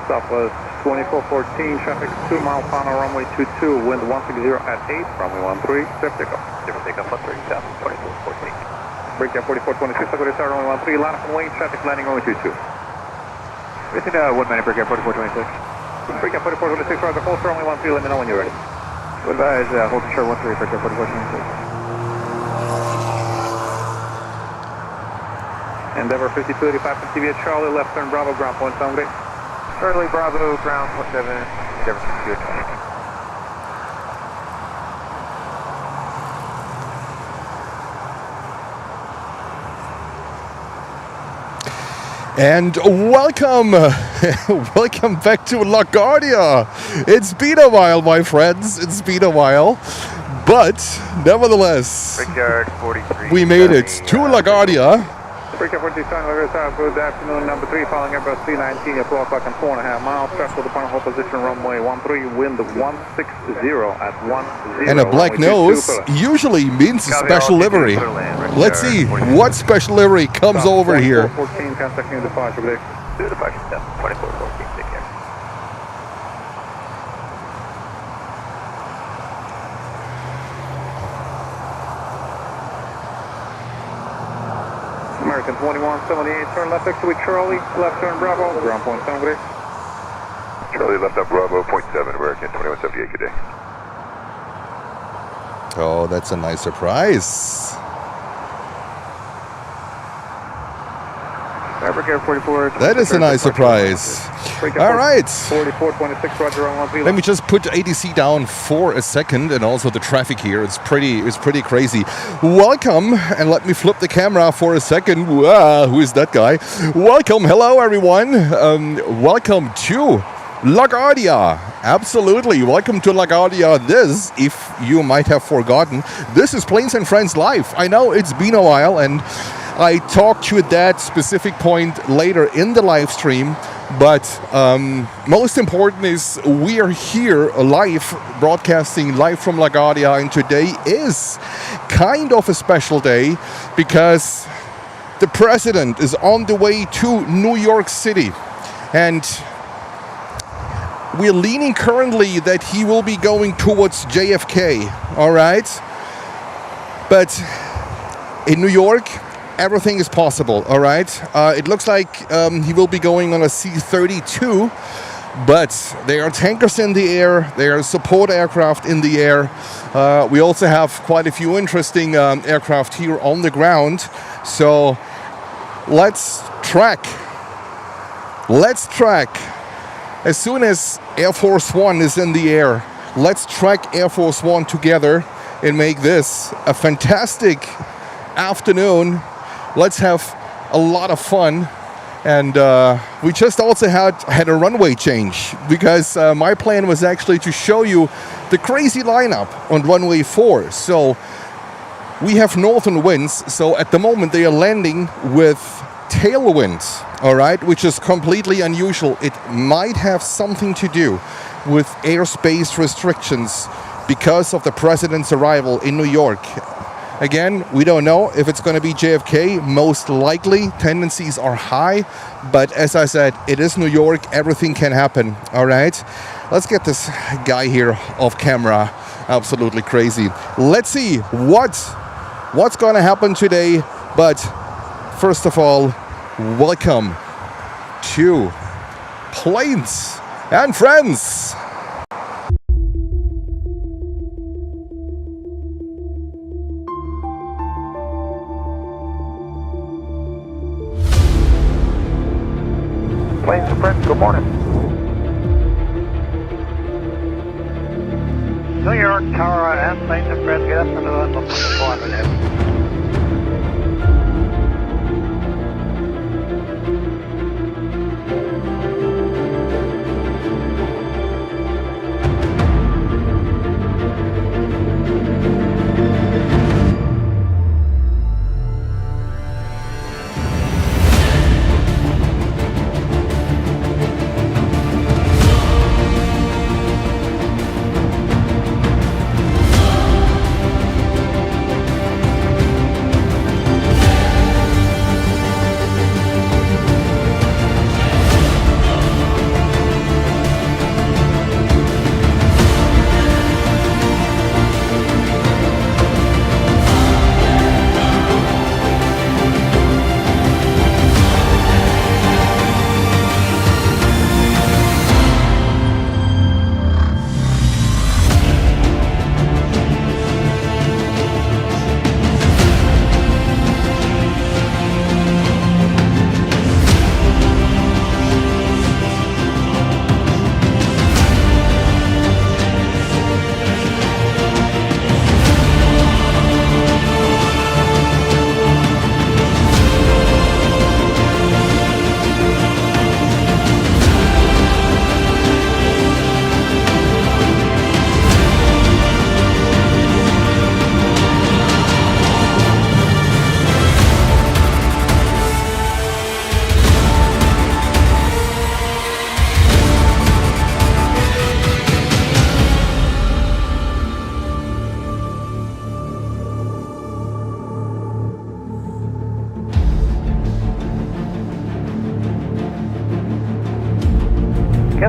Southwest 2414, traffic 2 miles per hour, runway 22, wind 160 at 8, runway 13, clear for takeoff. Clear for takeoff, 13, south, 2414. Break at 4426, I'll go to start runway 13, line up and wait, traffic landing runway 22. Within 1 minute, break at 4426. Break at 4426, roger, full start runway 13, let me know when you're ready. Good advise, hold short 13, break at 4426. Endeavor 5285 from TV at Charlie, left turn Bravo, ground point, sound great. Charlie, Bravo, ground point 7, Endeavor 5285. And welcome, welcome back to LaGuardia. It's been a while, my friends. It's been a while, but nevertheless, Brickyard 43. we made it to LaGuardia. Brickyard 43, good afternoon, number 3, following Airbus 319, at 12 o'clock and 4.5 miles. Traffic to the final hold position, runway 13, wind 160 at 10. And a black nose usually means a special livery. Let's see what special livery comes over here. 14, contacting departure, good. To departure, 2414, take care. American 2178, turn left exit with Charlie, left turn Bravo, ground point, sound great. Charlie, left up Bravo, 0.7, American 2178, good day. Oh, that's a nice surprise. Brickyard 44. That is a nice surprise. All right. 4426, roger, on 1 Let me just put ADC down for a second, and also the traffic here. It's pretty crazy. Welcome, and let me flip the camera for a second. Wow, who is that guy? Welcome, hello everyone. Welcome to LaGuardia. Absolutely, welcome to LaGuardia. This, if you might have forgotten, this is Planes and Friends Live. I know it's been a while, and I talked to that specific point later in the live stream, but most important is we are here live, broadcasting live from LaGuardia, and today is kind of a special day because the president is on the way to New York City, and we're leaning currently that he will be going towards JFK, all right? But in New York, everything is possible, all right? It looks like he will be going on a C-32, but there are tankers in the air, there are support aircraft in the air. We also have quite a few interesting aircraft here on the ground. So let's track. As soon as Air Force One is in the air, let's track Air Force One together and make this a fantastic afternoon. Let's have a lot of fun. And we just also had a runway change because my plan was actually to show you the crazy lineup on runway 4. So we have northern winds. So at the moment they are landing with tailwind, all right, which is completely unusual. It might have something to do with airspace restrictions because of the president's arrival in New York. Again, we don't know if it's going to be JFK. Most likely, tendencies are high. But as I said, it is New York. Everything can happen. All right. Let's get this guy here off camera. Absolutely crazy. Let's see what's going to happen today. But first of all, welcome to Planes and Friends. Planes and Friends, good morning. New York Tower and Planes and Friends, good afternoon. Looking forward to this.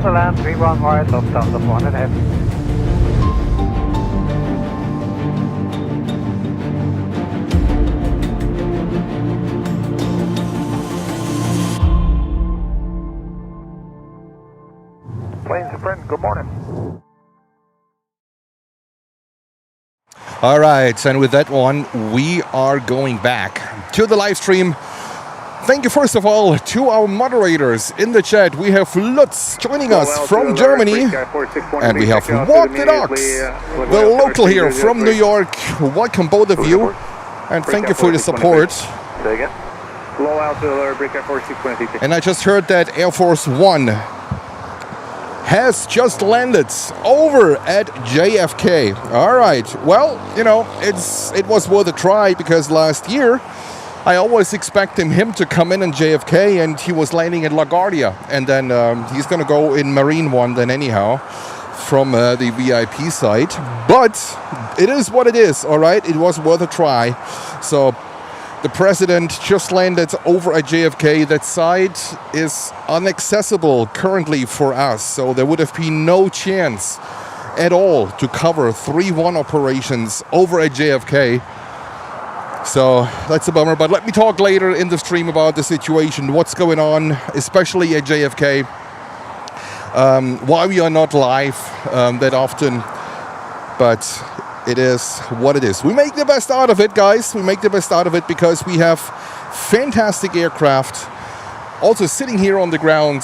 to land 31 wide, loft down to 1.5. Planes and friend, good morning. All right, and with that one, we are going back to the live stream. Thank you, first of all, to our moderators in the chat. We have Lutz joining us from Germany, and we have Walk the Dogs, the local here from New York. Welcome, both of you, and thank you for the support. Say again? Low altitude alert, breakout 4620. And I just heard that Air Force One has just landed over at JFK. All right. Well, you know, it was worth a try because last year I always expected him to come in JFK, and he was landing in LaGuardia, and then he's going to go in Marine One then anyhow from the VIP side. But it is what it is. All right. It was worth a try. So the president just landed over at JFK. That side is inaccessible currently for us, so there would have been no chance at all to cover 3-1 operations over at JFK. So that's a bummer, but let me talk later in the stream about the situation, what's going on, especially at JFK, why we are not live that often, but it is what it is. We make the best out of it, guys. We make the best out of it because we have fantastic aircraft also sitting here on the ground,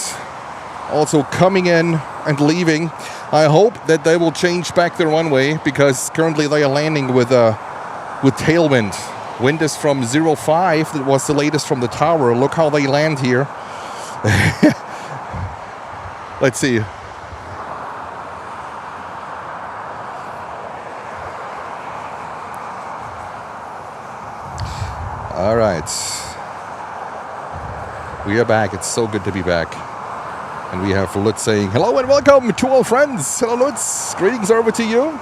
also coming in and leaving. I hope that they will change back the runway because currently they are landing with tailwind. Wind is from 0.5. That was the latest from the tower. Look how they land here. Let's see. All right. We are back. It's so good to be back. And we have Lutz saying hello and welcome to all friends. Hello, Lutz. Greetings over to you.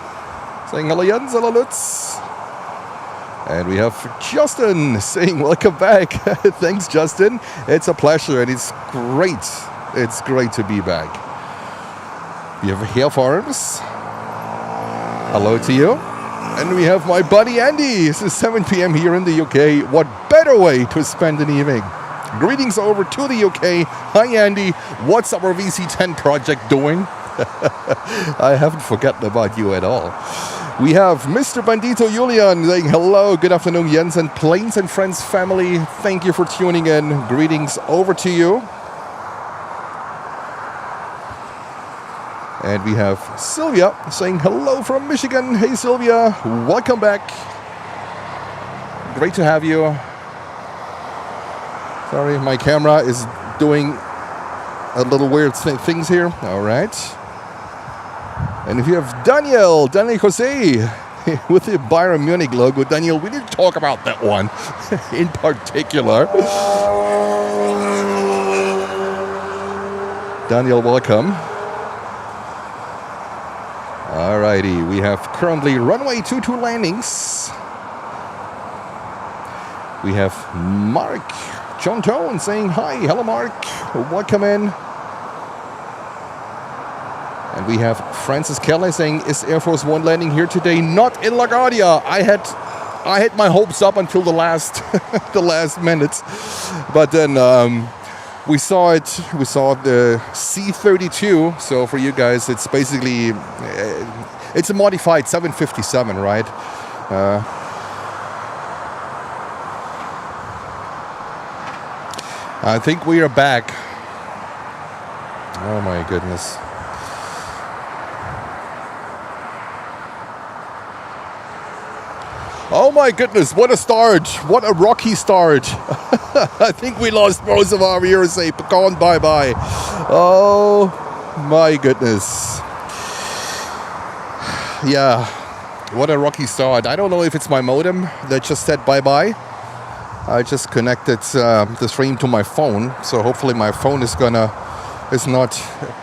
Saying hello, Jens. Hello, Lutz. And we have Justin saying welcome back. Thanks, Justin. It's a pleasure and it's great. It's great to be back. We have Hair Farms. Hello to you. And we have my buddy Andy. This is 7 p.m. here in the UK. What better way to spend an evening? Greetings over to the UK. Hi, Andy. What's our VC10 project doing? I haven't forgotten about you at all. We have Mr. Bandito Julian saying hello. Good afternoon, Jens and Planes and Friends family. Thank you for tuning in. Greetings over to you. And we have Sylvia saying hello from Michigan. Hey, Sylvia. Welcome back. Great to have you. Sorry, my camera is doing a little weird things here. All right. And if you have Daniel Jose with the Bayern Munich logo. Daniel, we need to talk about that one in particular. Daniel, welcome. Alrighty, we have currently runway 22 landings. We have Mark John Tone saying hi. Hello, Mark. Welcome in. And we have Francis Kelly saying, is Air Force One landing here today? Not in LaGuardia. I had my hopes up until the last the last minutes, but then we saw it. We saw the C-32. So for you guys, it's basically it's a modified 757, right? I think we are back. Oh my goodness. Oh my goodness, what a start. What a rocky start. I think we lost most of our viewers. Say, gone bye-bye. Oh my goodness. Yeah, what a rocky start. I don't know if it's my modem that just said bye-bye. I just connected the stream to my phone, so hopefully my phone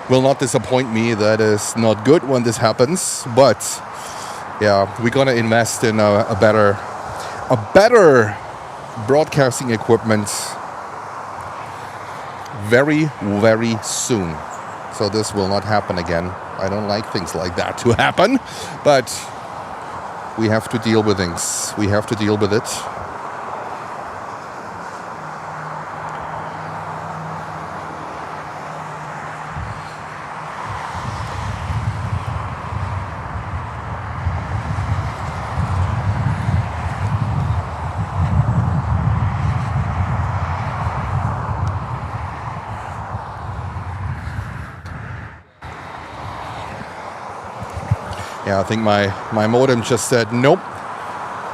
will not disappoint me. That is not good when this happens, but yeah, we're gonna invest in a better broadcasting equipment very, very soon. So this will not happen again. I don't like things like that to happen, but we have to deal with things. We have to deal with it. Yeah, I think my modem just said, nope,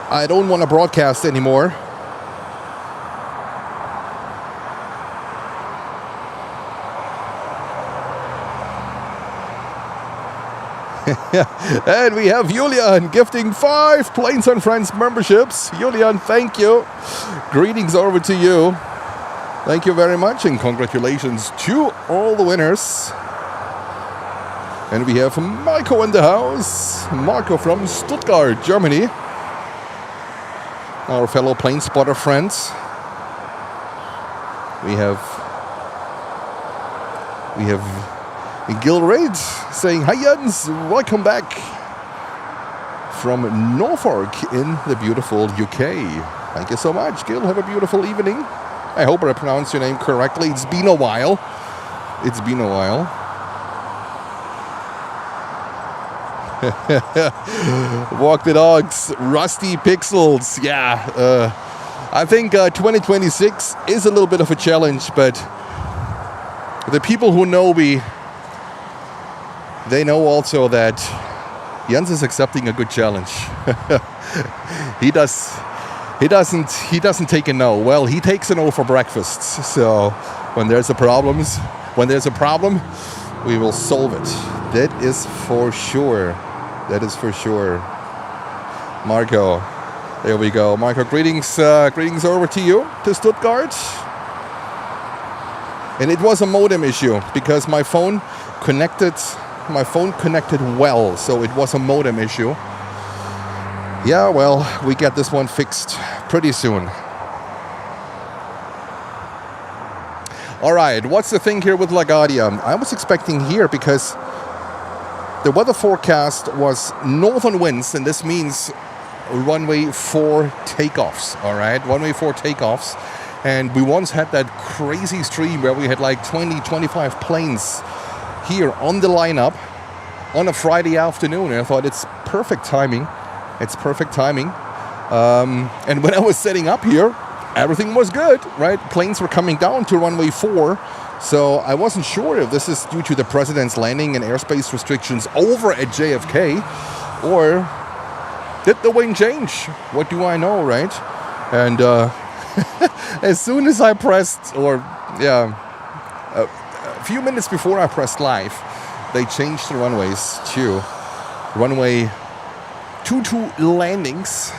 I don't want to broadcast anymore. And we have Julian gifting 5 Planes and Friends memberships. Julian, thank you. Greetings over to you. Thank you very much, and congratulations to all the winners. And we have Marco in the house. Marco from Stuttgart, Germany. Our fellow plane spotter friends. We have Gil Reid saying, hi Jens, welcome back from Norfolk in the beautiful UK. Thank you so much, Gil. Have a beautiful evening. I hope I pronounced your name correctly. It's been a while. It's been a while. Walk the dogs, rusty pixels. Yeah, I think 2026 is a little bit of a challenge, but the people who know me, they know also that Jens is accepting a good challenge. He doesn't take a no. Well, he takes a no for breakfast. So when there's a problem, we will solve it. That is for sure. That is for sure. Marco, there we go. Marco, greetings over to you, to Stuttgart. And it was a modem issue because my phone connected well, so it was a modem issue. Yeah, well, we get this one fixed pretty soon. All right, what's the thing here with LaGuardia? I was expecting here because the weather forecast was northern winds, and this means runway 4 takeoffs, all right? Runway 4 takeoffs. And we once had that crazy stream where we had like 20, 25 planes here on the lineup on a Friday afternoon. And I thought it's perfect timing. It's perfect timing. And when I was setting up here, everything was good, right? Planes were coming down to runway 4. So I wasn't sure if this is due to the president's landing and airspace restrictions over at JFK, or did the wind change? What do I know, right? And as soon as I pressed, a few minutes before I pressed live, they changed the runways to runway 22 landings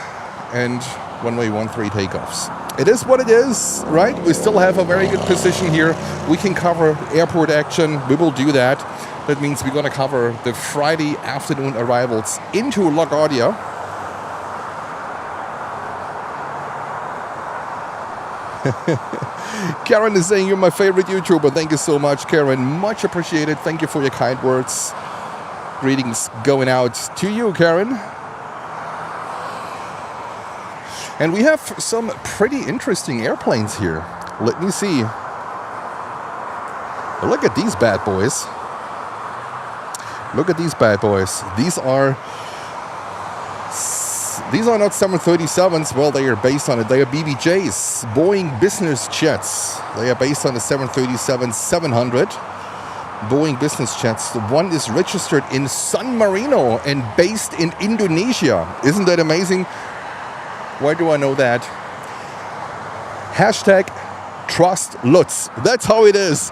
and runway 13 takeoffs. It is what it is, right? We still have a very good position here. We can cover airport action. We will do that. That means we're going to cover the Friday afternoon arrivals into LaGuardia. Karen is saying you're my favorite YouTuber. Thank you so much, Karen. Much appreciated. Thank you for your kind words. Greetings going out to you, Karen. And we have some pretty interesting airplanes here. Let me see. Look at these bad boys. Look at these bad boys. These are not 737s. Well, they are based on it. They are BBJs, Boeing business jets. They are based on the 737-700 Boeing business jets. The one is registered in San Marino and based in Indonesia. Isn't that amazing? Why do I know that? Hashtag trust Lutz. That's how it is.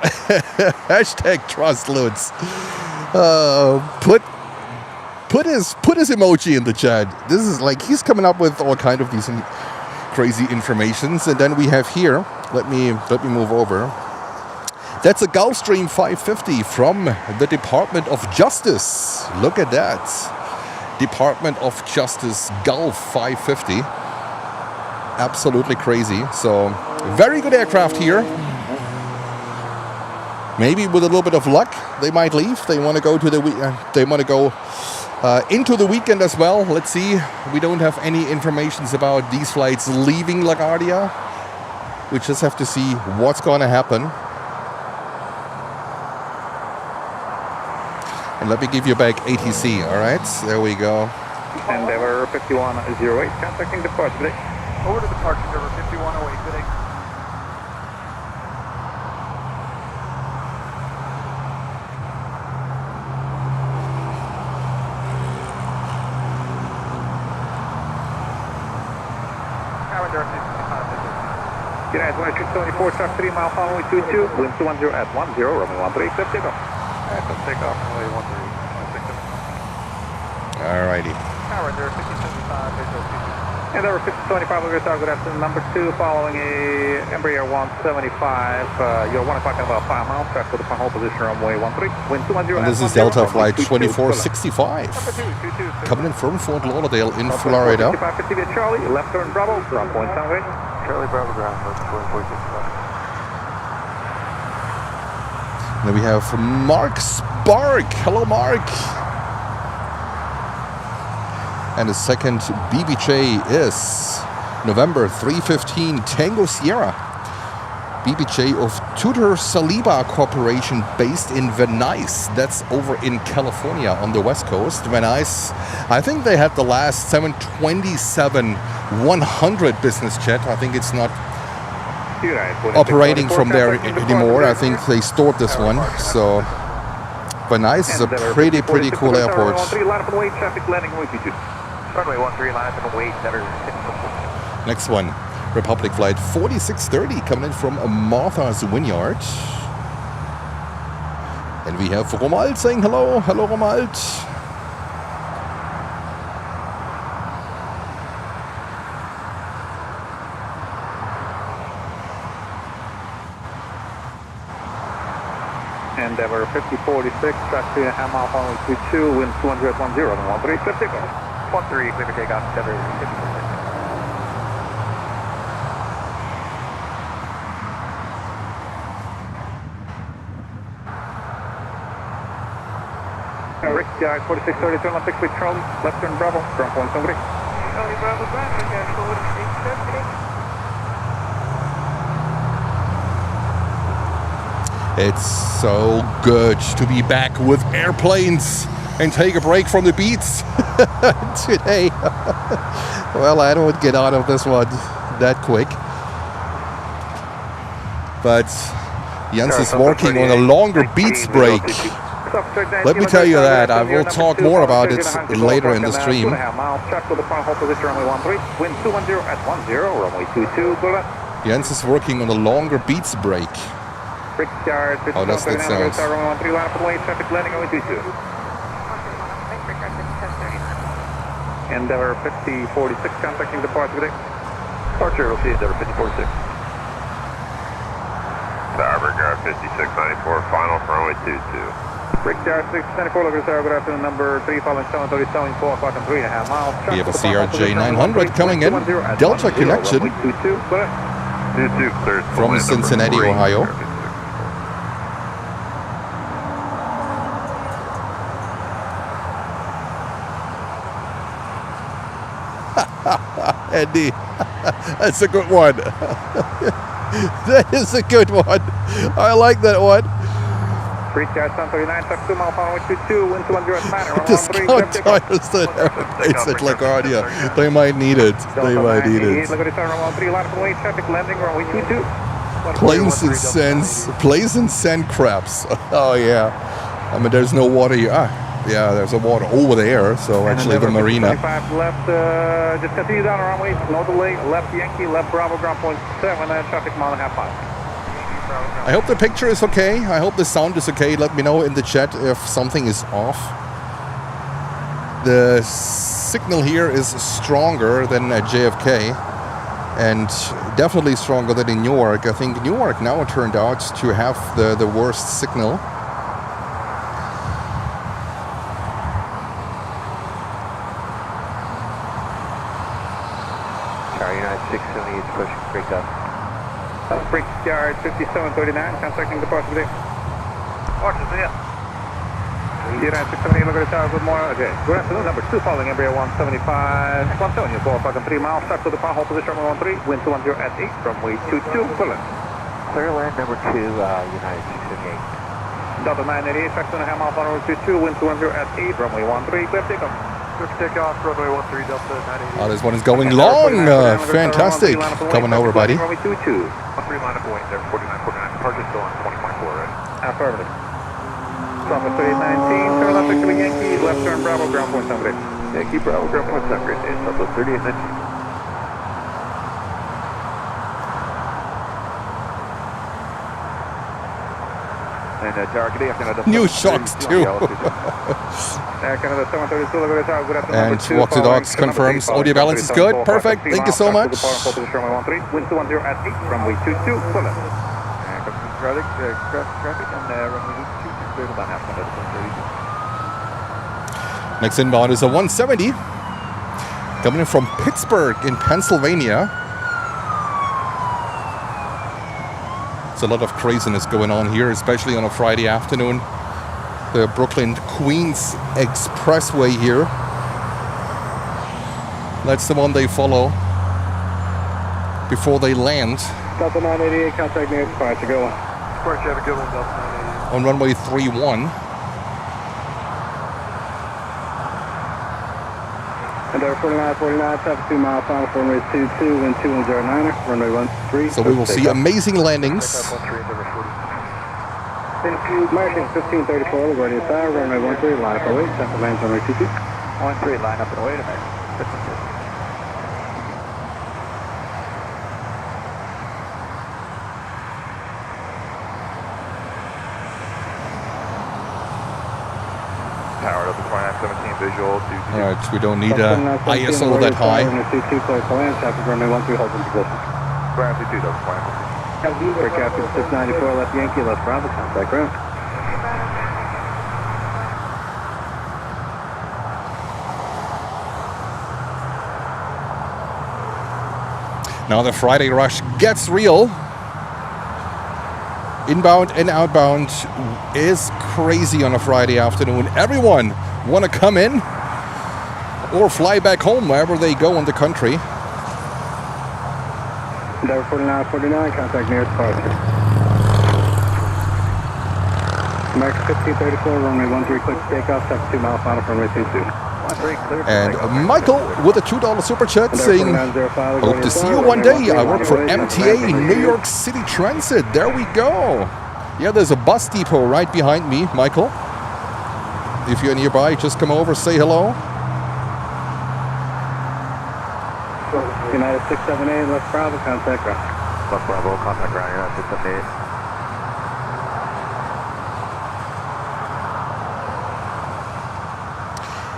Hashtag trust Lutz. Put his emoji in the chat. This is like he's coming up with all kind of these crazy informations. And then we have here. Let me move over. That's a Gulfstream 550 from the Department of Justice. Look at that. Department of Justice Gulf 550. Absolutely crazy. So very good aircraft here. Maybe with a little bit of luck, they might leave. They want to go to the into the weekend as well. Let's see. We don't have any informations about these flights leaving LaGuardia. We just have to see what's going to happen. And let me give you back ATC. All right, there we go. Endeavour 5108, contacting departure. Good day. Over to departure, Endeavour 5108, good day. United 2674, truck 3 mile following 22, wind 210 at 10, runway 13, accept takeoff. Accept takeoff, runway 13. Alrighty. Tower, Endeavour 5075, visual 22. Endeavour 5025, we're going to good afternoon, number 2, following a Embraer 175, you're 1 o'clock at about 5 miles, track to the hold position, runway 13, wind 210 And this is Delta Flight 2465, coming in from Fort Lauderdale in Florida. 55 via Charlie, left turn Bravo, ground point sound ready. Charlie Bravo ground, 2465. Then we have Mark Spark. Hello, Mark. And the second BBJ is November 315 Tango Sierra. BBJ of Tudor Saliba Corporation based in Venice. That's over in California on the West Coast. Venice, I think they had the last 727-100 business jet. I think it's not operating from there anymore. I think they stored this one. So Venice is a pretty cool airport. Runway 13, line up and wait, never. Next one, Republic Flight 4630 coming in from Martha's Vineyard. And we have Romald saying hello. Hello, Romald. Endeavour 5046, track 3.5 mile following 22, wind 200 at 10, runway 13, accept takeoff. 13, clear for takeoff, Endeavour 5046. Rick, 4630, turn left 6 with Charlie, left turn Bravo, ground point somebody. Charlie Bravo ground, 4630. It's so good to be back with airplanes and take a break from the beats today. Well, I don't get out of this one that quick. But Jens is working on a longer beats break. Let me tell you that. I will talk more about it later in the stream. Jens is working on a longer beats break. How does that sound? Endeavour 5046, contacting departure today. Departure, we'll see Endeavour 5046. Starboard guard 5694, final for runway 22. Brickyard 694, looking at good afternoon, number 3, following 737, 4 o'clock and 3.5 miles. We have a CRJ 900 coming in, Delta connection from Cincinnati, Ohio. Andy, that's a good one. That is a good one. I like that one. Brickyard 739, truck 2 mile following 22, wind 200 at 9. Discount tires that airplanes at LaGuardia. They might need it. They might need it. Planes and sand crabs. Oh yeah. I mean, there's no water here. Yeah, there's a water over there, so actually the marina. 25 left, just continue down the runway, no delay, left Yankee, left Bravo, ground point 7, traffic mile and a half 5. I hope the picture is okay. I hope the sound is okay. Let me know in the chat if something is off. The signal here is stronger than at JFK and definitely stronger than in Newark. I think Newark now turned out to have the worst signal. Brickyard 5739, contacting departure today. Watch it, yeah. United 678, look at the tower, good morning. Okay, good afternoon, number 2, following Embraer 175, 17, you're 4 o'clock and 3 miles, start to the power hold position, runway 13, wind 210 at 8, runway 22, Quillen. Clear land number 2, United 678. Delta 988, track 2.5 miles on runway 22, wind 210 at 8, runway 13, clear takeoff. Clear takeoff, runway 13, Delta 988. Oh, this one is going long. Fantastic. Coming over, buddy. Runway 22. 13 line up away there, 49, departure still on 2024, right? Affirmative. Southwest 3819, turn left to Yankee, left turn Bravo, ground point 78. Yankee Bravo, ground point 78, and Southwest 3819. And tower, good afternoon. New shocks, too. Canada 732, look at the tower, good afternoon. And Walk the Dogs confirms audio balance is good. Perfect. Thank you so much. Wind 210 at 8, runway 22, Quillen. Traffic and runway 22, cleared about half minute, 130. Next inbound is a 170 coming in from Pittsburgh in Pennsylvania. It's a lot of craziness going on here, especially on a Friday afternoon. The Brooklyn-Queens Expressway here. That's the one they follow before they land. Delta 988, contact near departure, go on. Departure, have a good one, Delta 988. On runway 31. And there 49, traffic 2 mile final, runway 22, wind 2109, runway 13. So we will see amazing landings. Marching 1534, LaGuardia Tower, runway 13, line up and wait, central lands runway 22. 13, line up and wait a minute. Tower up to 2917, visual, Alright, we don't need a ISO that high. Runway 22, clear to land, traffic runway 13, hold in position. 2922, Delta 2922. For Captain 694, left Yankee, left Bravo, contact ground. Now the Friday rush gets real. Inbound and outbound is crazy on a Friday afternoon. Everyone want to come in or fly back home wherever they go in the country. Endeavour 4949, contact nearest departure. American 1534, runway 13, quick takeoff, traffic 2 mile final, runway 22. And Michael with a $2 super chat saying, hope to see you one day. I work for MTA New York City Transit. There we go. Yeah, there's a bus depot right behind me, Michael. If you're nearby, just come over, say hello. United 678, left Bravo, contact ground. Left Bravo, contact ground, United 678.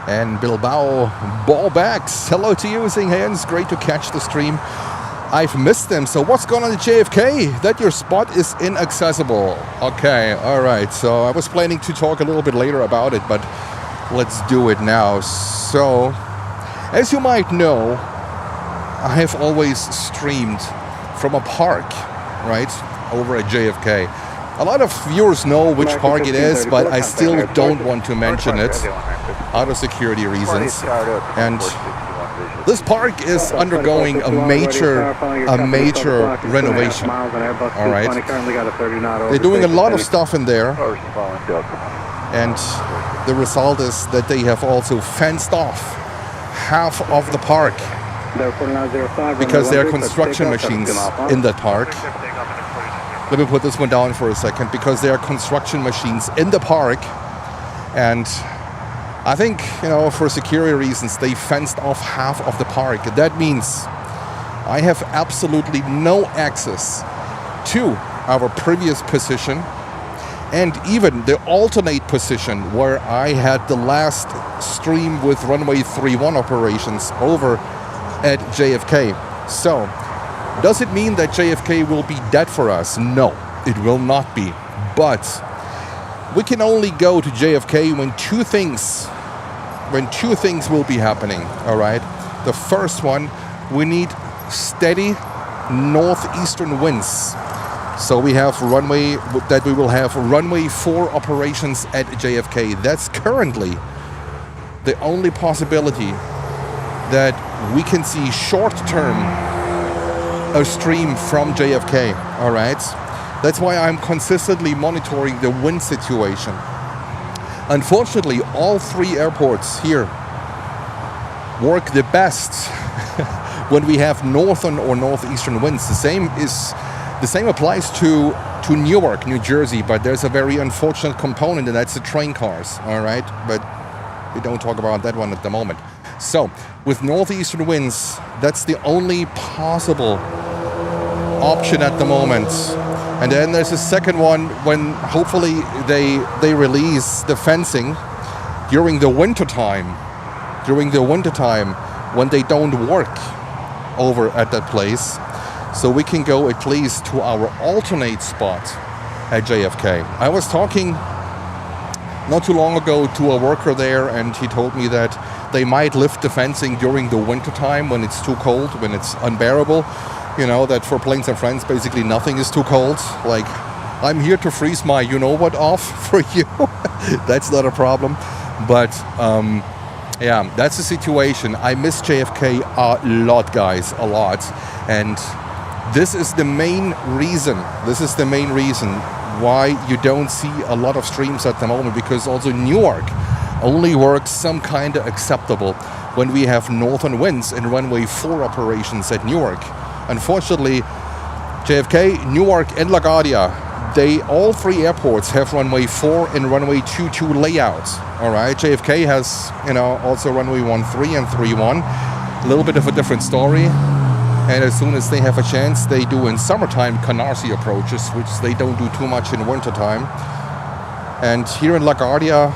And Bilbao Ballbacks, hello to you, saying, hey, it's great to catch the stream. I've missed them. So what's going on at JFK? That your spot is inaccessible. Okay, all right. So I was planning to talk a little bit later about it, but let's do it now. So, as you might know, I have always streamed from a park, right, over at JFK. A lot of viewers know which park it is, but I still don't want to mention it out of security reasons. And this park is undergoing a major renovation. All right, they're doing a lot of stuff in there, and the result is that they have also fenced off half of the park because there are construction machines in that park. Let me put this one down for a second, because there are construction machines in the park, and I think, you know, for security reasons, they fenced off half of the park. That means I have absolutely no access to our previous position, and even the alternate position where I had the last stream with runway 31 operations over at JFK. So, does it mean that JFK will be dead for us? No, it will not be. But we can only go to JFK when two things will be happening, all right? The first one, we need steady northeastern winds So we have we will have runway 4 operations at JFK. That's currently the only possibility that we can see short-term a stream from JFK. All right. That's why I'm consistently monitoring the wind situation. Unfortunately, all 3 airports here work the best when we have northern or northeastern winds. The same applies to Newark, New Jersey, but there's a very unfortunate component, and that's the train cars. All right, but we don't talk about that one at the moment. So with northeastern winds, that's the only possible option at the moment. And then there's a second one when hopefully they release the fencing during the winter time. During the winter time when they don't work over at that place, so we can go at least to our alternate spot at JFK. I was talking not too long ago to a worker there, and he told me that they might lift the fencing during the winter time when it's too cold, when it's unbearable. You know, that for Planes and Friends, basically nothing is too cold. Like, I'm here to freeze my you-know-what off for you. That's not a problem. But, yeah, that's the situation. I miss JFK a lot, guys, a lot. And this is the main reason. This is the main reason why you don't see a lot of streams at the moment, because also Newark only works some kind of acceptable when we have northern winds and runway 4 operations at Newark. Unfortunately, JFK, Newark, and LaGuardia, all 3 airports have runway 4 and runway 22 layouts. All right, JFK has, also runway 13 and 31. A little bit of a different story. And as soon as they have a chance, they do in summertime Canarsie approaches, which they don't do too much in wintertime. And here in LaGuardia,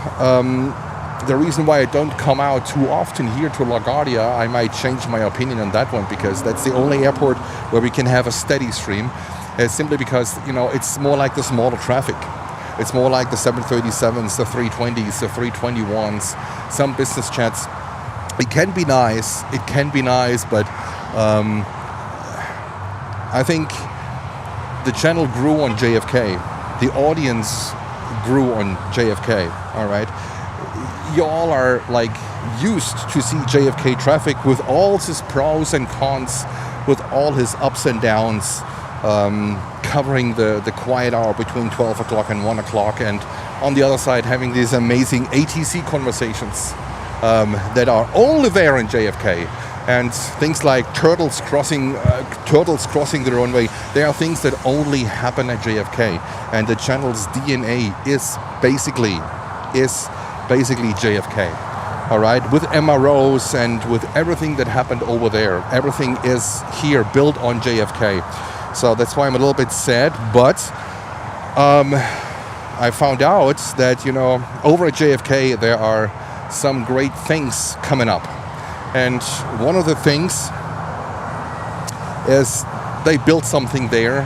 the reason why I don't come out too often here to LaGuardia, I might change my opinion on that one, because that's the only airport where we can have a steady stream. Simply because, it's more like the smaller traffic. It's more like the 737s, the 320s, the 321s, some business jets. It can be nice, but I think the channel grew on JFK. The audience grew on JFK, all right? You all are like used to see JFK traffic with all his pros and cons, with all his ups and downs, covering the quiet hour between 12 o'clock and 1 o'clock, and on the other side having these amazing ATC conversations that are only there in JFK. And things like turtles crossing the runway, they are things that only happen at JFK. And the channel's DNA is basically JFK. All right, with MROs and with everything that happened over there, everything is here built on JFK. So that's why I'm a little bit sad. But I found out that over at JFK there are some great things coming up. And one of the things is they built something there,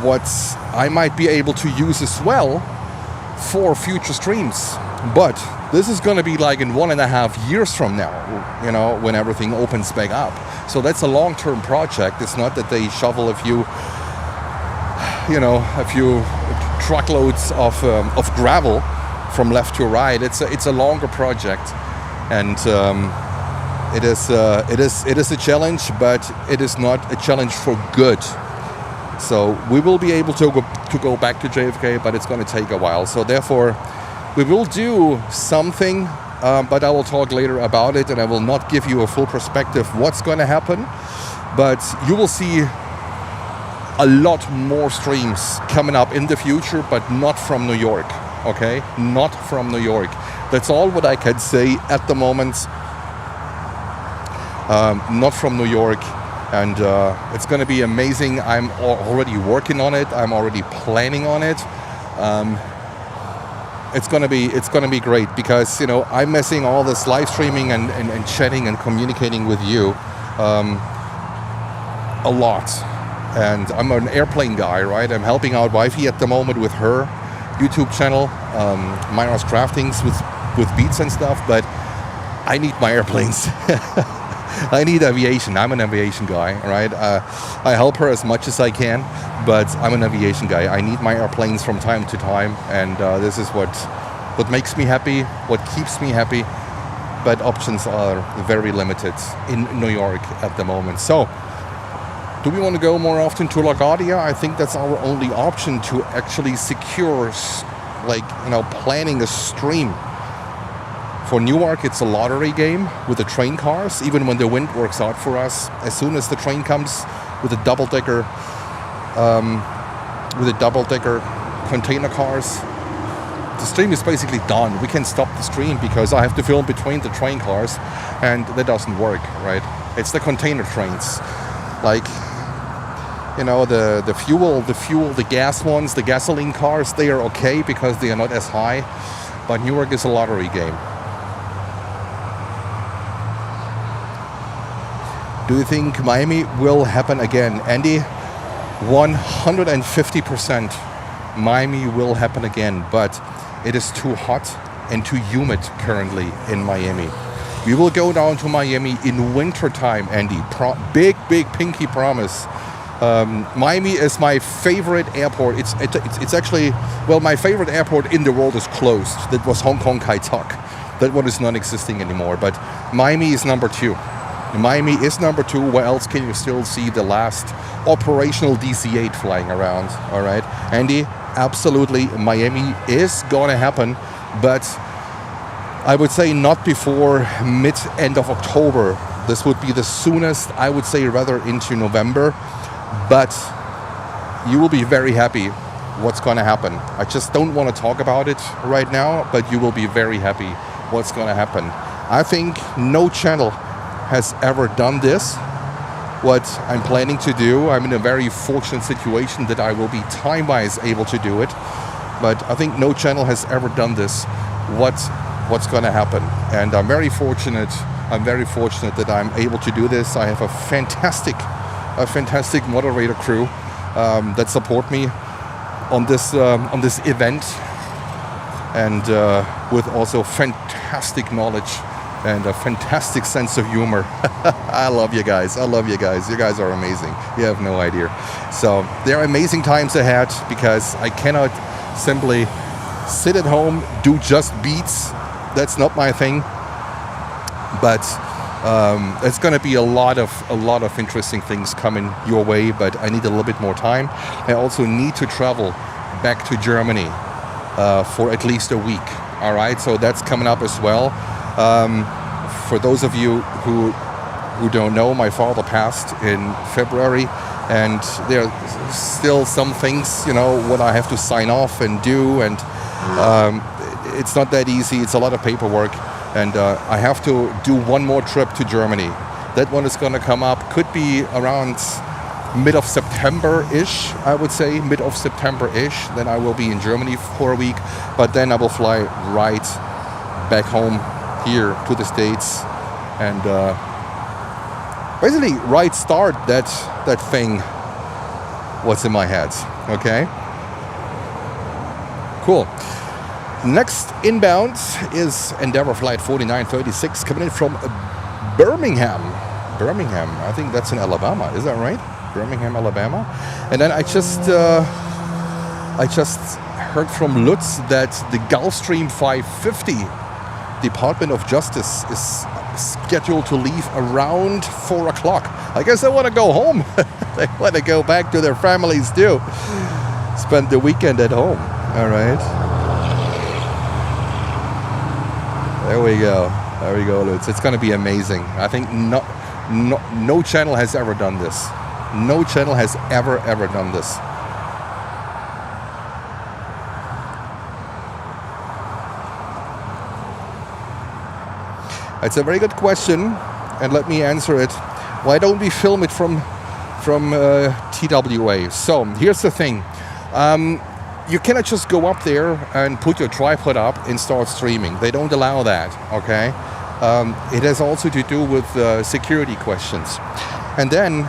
what I might be able to use as well for future streams. But this is going to be like in 1.5 years from now, when everything opens back up. So that's a long-term project. It's not that they shovel a few truckloads of gravel from left to right. It's a longer project, and it is a challenge, but it is not a challenge for good. So we will be able to go back to JFK, but it's going to take a while. So therefore, we will do something, but I will talk later about it, and I will not give you a full perspective what's going to happen. But you will see a lot more streams coming up in the future, but not from New York. Okay, not from New York. That's all what I can say at the moment. Not from New York, and it's going to be amazing. I'm already working on it. I'm already planning on it. It's going to be great, because I'm missing all this live streaming and chatting and communicating with you a lot. And I'm an airplane guy, right? I'm helping out wifey at the moment with her YouTube channel, Myra's Craftings with beats and stuff, but I need my airplanes. I need aviation. I'm an aviation guy, right? I help her as much as I can, but I'm an aviation guy. I need my airplanes from time to time, and this is what makes me happy, what keeps me happy. But options are very limited in New York at the moment. So, do we want to go more often to LaGuardia? I think that's our only option to actually secure, planning a stream. For Newark, it's a lottery game with the train cars, even when the wind works out for us. As soon as the train comes with a double-decker container cars, the stream is basically done. We can stop the stream because I have to film between the train cars, and that doesn't work, right? It's the container trains, the fuel, the gas ones, the gasoline cars. They are okay because they are not as high, but Newark is a lottery game. Do you think Miami will happen again, Andy? 150%. Miami will happen again, but it is too hot and too humid currently in Miami. We will go down to Miami in winter time, Andy. Big pinky promise. Miami is my favorite airport. It's actually, my favorite airport in the world is closed. That was Hong Kong Kai Tak. That one is non-existing anymore. But Miami is number 2. Miami is number 2. Where else can you still see the last operational DC-8 flying around? All right, Andy. Absolutely, Miami is gonna happen, but I would say not before end of October. This would be the soonest, I would say rather into November, but you will be very happy what's gonna happen. I just don't want to talk about it right now, but you will be very happy what's gonna happen. I think no channel has ever done this, what I'm planning to do. I'm in a very fortunate situation that I will be time-wise able to do it. But I think no channel has ever done this, what's going to happen. And I'm very fortunate that I'm able to do this. I have a fantastic moderator crew that support me on this event, and with also fantastic knowledge and a fantastic sense of humor. I love you guys. You guys are amazing. You have no idea. So there are amazing times ahead because I cannot simply sit at home, do just beats. That's not my thing. But it's going to be a lot of interesting things coming your way, but I need a little bit more time. I also need to travel back to Germany for at least a week. All right, so that's coming up as well. For those of you who don't know, my father passed in February, and there are still some things, what I have to sign off and do, and it's not that easy. It's a lot of paperwork, and I have to do one more trip to Germany. That one is going to come up, could be around mid of September-ish, I would say, mid of September-ish. Then I will be in Germany for a week, but then I will fly right back home here to the States and basically start that thing what's in my head. Okay, cool. Next inbound is Endeavour Flight 4936 coming in from Birmingham. I think that's in Alabama. Is that right? Birmingham, Alabama. And then I just heard from Lutz that the Gulfstream 550 Department of Justice is scheduled to leave around 4 o'clock. I guess they want to go home. They want to go back to their families too. Spend the weekend at home. All right. There we go, Lutz. It's going to be amazing. I think no channel has ever done this. No channel has ever done this. It's a very good question, and let me answer it. Why don't we film it from TWA? So here's the thing. You cannot just go up there and put your tripod up and start streaming. They don't allow that, okay? It has also to do with security questions. And then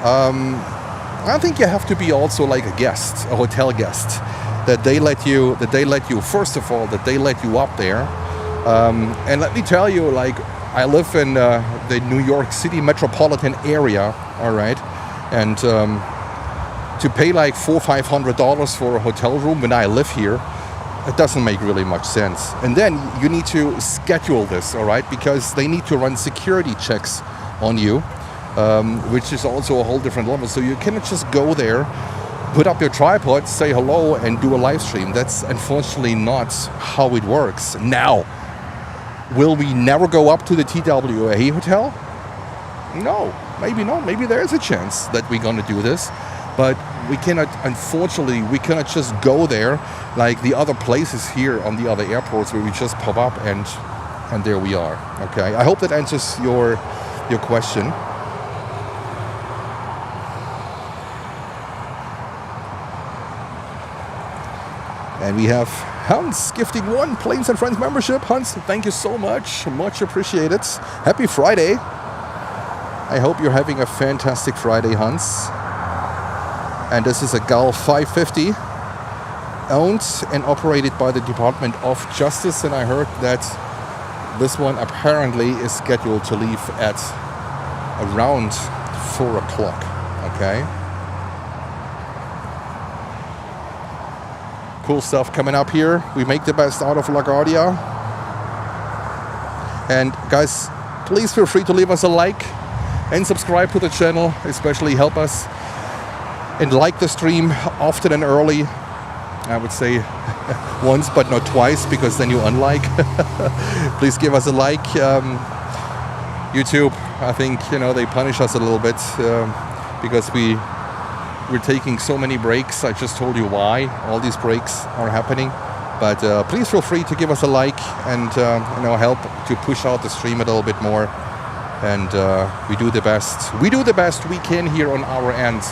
I think you have to be also like a guest, a hotel guest, that they let you, first of all, that they let you up there. And let me tell you, like, I live in the New York City metropolitan area, all right, and to pay like $400 or $500 for a hotel room when I live here, it doesn't make really much sense. And then you need to schedule this, all right, because they need to run security checks on you, which is also a whole different level. So you cannot just go there, put up your tripod, say hello, and do a live stream. That's unfortunately not how it works. Now, will we never go up to the TWA hotel? No, maybe not. Maybe there is a chance that we're going to do this. But we cannot, unfortunately, we cannot just go there like the other places here on the other airports where we just pop up and there we are. Okay, I hope that answers your question. And we have Hans gifting 1 Planes and Friends membership. Hans, thank you so much. Much appreciated. Happy Friday. I hope you're having a fantastic Friday, Hans. And this is a GAL 550, owned and operated by the Department of Justice. And I heard that this one apparently is scheduled to leave at around 4 o'clock. Okay. Cool stuff coming up here. We make the best out of LaGuardia. And guys, please feel free to leave us a like and subscribe to the channel, especially help us. And like the stream often and early. I would say once but not twice, because then you unlike. Please give us a like. YouTube, I think, they punish us a little bit because we're taking so many breaks. I just told you why all these breaks are happening. But please feel free to give us a like and help to push out the stream a little bit more. And we do the best. We do the best we can here on our end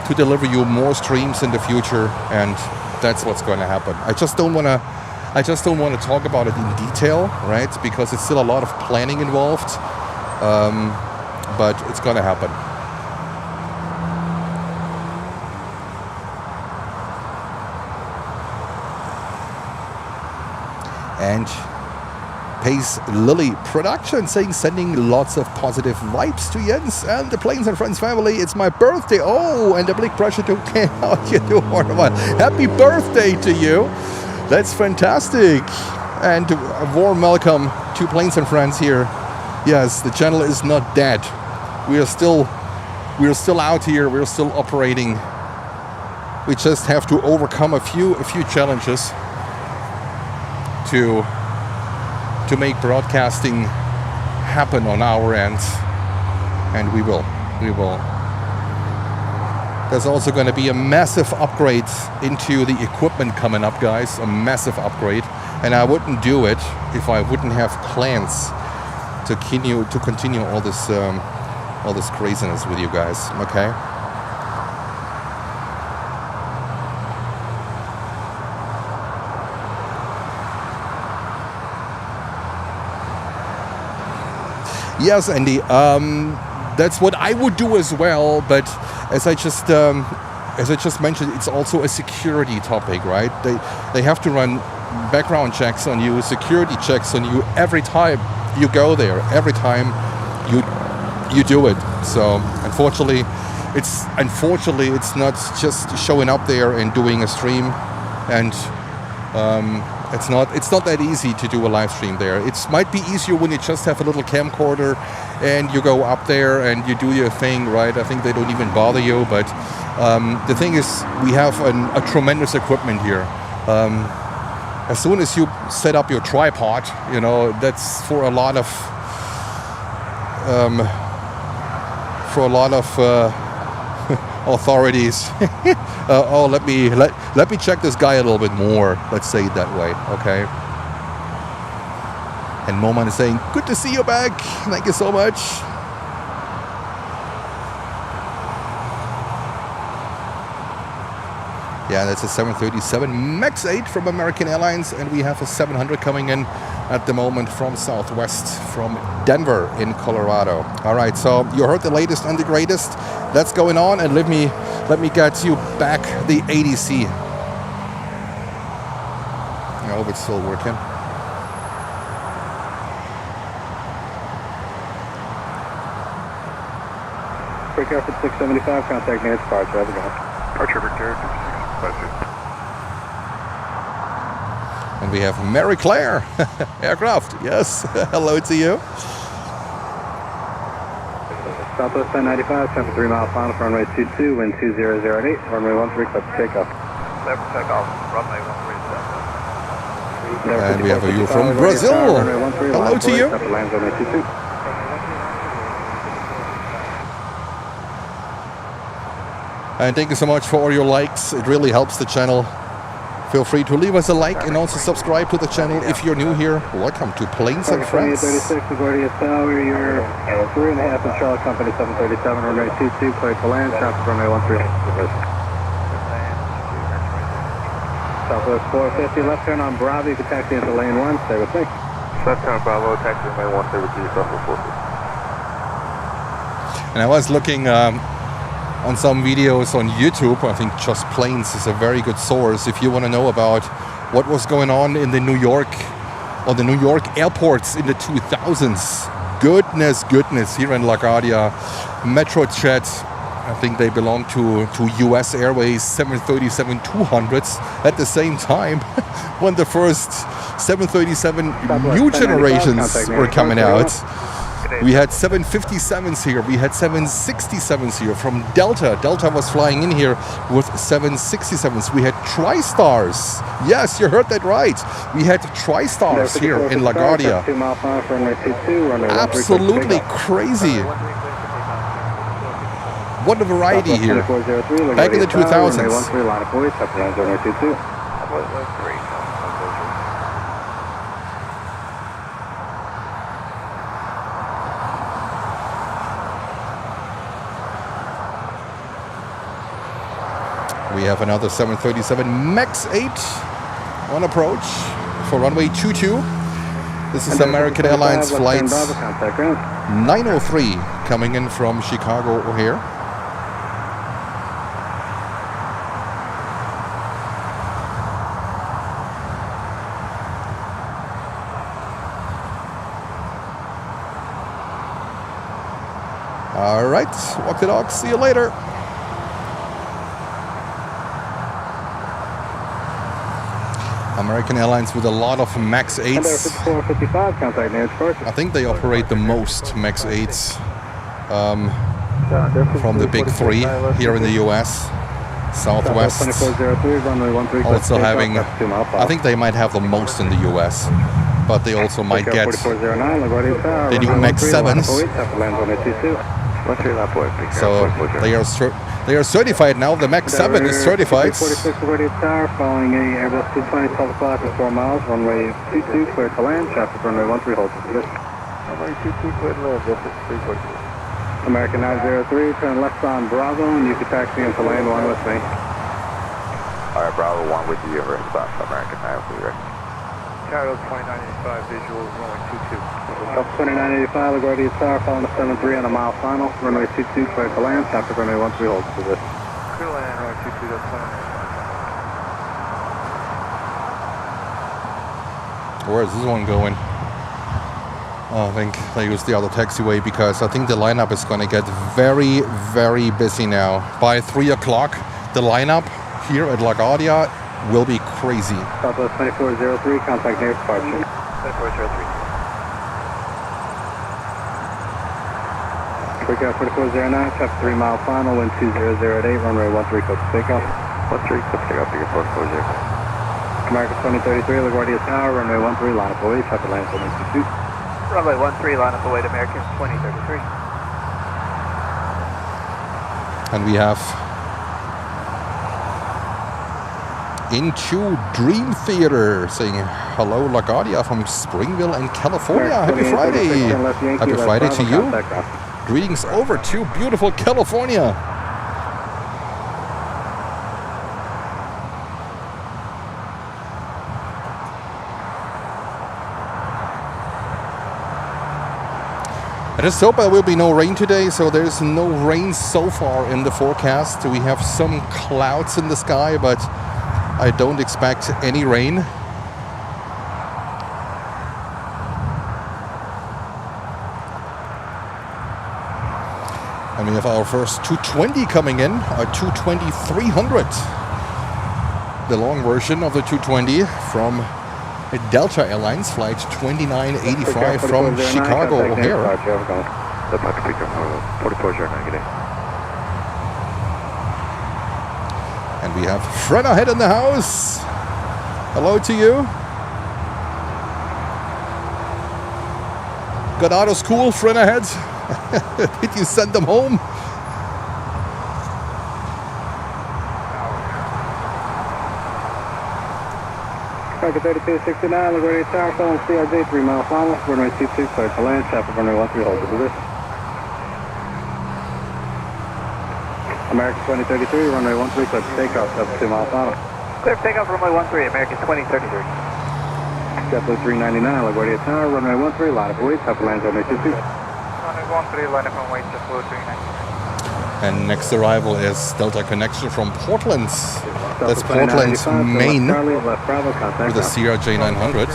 to deliver you more streams in the future, and that's what's going to happen. I just don't want to talk about it in detail, right? Because it's still a lot of planning involved, but it's going to happen. And Pace Lily Production saying, sending lots of positive vibes to Jens and the Planes and Friends family. It's my birthday. Oh, and the big pressure to how you do. Happy birthday to you. That's fantastic. And a warm welcome to Planes and Friends here. Yes, the channel is not dead. We are still out here. We're still operating. We just have to overcome a few challenges to make broadcasting happen on our end, and we will. There's also going to be a massive upgrade into the equipment coming up, guys. A massive upgrade, and I wouldn't do it if I wouldn't have plans to continue all this craziness with you guys. Okay. Yes, Andy. That's what I would do as well. But as I just mentioned, it's also a security topic, right? They have to run background checks on you, security checks on you every time you go there, every time you do it. So unfortunately, it's not just showing up there and doing a stream, and it's not that easy to do a live stream there. It might be easier when you just have a little camcorder and you go up there and you do your thing, right? I think they don't even bother you. But the thing is, we have a tremendous equipment here. As soon as you set up your tripod, that's for a lot of authorities. Let me check this guy a little bit more. Let's say it that way, okay? And Moman is saying, good to see you back. Thank you so much. Yeah, that's a 737 MAX 8 from American Airlines, and we have a 700 coming in at the moment from Southwest, from Denver in Colorado. All right, so you heard the latest and the greatest. That's going on, and let me get you back the ADC. I hope it's still working. Quick Airport 675, contact near departure. Have a go. Departure Victor 5652. And we have Mary Claire aircraft. Yes, hello to you. Southwest 1095, temp 3 mile final for runway 22, wind 2008, runway 13, clear for takeoff. Clear for takeoff, runway 13. And we have a view from Brazil. Hello to you. Lands runway 22. And thank you so much for all your likes. It really helps the channel. Feel free to leave us a like and also subscribe to the channel if you're new here. Welcome to Planes and Friends. 36, LaGuardia Tower, you're 3.5 in Charlotte Company 737, runway 22, clear to land, traffic runway 13. Southwest 450, left turn on Bravo, you can taxi into lane 1, stay with me. Left turn Bravo, taxi lane 1, stay with you, Southwest 450. And I was looking on some videos on YouTube. I think Just Planes is a very good source if you want to know about what was going on in the New York airports in the 2000s. Goodness, here in LaGuardia, Metrojet, I think they belong to US Airways 737-200s at the same time when the first 737 new generations were coming out. We had 757s here, we had 767s here from Delta. Delta was flying in here with 767s. We had TriStars. Yes, you heard that right. We had TriStars here in LaGuardia. Absolutely crazy. What a variety here. Back in the 2000s. We have another 737 MAX 8 on approach for runway 22. This is American Airlines flight 903 coming in from Chicago O'Hare. All right, walk the dog. See you later. American Airlines with a lot of MAX 8s. I think they operate the most MAX 8s from the big three here in the US. Southwest also having, I think they might have the most in the US, but they also might get the new MAX 7s. So they are certified now. The MAX 7 is certified. 46 LaGuardia Tower, following a Airbus 220, 12 o'clock at 4 miles, runway 22, clear to land, traffic runway 13, hold for position. Runway 22, clear to land, this is 342. American 903, turn left on Bravo, and you can taxi into lane 1 with me. Alright, Bravo 1 with you, over stop, American 903, right? Cargo 2985, visual, runway 22. Delta 2985, LaGuardia Tower, following the 73 on a mile final, runway 22, clear to land, traffic runway 13, hold for position. Clear land, runway 22, that's fine. Where is this one going? Oh, I think they use the other taxiway because I think the lineup is going to get very, very busy now. By 3 o'clock, the lineup here at LaGuardia will be crazy. Southwest 2403, contact near departure. 2403. Quick out 4409, traffic 3 mile final, wind 2008, runway 13, clear for takeoff. 13, clear for takeoff, you get 4403. American 2033, LaGuardia Tower, runway 13, line up away, traffic lands runway 22. Runway 13, line up away to American 2033. And we have Into Dream Theater saying hello LaGuardia from Springville and California. Happy Friday. Happy Friday to you. Greetings over to beautiful California. I just hope there will be no rain today, so there's no rain so far in the forecast. We have some clouds in the sky, but I don't expect any rain. And we have our first 220 coming in, a 220-300. The long version of the 220 from Delta Airlines, flight 2985 from Chicago O'Hare. The pocket picture, 4409, good day. And we have Fred ahead in the house. Hello to you. Got out of school, Fred ahead. Did you send them home? Target 3269, LaGuardia Tower, phone CRJ 3 mile final, runway 22, clear to land, traffic runway 13, hold the position. American 2033, runway 13, clear to takeoff, 2 mile final. Clear for takeoff, runway 13, American 2033. JetBlue 399, LaGuardia Tower, runway 13, line up await, traffic lands runway 22. Runway 13, line up and wait, JetBlue 399. And next arrival is Delta Connection from Portland. That's Portland, Maine, with a CRJ 900.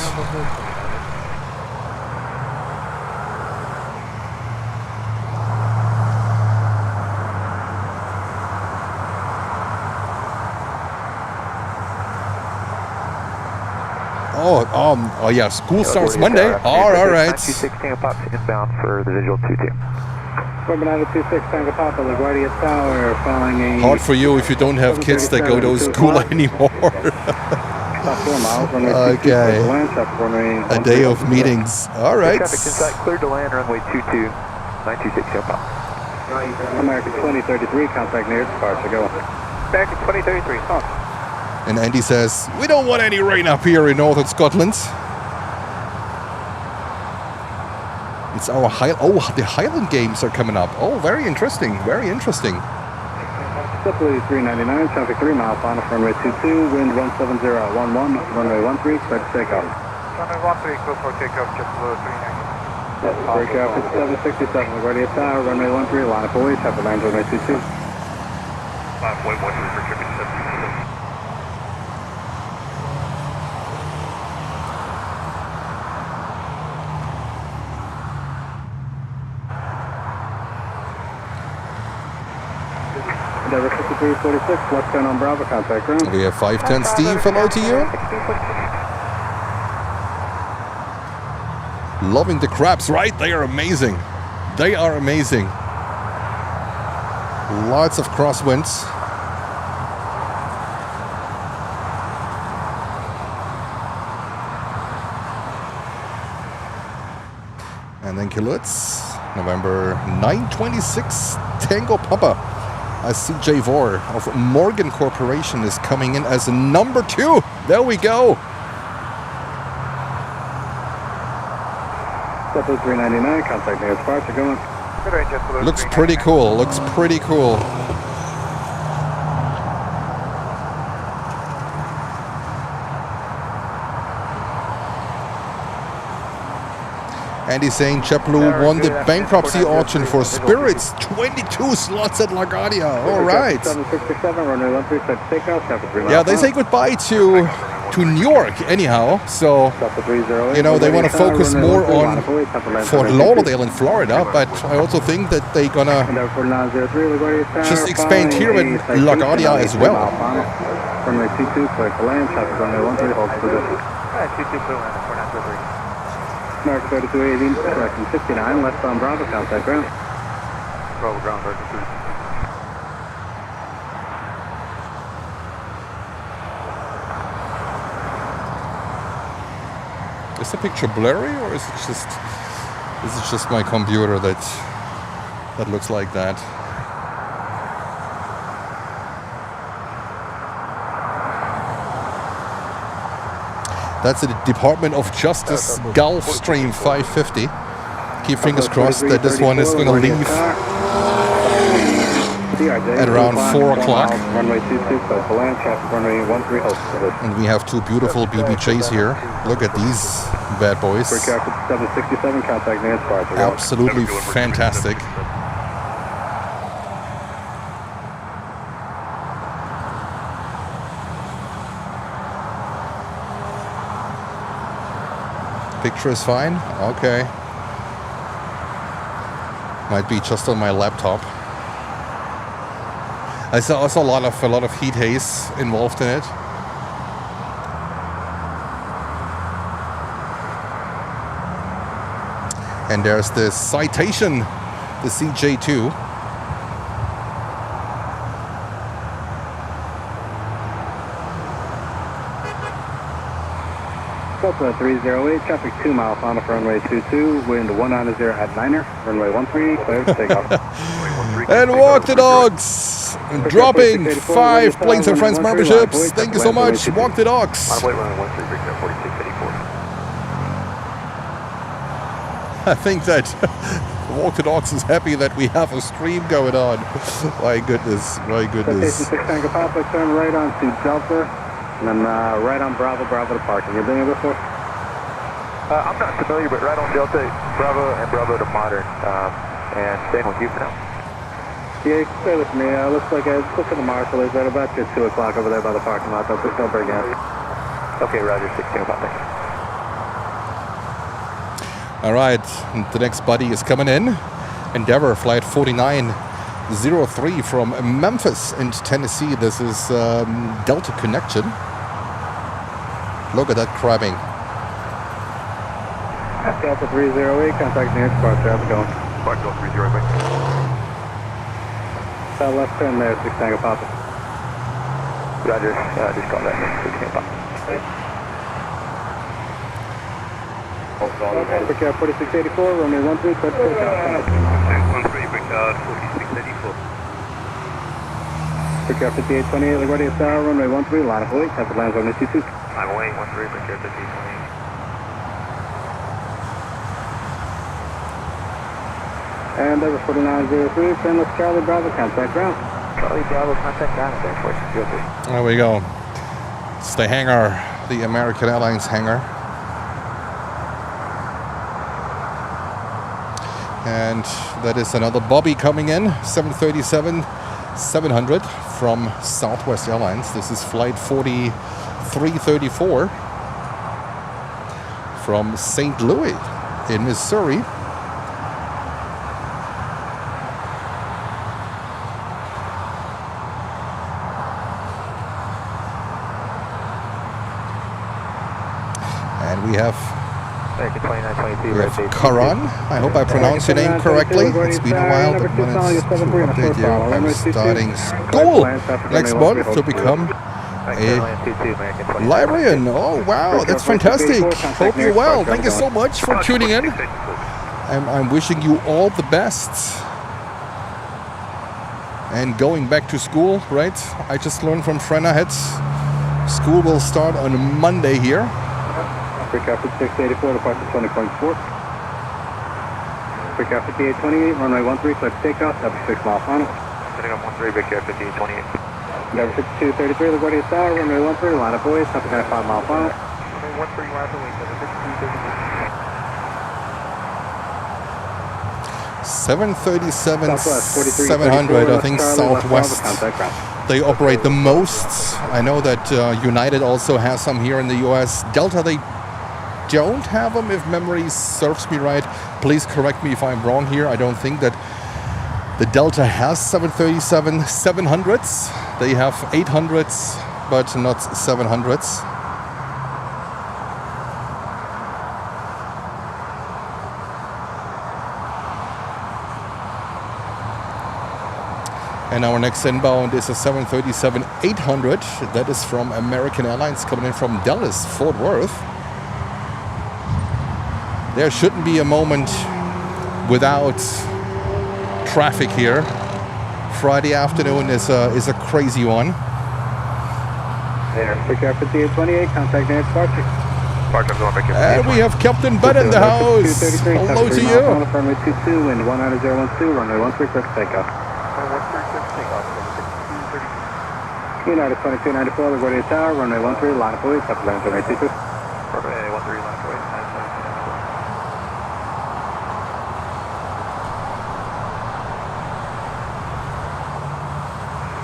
Oh yeah, school starts Monday. All right. 926 Tango Pop inbound for the visual 22. Urban 926 Tango Papa, LaGuardia Tower, following a... Hard for you if you don't have kids that go to school anymore. Okay. A day of meetings. All right. Traffic inside, cleared to land, runway 22, 926 Tango Pop. American 2033, contact near departure, go. American 2033, on. And Andy says, we don't want any rain up here in northern Scotland. It's our the Highland Games are coming up. Oh, very interesting, very interesting. JetBlue 399, traffic 3 mile final, runway 22, wind 17011, runway 13, clear to takeoff. Runway 13, clear for takeoff, JetBlue 399. Breakout at 767, LaGuardia Tower, runway 13, line up away, traffic lands runway 22. 5.13 for tripping 767. Endeavour 5346, left turn on Bravo, contact ground. We have 510 Steve, hello to you. Loving the crabs, right? They are amazing. They are amazing. Lots of crosswinds. And then Kilutz, November 926, Tango Papa. CJ Vore of Morgan Corporation is coming in as number 2. There we go. JetBlue 399, contact near departure, going. Looks pretty cool. Looks pretty cool. Andy saying JetBlue won the bankruptcy auction for Spirit's 22 slots at LaGuardia. All right. 767, runway 13, set takeoff, traffic 3 Yeah, they say goodbye to New York anyhow. So, you know, they want to focus more on Fort Lauderdale in Florida, but I also think that they're gonna just expand here at LaGuardia as well. Runway 22, clear to land, traffic runway 13, hold the position. 22 clear land, 4933. American 3280, correction 59, left on Bravo, contact ground. Bravo ground, American 32. Is the picture blurry, or is it just my computer that looks like that? That's the Department of Justice Gulfstream 550. Keep fingers crossed that this one is going to leave at around 4 o'clock. And we have 2 beautiful BBJs here. Look at these bad boys. Absolutely fantastic. Picture is fine? Okay. Might be just on my laptop. I saw also a lot of heat haze involved in it. And there's the Citation, the CJ2. Delta 308, traffic 2 miles on off runway 22, wind 190 at 9er, runway 13, clear for takeoff. And walk the dogs! Dropping 5 planes and friends memberships. Thank you so much. Walk the dogs. I think that Walk the Dogs is happy that we have a stream going on. My goodness, my goodness. Station 6 Tango Papa, turn right on to Delta, and then right on Bravo to parking. You've been here before? I'm not familiar, but right on Delta, Bravo and Bravo to Modern, and staying with you for now. Yeah, stay with me. Looks like the marshal is right about 2 o'clock over there by the parking lot. Though, please don't break in. Okay, Roger, 16 Papa. All right, the next buddy is coming in. Endeavor flight 4903 from Memphis in Tennessee. This is Delta connection. Look at that crabbing. Delta 308, contact near departure. How's it going? Delta 308. Left turn there, 6 Tango Papa. Roger, just call that 16 Papa. Brickyard 4684, runway 13, clear for takeoff. 13, Brickyard 4684. Brickyard 5828, LaGuardia Tower, runway 13, line of way, tempered lands runway 22. I'm away, 13, Brickyard 5828. And over 4903, Finless Charlie Bravo, contact ground. Charlie Bravo, contact ground, there, 4603. There we go. It's the hangar, the American Airlines hangar. And that is another Bobby coming in, 737-700 from Southwest Airlines. This is flight 4334 from St. Louis in Missouri. And we have Karan. I hope I pronounced your name correctly. It's been a while, but wanted to update you. I'm starting school next month to become a librarian. Oh, wow, that's fantastic. Hope you're well. Thank you so much for tuning in. I'm wishing you all the best. And going back to school, right? I just learned from Frenna Heads. School will start on Monday here. Brickyard 5684, departure 20.4. Brickyard 5828, runway 13, clear for takeoff, after 6 miles final. Setting up 13, Brickyard 5828. Number 5233, LaGuardia Tower, runway 13, line of boys, after 5 mile final. 13, line of boys, 737-700, I think Southwest. They operate the most. I know that United also has some here in the US. Delta, they don't have them, if memory serves me right. Please correct me if I'm wrong here. I don't think that the Delta has 737-700s. They have 800s, but not 700s. And our next inbound is a 737-800. That is from American Airlines coming in from Dallas, Fort Worth. There shouldn't be a moment without traffic here. Friday afternoon is a crazy one. Brickyard 5828, contact near departure. And we have Captain Bud in the house. Hello to you. Runway 22, wind 19012, runway 13, clear for takeoff. United 2294, LaGuardia Tower, runway 13, line of boys, tempered lands runway 22. Runway 13, line of boys.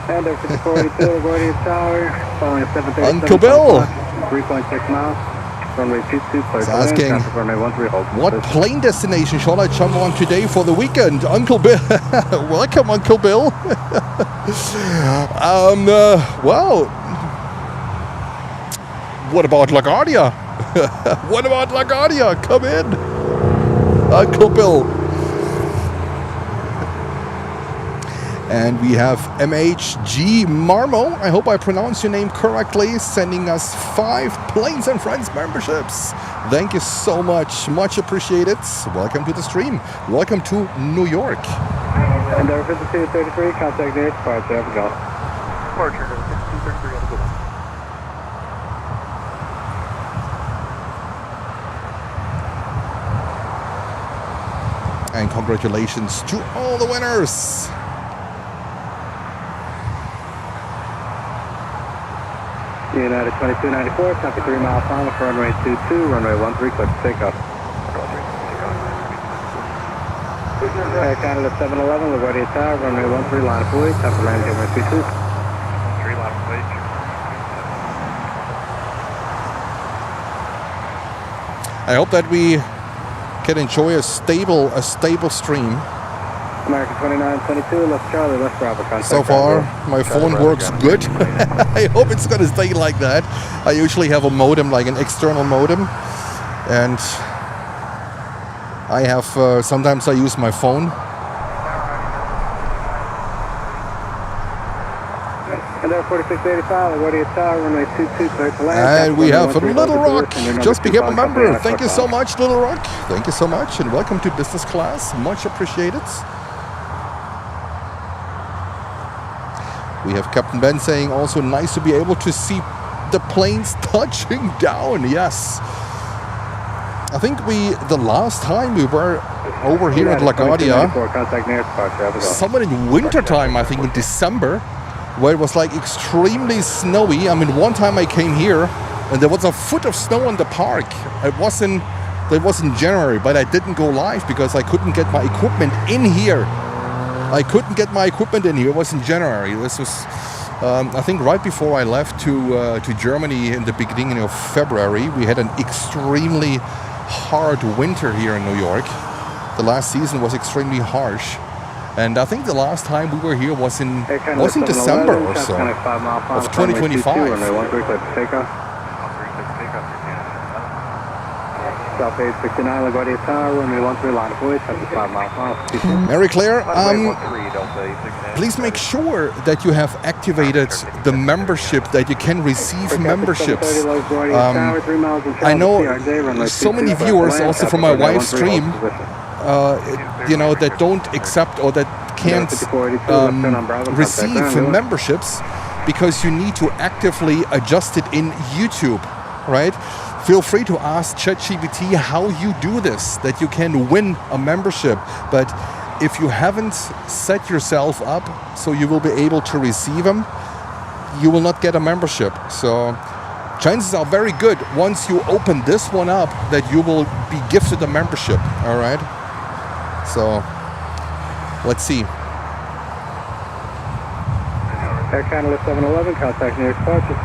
And over 5482, LaGuardia Tower, following a 737. Uncle Bill! 3.6 miles. runway 22, clear to land, asking, traffic runway 13, hold. what plane destination shall I jump on today for the weekend? Uncle Bill. Welcome, Uncle Bill. Well, what about LaGuardia? What about LaGuardia? Come in, Uncle Bill. And we have MHG Marmo, I hope I pronounced your name correctly, sending us 5 Planes and Friends memberships. Thank you so much. Much appreciated. Welcome to the stream. Welcome to New York. And 5233, contact nearest departure. Have a go. Departure, 5233, have a good one. And congratulations to all the winners. United 2294, traffic 3 miles final for runway 22, runway 13, clear to takeoff. Air Canada 711, LaGuardia Tower, runway 13, line of way, traffic landing runway 22. 13, line of way. I hope that we can enjoy a stable stream. American 2922, left Charlie, left Bravo, contact. So far, my phone works good. I hope it's going to stay like that. I usually have a modem, like an external modem. And I have, sometimes I use my phone. And there 4685, LaGuardia Tower, runway 22, clear to land. And we have Little Rock, just became a member. Thank you so much, Little Rock. Thank you so much, and welcome to business class. Much appreciated. We have Captain Ben saying also nice to be able to see the planes touching down. Yes. I think the last time we were over here at LaGuardia, somewhere in winter time, I think in December, where it was like extremely snowy. I mean, one time I came here and there was a foot of snow in the park. That was in January, but I didn't go live because I couldn't get my equipment in here. It was in January. This was, I think, right before I left to Germany in the beginning of February. We had an extremely hard winter here in New York. The last season was extremely harsh. And I think the last time we were here was in December or so of 2025. South 869, LaGuardia Tower, runway 13, line of way, 75 miles an hour. Mary Claire, please make sure that you have activated the membership, that you can receive memberships. I know so many viewers also from my wife's stream, that don't accept or that can't receive memberships because you need to actively adjust it in YouTube, right? Feel free to ask ChatGPT how you do this, that you can win a membership. But if you haven't set yourself up so you will be able to receive them, you will not get a membership. So chances are very good once you open this one up that you will be gifted a membership. All right. So let's see. Air Canada 711, contact nearest departure.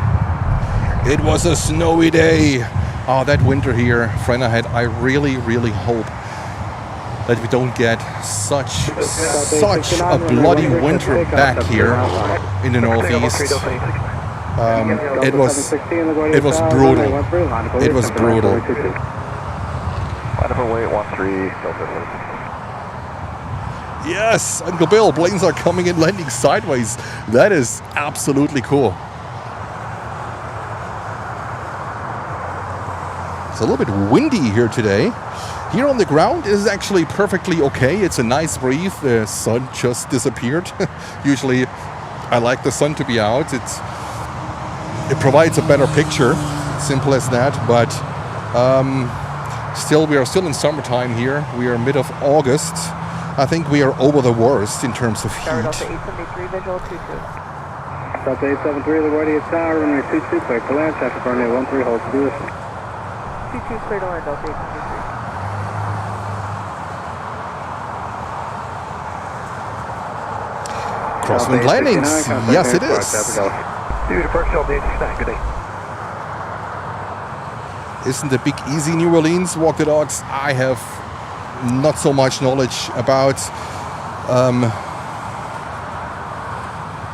It was a snowy day. Oh, that winter here, friend ahead, I really, really hope that we don't get such a bloody winter back here in the Northeast. It was brutal. It was brutal. Yes, Uncle Bill, planes are coming in, landing sideways. That is absolutely cool. It's a little bit windy here today. Here on the ground it is actually perfectly okay. It's a nice breeze. The sun just disappeared. Usually I like the sun to be out. It provides a better picture. Simple as that. But we are still in summertime here. We are mid of August. I think we are over the worst in terms of heat. Delta 873 visual 22. Delta 873, LaGuardia Tower, runway 22, clear to land, traffic runway 13, hold to do this. 22 clear to land, Delta 873. Crosswind landings. Yes, it is. isn't a big easy New Orleans. Walk the dogs. I have not so much knowledge about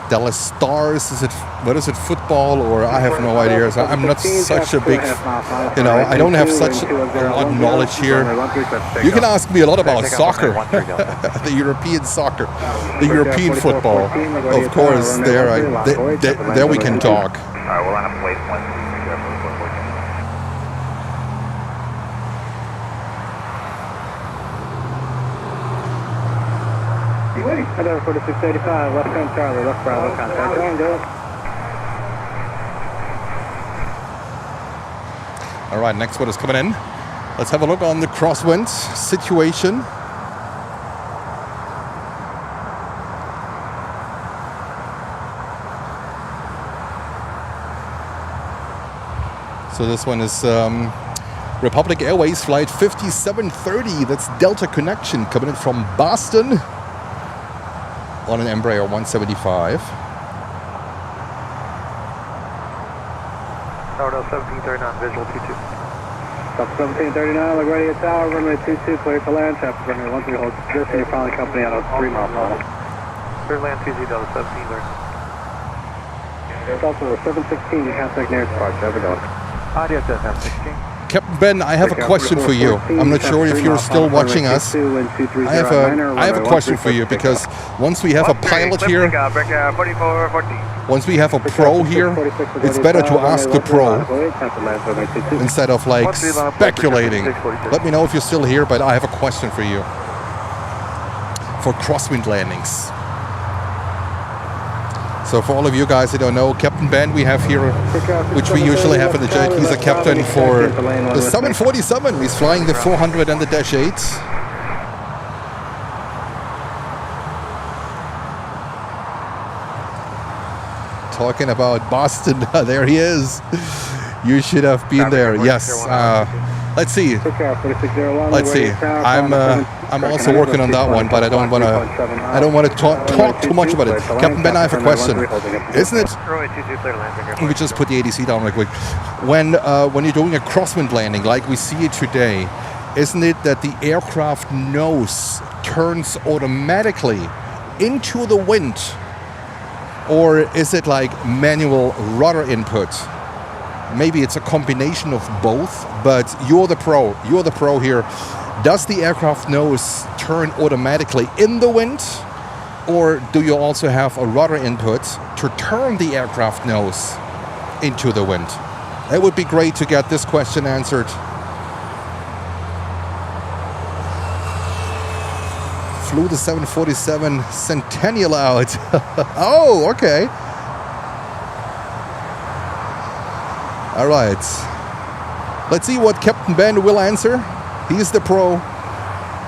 Dallas Stars. What is it, football, or I have no idea. So I'm not such a big, I don't have such a lot of knowledge here. You can ask me a lot about soccer, the European soccer, the European football. Of course, there we can talk. All right, we'll line up wait one. Header 4685, left turn Charlie, left Bravo, contact. Go on, go. All right, next one is coming in. Let's have a look on the crosswind situation. So this one is Republic Airways flight 5730. That's Delta Connection coming in from Boston on an Embraer 175. Tower 1739, visual 22. Stop 1739, look ready at tower, runway 22, clear for land, traffic runway 13, hold position, you're following company on a 3-mile final. Clear land 20, Delta 1730. It's also 716, you contact nearest departure, have a go. Audio 716. Captain Ben, I have a question for you. I'm not sure if you're still watching us. I have a question for you, because once we have a pilot here, once we have a pro here, it's better to ask the pro instead of like speculating. Let me know if you're still here, but I have a question for you for crosswind landings. So for all of you guys who don't know, Captain Ben we have here, which we usually have in the jet, he's a captain for the 747. He's flying the 400 and the Dash 8. Talking about Boston, there he is. You should have been there. Yes. Let's see. Let's see. I'm also working on that one, but I don't want to talk too much about it. Captain Ben, I have a question. Isn't it? Let me just put the ADC down real quick. When you're doing a crosswind landing like we see it today, isn't it that the aircraft nose turns automatically into the wind, or is it like manual rudder input? Maybe it's a combination of both, but you're the pro. You're the pro here. Does the aircraft nose turn automatically in the wind, or do you also have a rudder input to turn the aircraft nose into the wind? It would be great to get this question answered. Flew the 747 Centennial out. Oh, okay. All right. Let's see what Captain Ben will answer. He's the pro.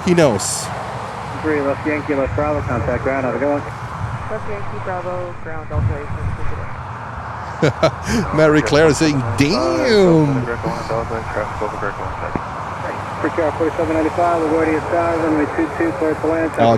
He knows. 3, left Yankee, left Bravo, contact ground, how's it going? Left Yankee, Bravo, ground, Delta 8, Mary Claire saying, damn.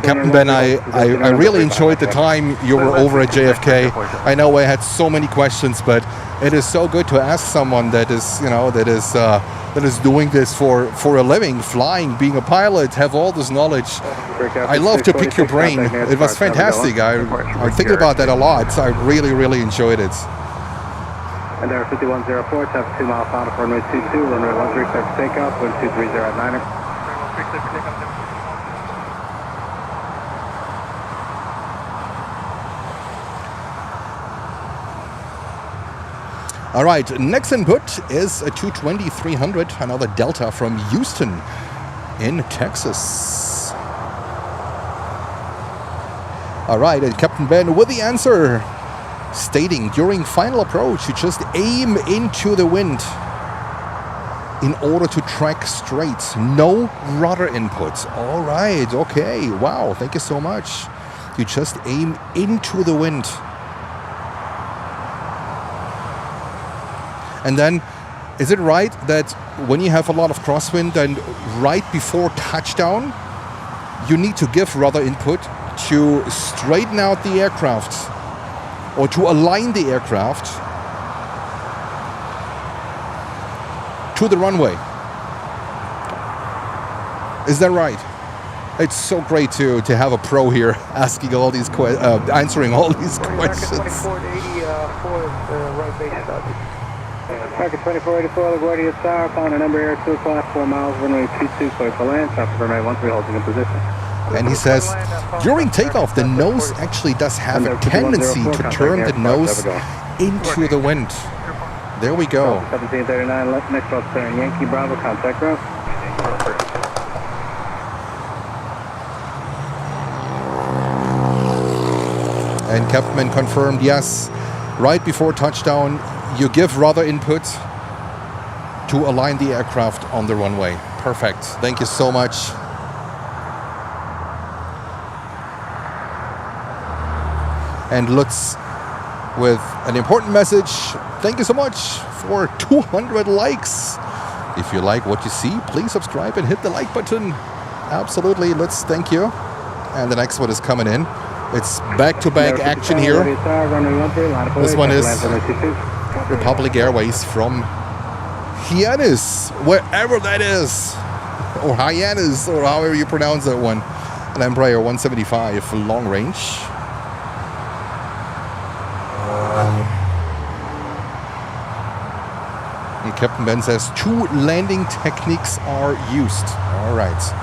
Captain Ben, I really enjoyed the time you were over at JFK. I know I had so many questions, but it is so good to ask someone that is doing this for a living, flying, being a pilot, have all this knowledge. I love to pick your brain. It was fantastic. I think about that a lot. So I really, really enjoyed it. And there 5104, traffic 2 mile final for runway 22, runway 13, expect takeoff, wind 230 at 9. All right, next input is a 220-300, another Delta from Houston in Texas. All right, and Captain Ben with the answer, stating during final approach, you just aim into the wind in order to track straight. No rudder input. All right, okay, wow, thank you so much. You just aim into the wind. And then, is it right that when you have a lot of crosswind and right before touchdown, you need to give rudder input to straighten out the aircraft or to align the aircraft? to the runway. Is that right? It's so great to have a pro here asking all these answering all these questions. 2484 is the right base start. American 2484, LaGuardia Tower, following a number air 2 o'clock, 4 miles, runway 22, clear for land, traffic runway 13 holding in position. And he says, during takeoff, the nose actually does have a tendency to turn the nose into the wind. There we go. 1739, left, next call, Yankee Bravo, contact ground. And Captain confirmed, yes, right before touchdown, you give rudder input to align the aircraft on the runway. Perfect. Thank you so much. And Lutz with an important message. Thank you so much for 200 likes. If you like what you see, please subscribe and hit the like button. Absolutely, Lutz, thank you. And the next one is coming in. It's back-to-back action here. This one is Republic Airways from Hyannis, wherever that is. Or Hyannis, or however you pronounce that one. An Embraer 175 for long range. And Captain Ben says 2 landing techniques are used. All right.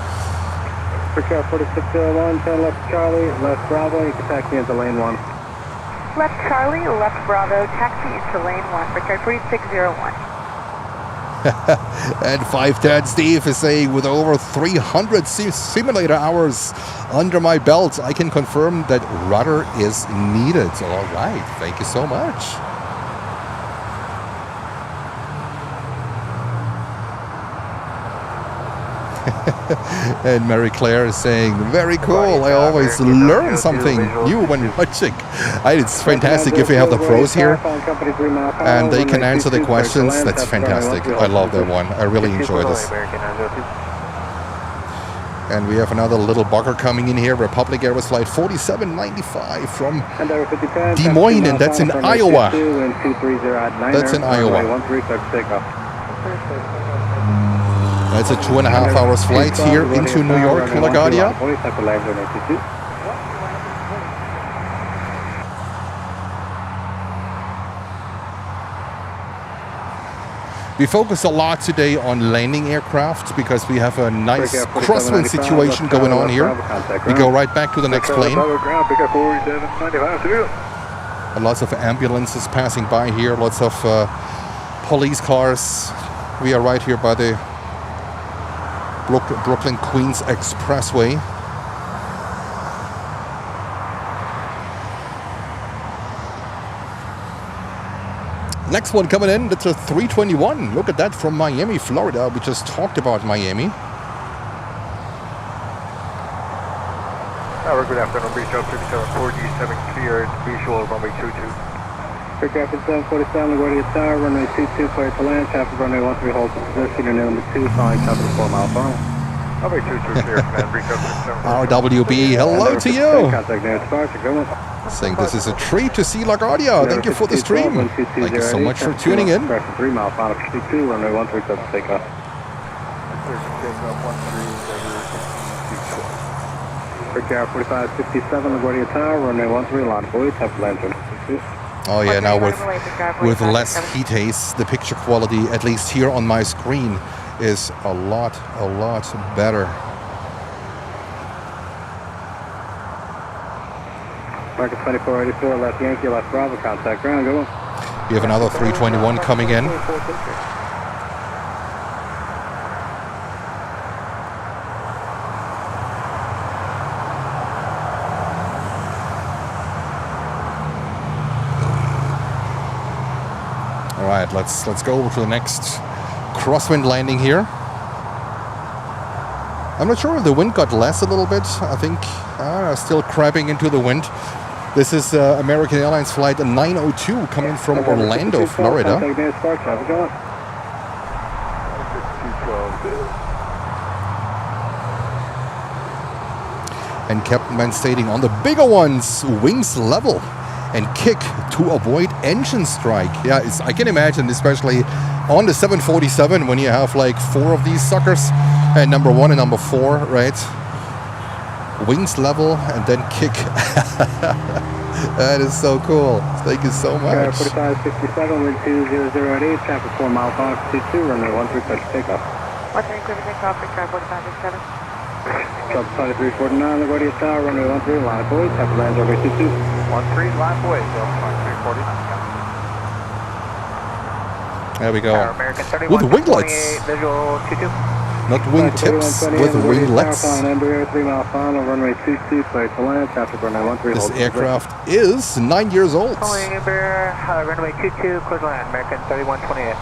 Picture 4601, 10 left Charlie, left Bravo, you can taxi into lane 1. Left Charlie, left Bravo, taxi into lane 1, Richard 4601. And 510 Steve is saying, with over 300 simulator hours under my belt, I can confirm that rudder is needed. All right, thank you so much. And Mary Claire is saying, very cool. I always learn something new when watching. It's fantastic if you have the pros here and they can answer the questions. That's fantastic. I love that one. I really enjoy this. And we have another little bugger coming in here. Republic Airways flight 4795 from Des Moines, and that's in Iowa. That's in Iowa. That's a 2.5 hours flight here into New York, LaGuardia. We focus a lot today on landing aircraft because we have a nice crosswind situation going on here. We go right back to the next plane. And lots of ambulances passing by here, lots of police cars. We are right here by the Brooklyn Queens Expressway. Next one coming in, that's a 321. Look at that from Miami, Florida. We just talked about Miami. Good afternoon, Breach 3747, cleared, visual runway 22. Aircraft 747, LaGuardia Tower, runway 22, clear to land, traffic runway 13, hold position, your number 2, following traffic 4 mile final. Runway 22, clear, command, Breach 3747. RWB, hello to you. Contact near departure, good one. Saying this is a treat to see LaGuardia. Thank you for the stream. Thank you so much for tuning in. 3 mile final, 52, runway 13, subject takeoff. Air 4557, LaGuardia Tower, runway 13, line boy, type land 22. Oh yeah, now with less heat haze, the picture quality, at least here on my screen, is a lot better. Market 2484, left Yankee, left Bravo, contact ground, go on. We have another 321 coming in. All right, let's go over to the next crosswind landing here. I'm not sure if the wind got less a little bit. I think still crabbing into the wind. This is American Airlines flight 902 coming from Orlando, Florida. And Captain Man stating, on the bigger ones, wings level and kick to avoid engine strike. Yeah, I can imagine, especially on the 747 when you have like 4 of these suckers, and number 1 and number 4, right? Wings level and then kick. That is so cool. Thank you so much. 4567, wind 2008, traffic 4 miles on 22, runway 13, touch takeoff. 13, clear to take off, return 4567. Club 2349, LaGuardia Tower, runway 13, line of away, traffic lands runway 22. 13, line away, Delta 2349. There we go. American 31, With winglets. visual 22. Not wingtips, with winglets. Embraer 3 mile final, runway 22, clear to land, traffic runway 13. This aircraft is 9 years old. Calling Embraer, runway 22, clear to land, American 3128.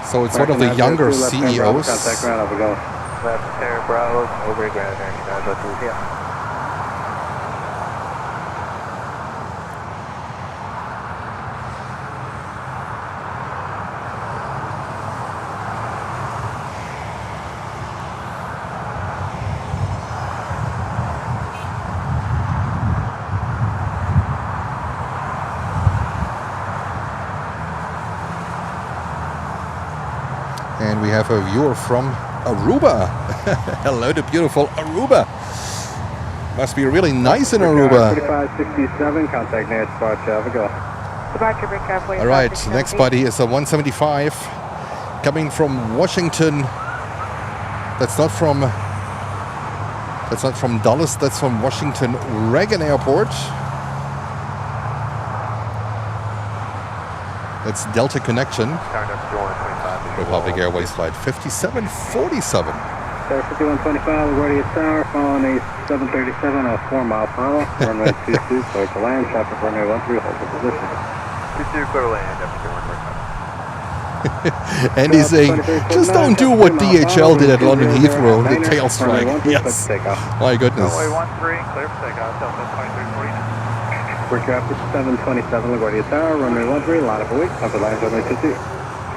So it's one of the younger CEOs. Contact ground, over go. Left air, Bravo, over ground, American 2. And we have a viewer from Aruba. Hello to beautiful Aruba. Must be really nice in Aruba. 4567, contact near spot, traffic go. Departure break halfway. All right, next buddy is a 175 coming from Washington. That's not from Dulles, that's from Washington Reagan Airport. That's Delta Connection. Republic Airways flight 5747. 5125, LaGuardia Tower, following a 737, a 4 mile final, runway 22, clear to land, traffic runway 13, hold the position. 22, clear to land, And he's saying, just don't do what DHL did at London Heathrow, the tail strike. Yes. My goodness. Runway 13, clear for takeoff, Delta 2349. We're traffic 727, LaGuardia Tower, runway 13, line up away, upper lines runway 22.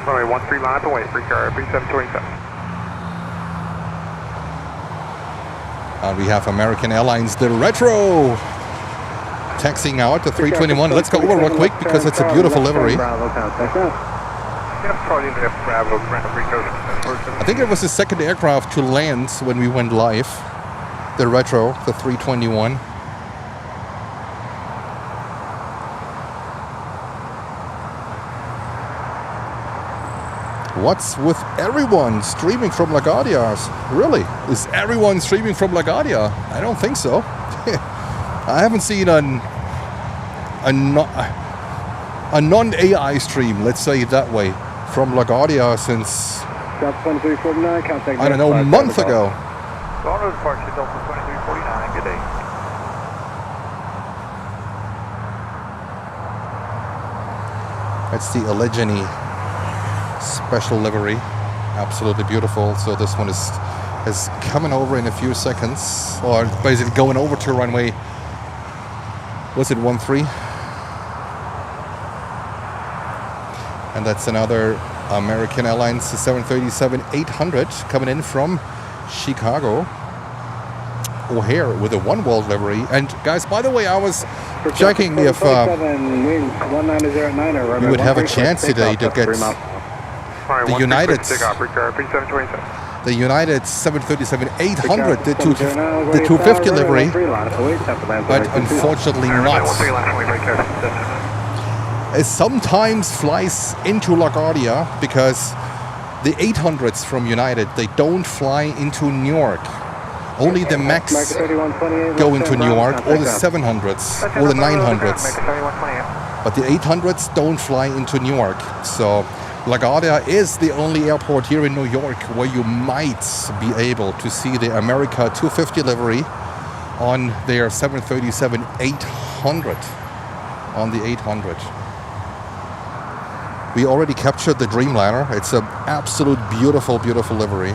Runway 13, line up away, free car, B727. We have American Airlines, the Retro, taxiing out the 321. Let's go over real quick because it's a beautiful livery. I think it was the second aircraft to land when we went live, the Retro, the 321. What's with everyone streaming from LaGuardia? Really? Is everyone streaming from LaGuardia? I don't think so. I haven't seen a non-AI stream, let's say it that way, from LaGuardia since, I don't know, a month ago. Toronto departure, Delta 2349, good day. That's the Allegheny special livery, absolutely beautiful. So this one is coming over in a few seconds, or basically going over to runway, was it 13? And that's another American Airlines 737-800 coming in from Chicago O'Hare with a One World livery. And guys, by the way, I was checking if we would have a chance today to get the United 737-800, the 250 livery, but unfortunately not. It sometimes flies into LaGuardia because the 800s from United, they don't fly into Newark. Only the MAX go into Newark, or the 700s, or the 900s. But the 800s don't fly into Newark. So LaGuardia is the only airport here in New York where you might be able to see the America 250 livery on their 737-800, on the 800. We already captured the Dreamliner. It's an absolute beautiful, beautiful livery.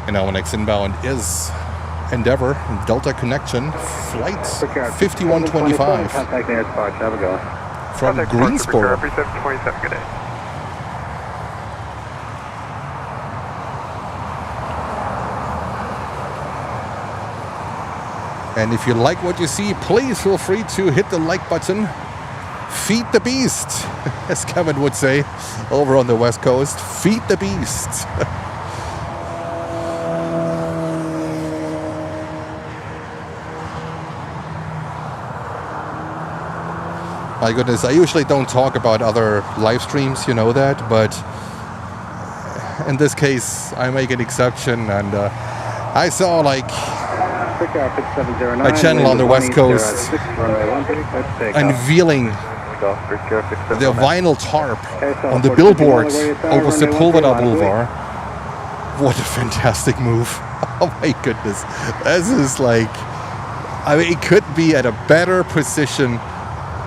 And our next inbound is Endeavor, Delta Connection, flight 5125 from Greensboro. And if you like what you see, please feel free to hit the like button. Feed the beast, as Kevin would say over on the West Coast. Feed the beast. My goodness, I usually don't talk about other live streams, you know that, but in this case, I make an exception, and I saw like a channel on the West Coast unveiling the vinyl tarp on the billboard over Sepulveda Boulevard. What a fantastic move. Oh my goodness. This is like, I mean, it could be at a better position.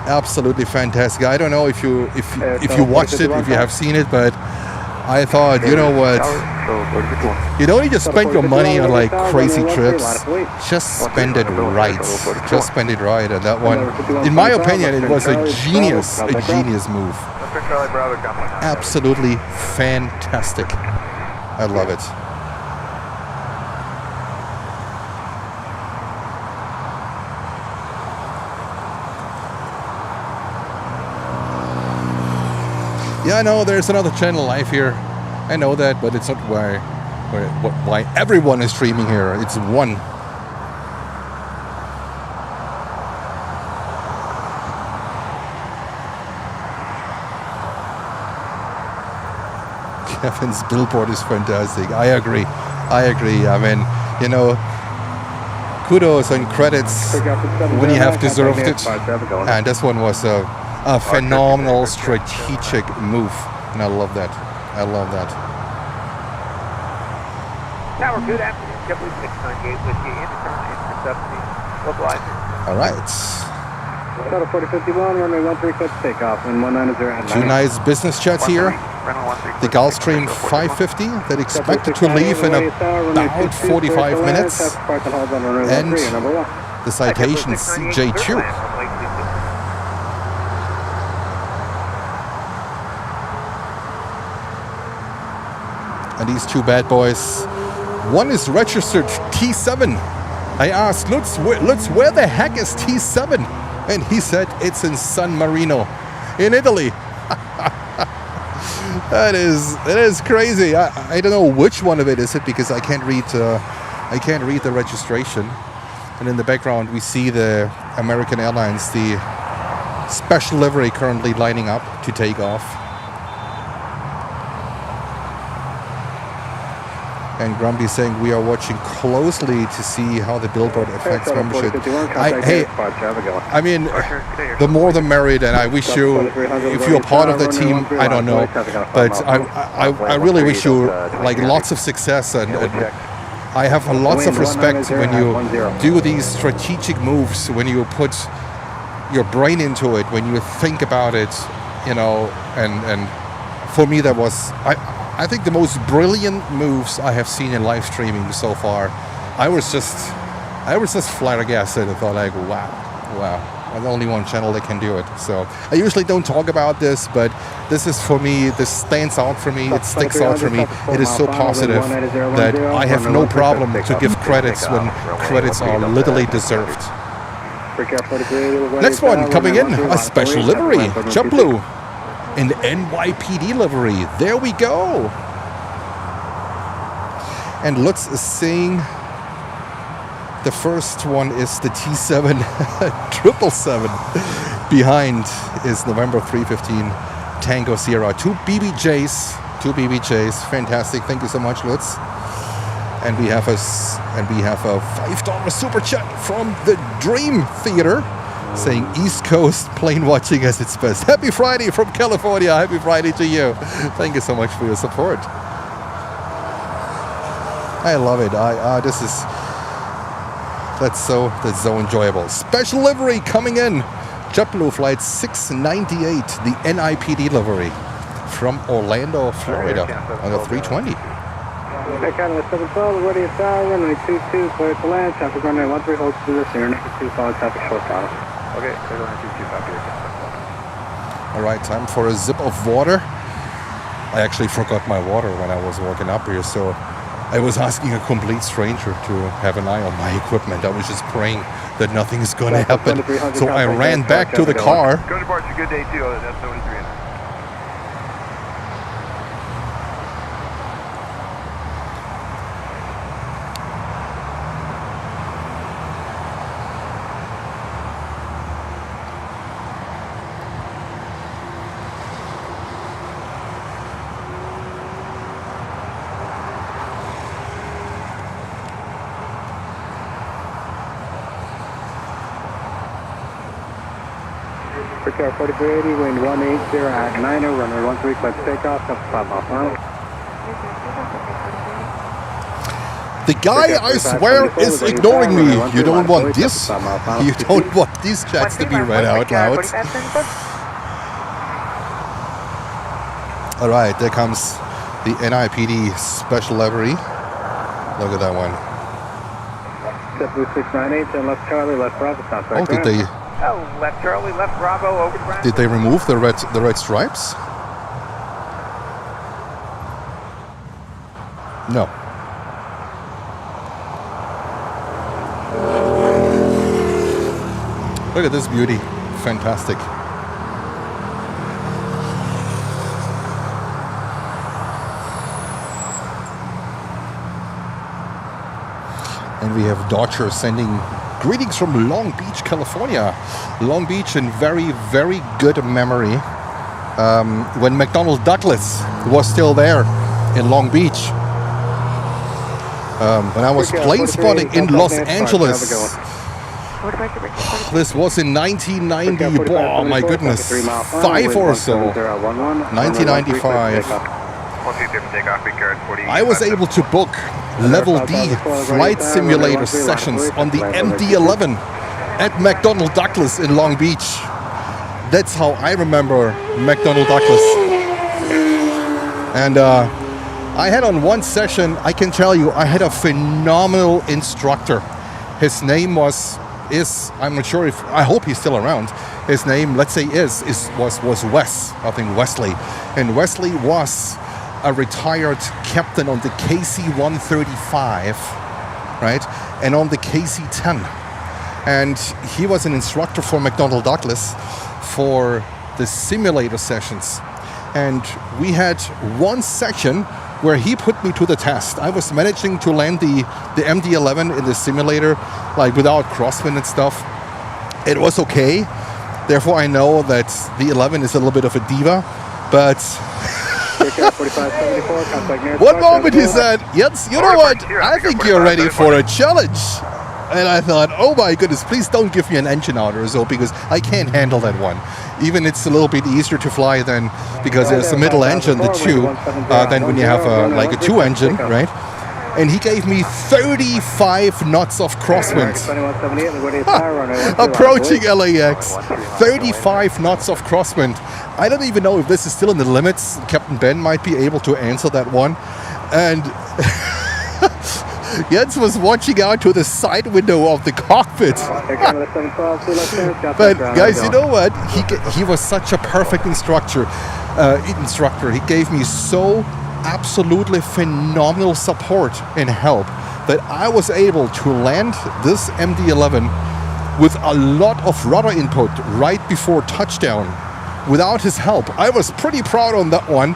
Absolutely fantastic. I don't know if you watched it, if you have seen it, but I thought, you know what, you don't need to spend your money on like crazy trips. Just spend it right. Just spend it right. And that one, in my opinion, it was a genius move. Absolutely fantastic. I love it. Yeah, I know there's another channel live here. I know that, but it's not why everyone is streaming here. It's one. Kevin's billboard is fantastic. I agree. I mean, you know, kudos and credits when you have deserved it. And this one was a phenomenal strategic move, and I love that. Now we're good afternoon, JetBlue 698 with you in intercepting localizer. All right. Shuttle 4051, runway 13, clear to takeoff, and 190. Two nice business jets here. The Gulfstream 550 that expected to leave in about 45 minutes, and the citation CJ2. And these two bad boys, one is registered T7. I asked Lutz, where the heck is T7? And he said it's in San Marino, in Italy. That is crazy. I don't know which one of it is it, because I can't read the registration. And in the background we see the American Airlines, the special livery currently lining up to take off. And Grumpy saying we are watching closely to see how the billboard affects membership. I mean, the more the merrier, and I wish you, if you're part of the team, I don't know, but I really wish you like lots of success, and I have lots of respect when you do these strategic moves, when you put your brain into it, when you think about it, you know, and for me that was, I think the most brilliant moves I have seen in live streaming so far. I was just flabbergasted and thought like, wow, I'm the only one channel that can do it. So I usually don't talk about this, but this is for me, this stands out for me, it sticks out for me. It is so positive that I have no problem to give credits when credits are literally deserved. Next one coming in, a special livery, JetBlue. In NYPD livery. There we go. And Lutz is saying the first one is the T7 777. Behind is November 315 Tango Sierra. Two BBJs. Fantastic. Thank you so much, Lutz. And we have a $5 super chat from the Dream Theater, saying East Coast plane watching as it's best. Happy Friday from California. Happy Friday to you. Thank you so much for your support. I love it. That's so enjoyable. Special livery coming in. JetBlue flight 698, the NIPD livery from Orlando, Florida on the 320. Okay, Catalyst 712, ready at tower, runway 22, clear to land, traffic runway 13, hold to this here, next 2 follow traffic short down. Okay, clear line 225 here. All right, time for a sip of water. I actually forgot my water when I was walking up here, so I was asking a complete stranger to have an eye on my equipment. I was just praying that nothing is going to happen. So I ran back to the car. Go to Bart's a good day too. That's 73. Air 4380, wind 180 at 90, runway 13, clear for takeoff, up to 5 miles per hour. The guy, I swear, is ignoring me. You don't want this. You don't want these chats to be read out loud. All right, there comes the NIPD special livery. Look at that one. 698, turn left Charlie, left Bravo, stop Oh, did they? Oh, left Charlie, left Bravo, over to Bravo. Did they remove the red stripes? No. Look at this beauty. Fantastic. And we have Dodger sending greetings from Long Beach, California. Long Beach in very, very good memory. When McDonnell Douglas was still there in Long Beach. When I was plane spotting in Los Angeles. This was in 1990. Oh my goodness. 5 or so. 1995. I was able to book Level D flight simulator sessions on the MD-11 at McDonnell Douglas in Long Beach. That's how I remember McDonnell Douglas. And I had on one session, I can tell you, I had a phenomenal instructor. His name was I'm not sure if, I hope he's still around. His name, let's say was Wes, I think Wesley. And Wesley was a retired captain on the KC-135, right? And on the KC-10. And he was an instructor for McDonnell Douglas for the simulator sessions. And we had one section where he put me to the test. I was managing to land the MD-11 in the simulator, like without crosswind and stuff. It was okay. Therefore, I know that the 11 is a little bit of a diva, but one moment he said, "Yes, you know what? I think you're ready for a challenge." And I thought, oh my goodness, please don't give me an engine out or so, because I can't handle that one. Even it's a little bit easier to fly than, because there's a middle engine, the 2, than when you have like a 2 engine, right? And he gave me 35 knots of crosswind. Approaching LAX, 35 knots of crosswind. I don't even know if this is still in the limits. Captain Ben might be able to answer that one. And Jens was watching out to the side window of the cockpit. But guys, you know what? He was such a perfect instructor. He gave me so absolutely phenomenal support and help that I was able to land this MD-11 with a lot of rudder input right before touchdown without his help. I was pretty proud on that one,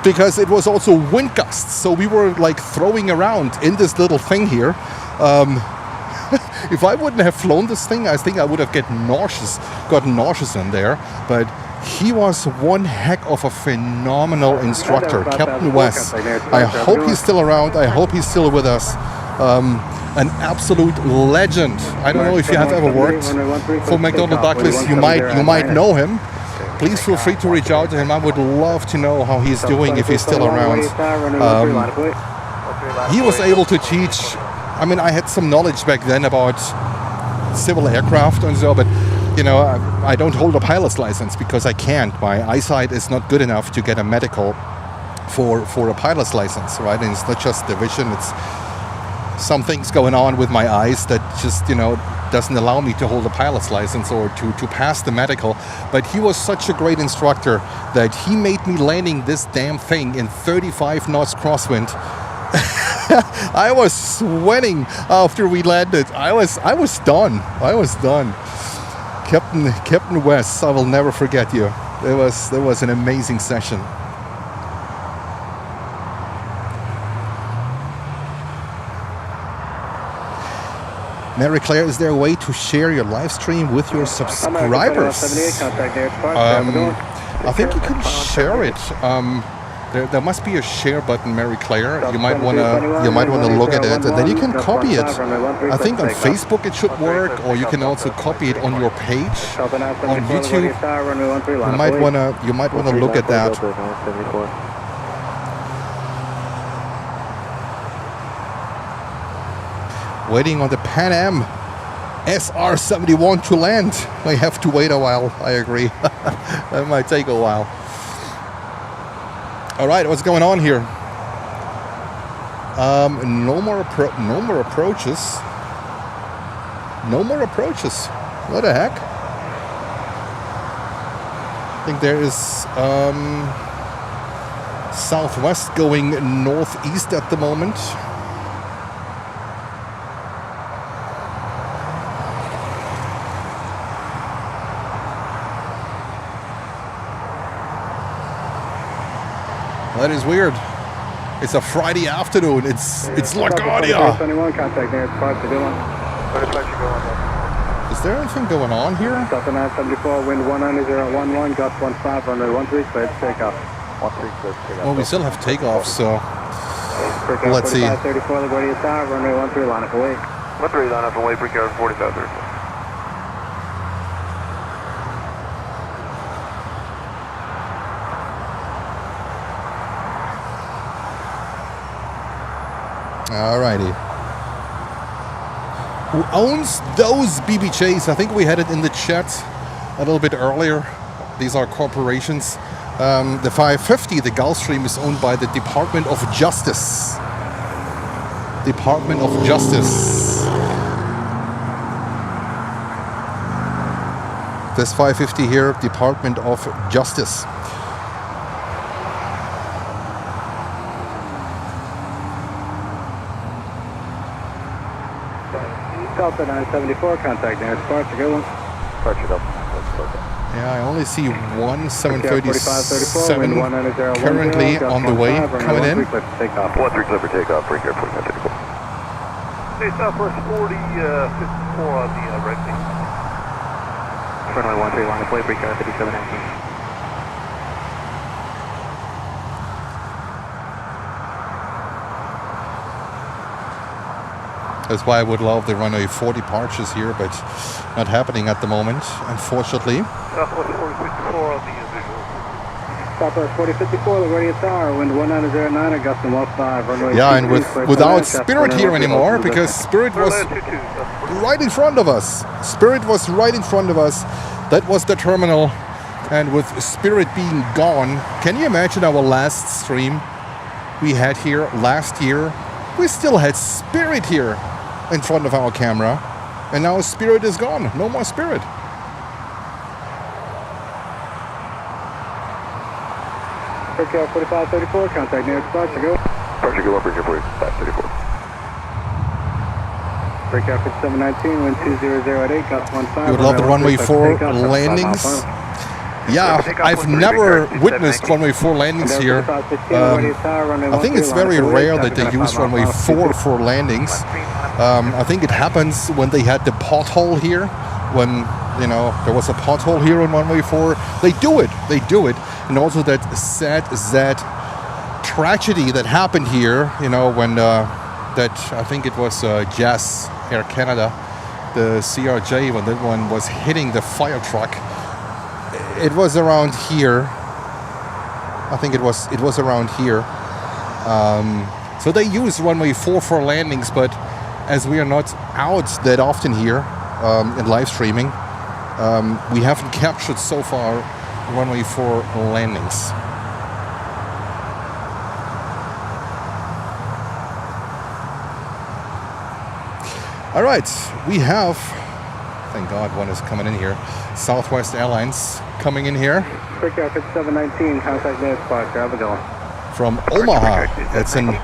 because it was also wind gusts, so we were like throwing around in this little thing here. If I wouldn't have flown this thing, I think I would have gotten nauseous in there. But he was one heck of a phenomenal instructor, Captain Wes. I hope he's still around. I hope he's still with us. An absolute legend. I don't know if you have ever worked for McDonnell Douglas. You might know him. Please feel free to reach out to him. I would love to know how he's doing, if he's still around. He was able to teach. I mean, I had some knowledge back then about civil aircraft and so, but you know, I don't hold a pilot's license because I can't. My eyesight is not good enough to get a medical for a pilot's license, right? And it's not just the vision, it's some things going on with my eyes that just, you know, doesn't allow me to hold a pilot's license or to pass the medical. But he was such a great instructor that he made me landing this damn thing in 35 knots crosswind I was sweating after we landed. I was done. Captain West, I will never forget you. It was an amazing session. Mary Claire, is there a way to share your live stream with your subscribers? I think you can share it. There must be a share button, Mary Claire. You might wanna look at it, and then you can copy it. I think on Facebook it should work, or you can also copy it on your page on YouTube. You might wanna look at that. Waiting on the Pan Am SR-71 to land. I have to wait a while. I agree. That might take a while. All right, what's going on here? No more approaches. No more approaches. What the heck? I think there is Southwest going northeast at the moment. That is weird. It's a Friday afternoon. It's LaGuardia. Is there anything going on here? Delta 974, wind 190.11, gust 15, runway 13, clear to take off. 13, clear to take off. Well, we still have takeoff, so let's see. 4534, LaGuardia Tower, runway 13, line up away. 13, line up away, Brickyard 4534. Alrighty. Who owns those BBJs? I think we had it in the chat a little bit earlier. These are corporations. The 550, the Gulfstream, is owned by the Department of Justice. Department of Justice. This 550 here, Department of Justice. Delta 974, contact near departure, good one. Departure Delta 974. Yeah, I only see one 737 currently on the way, coming in. 13, clear for takeoff, Brickyard 4534. Hey, Southwest 40, 54 on the right beam. Runway 13, line up away, Brickyard 5719. That's why I would love the runway 4 departures here, but not happening at the moment, unfortunately. Southwest 4054 on the visual. Southwest 4054, LaGuardia Tower, wind 1909, Augusta 15, runway. Yeah, and without Spirit here anymore, because Spirit was right in front of us. Spirit was right in front of us. That was the terminal, and with Spirit being gone, can you imagine our last stream we had here last year? We still had Spirit here in front of our camera, and now Spirit is gone. No more Spirit. Brickyard 4534, contact near departure, go. Departure, go on, Brickyard 4534. Brickyard 5719, wind 200 at 8, gust 15. You would love the runway 4 landings. Yeah, I've never witnessed runway 4 landings here. I think it's very rare that they use runway 4 for landings. I think it happens when they had the pothole here, when there was a pothole here on runway 4. They do it, and also that sad tragedy that happened here. When that I think it was Jazz Air Canada, the CRJ, when that one was hitting the fire truck. It was around here. I think it was around here. So they use runway 4 for landings, but as we are not out that often here in live streaming, we haven't captured so far runway 4 landings. All right, we have, thank God one is coming in here, Southwest Airlines coming in here. Brickyard 5719, contact near departure, have a go. From Omaha. It's an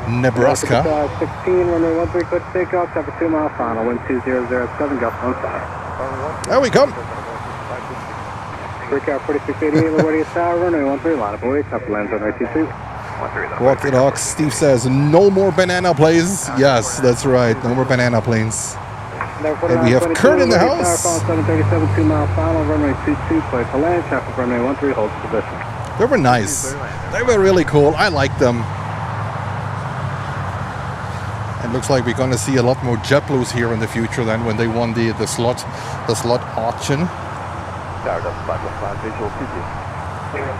Nebraska. 16, runway 13, clear takeoff, cover 2 mile final, wind 2007, gust 15. There we come. Breakout 4688, LaGuardia Tower, runway 13, line up away, top lands runway 22. Walk the dogs. Steve says no more banana planes. Yes, that's right. No more banana planes. And we have Kurt in the house. 737, 2 mile final, runway 22, clear to land, traffic runway 13, holds position. They were nice. They were really cool. I liked them. It looks like we're going to see a lot more JetBlues here in the future than when they won the slot auction.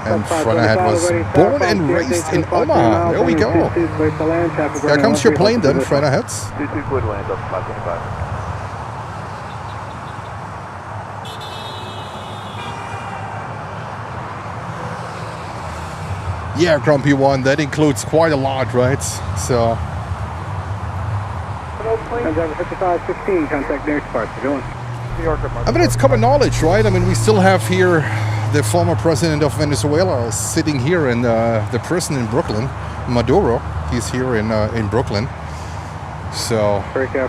And Frontahead was born and raised in Omaha. There we go. Here comes your plane then, Frontaheads. 22 clear to land up 525. Yeah, Grumpy One, that includes quite a lot, right? So. 5516, contact nearest parts. Going. I mean, it's common knowledge, right? I mean, we still have here the former president of Venezuela sitting here in the prison in Brooklyn, Maduro. He's here in Brooklyn. So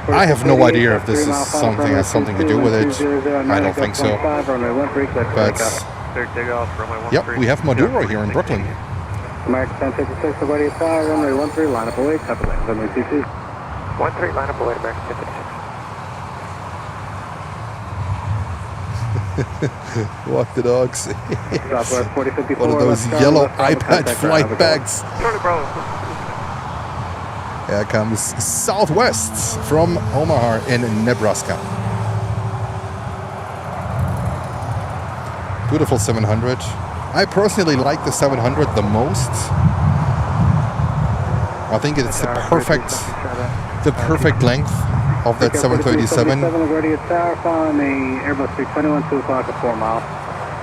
I have no idea if this is something has something to do with it. I don't think so. But yep, we have Maduro here in Brooklyn. American 1056, LaGuardia Tower, runway 13, line up away, top land, runway 22. 13, line up away, American 1056. Walk the dogs. Southwest 4054. One of those yellow iPad flight bags. Here comes Southwest from Omaha in Nebraska. Beautiful 700. I personally like the 700 the most. I think it's the perfect length of that 737. LaGuardia Tower, following the Airbus 321, 2 o'clock at 4 miles.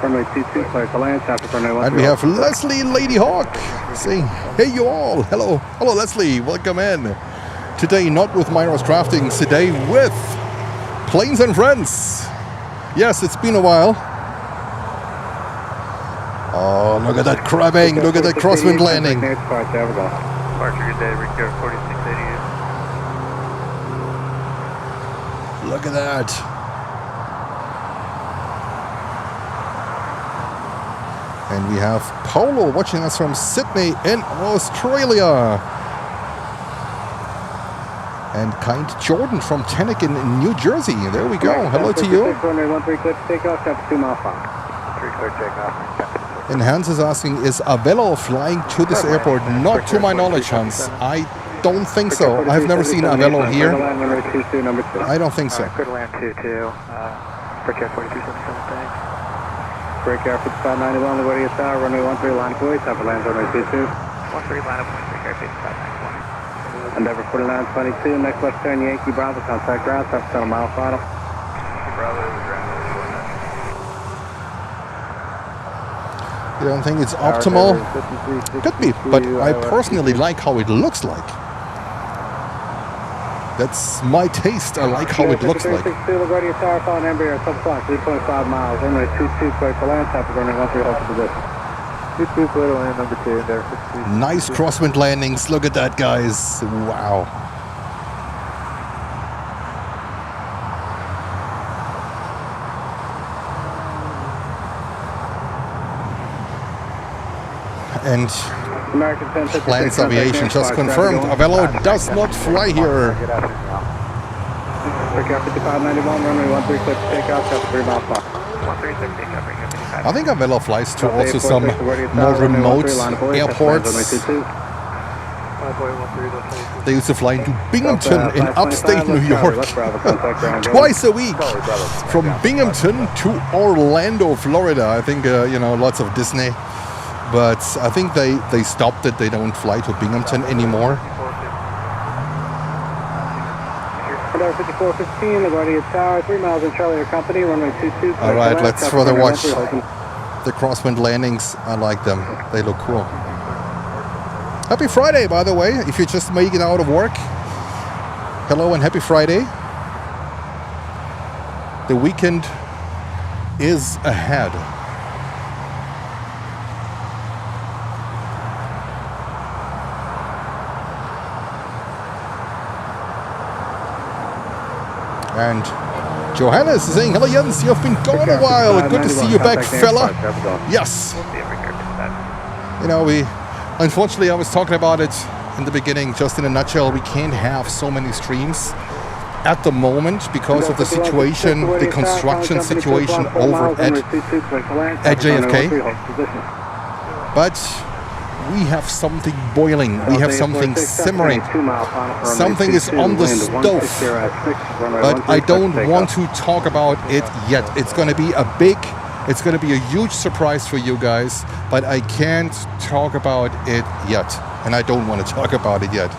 Runway 22, clear to land, traffic runway 13. And we have Leslie Lady Hawk saying, hey you all, hello Leslie, welcome in. Today not with Myros Craftings, today with Planes and Friends. Yes, it's been a while. Oh, look at that crabbing, look at that crosswind landing. Departure, good day, Rico 4688. Look at that. And we have Paulo watching us from Sydney in Australia. And kind Jordan from Tennecan in New Jersey. There we go. Hello to you. And Hans is asking, is Avello flying to this airport? Not to my knowledge, Hans. I don't think so. I've never seen Avello here. I don't think so. Could land 22. Breakout 4277, thanks. Breakout 5591, LaGuardia Tower, runway 13, line away, top of land runway 22. 13, line up, breakout 5591. Endeavor 4922, next left turn Yankee Bravo, contact ground, top 10 mile final. Bravo, ground. You don't think it's optimal? Could be, but I personally like how it looks like. That's my taste. I like how it looks like. LaGuardia Tower, following Embraer, 7 o'clock, 3.5 miles, runway 22, clear to land, top of runway 13, hold position. 22, clear to land, number 2, there. Nice crosswind landings. Look at that, guys. Wow. And Plans Aviation just confirmed Avello does not fly here. Breakout 5591, runway 13, clear to take off, top 3 miles final. I think Avello flies to also some more remote airports. They used to fly into Binghamton in upstate New York twice a week, from Binghamton to Orlando, Florida. I think, lots of Disney. But I think they stopped it. They don't fly to Binghamton anymore. 5415, LaGuardia Tower, 3 miles in Charlie Company, runway 22. All right, let's further watch the crosswind landings. I like them. They look cool. Happy Friday, by the way, if you're just making out of work. Hello and happy Friday. The weekend is ahead. And Johannes is saying, hello Jens, you've been gone a while. Good to see you back, fella. Yes. You know, unfortunately, I was talking about it in the beginning, just in a nutshell, we can't have so many streams at the moment because of the situation, the construction situation over at JFK. But we have something boiling, we have something simmering, something is on the stove, but I don't want to talk about it yet. It's going to be a huge surprise for you guys, but I can't talk about it yet, and I don't want to talk about it yet.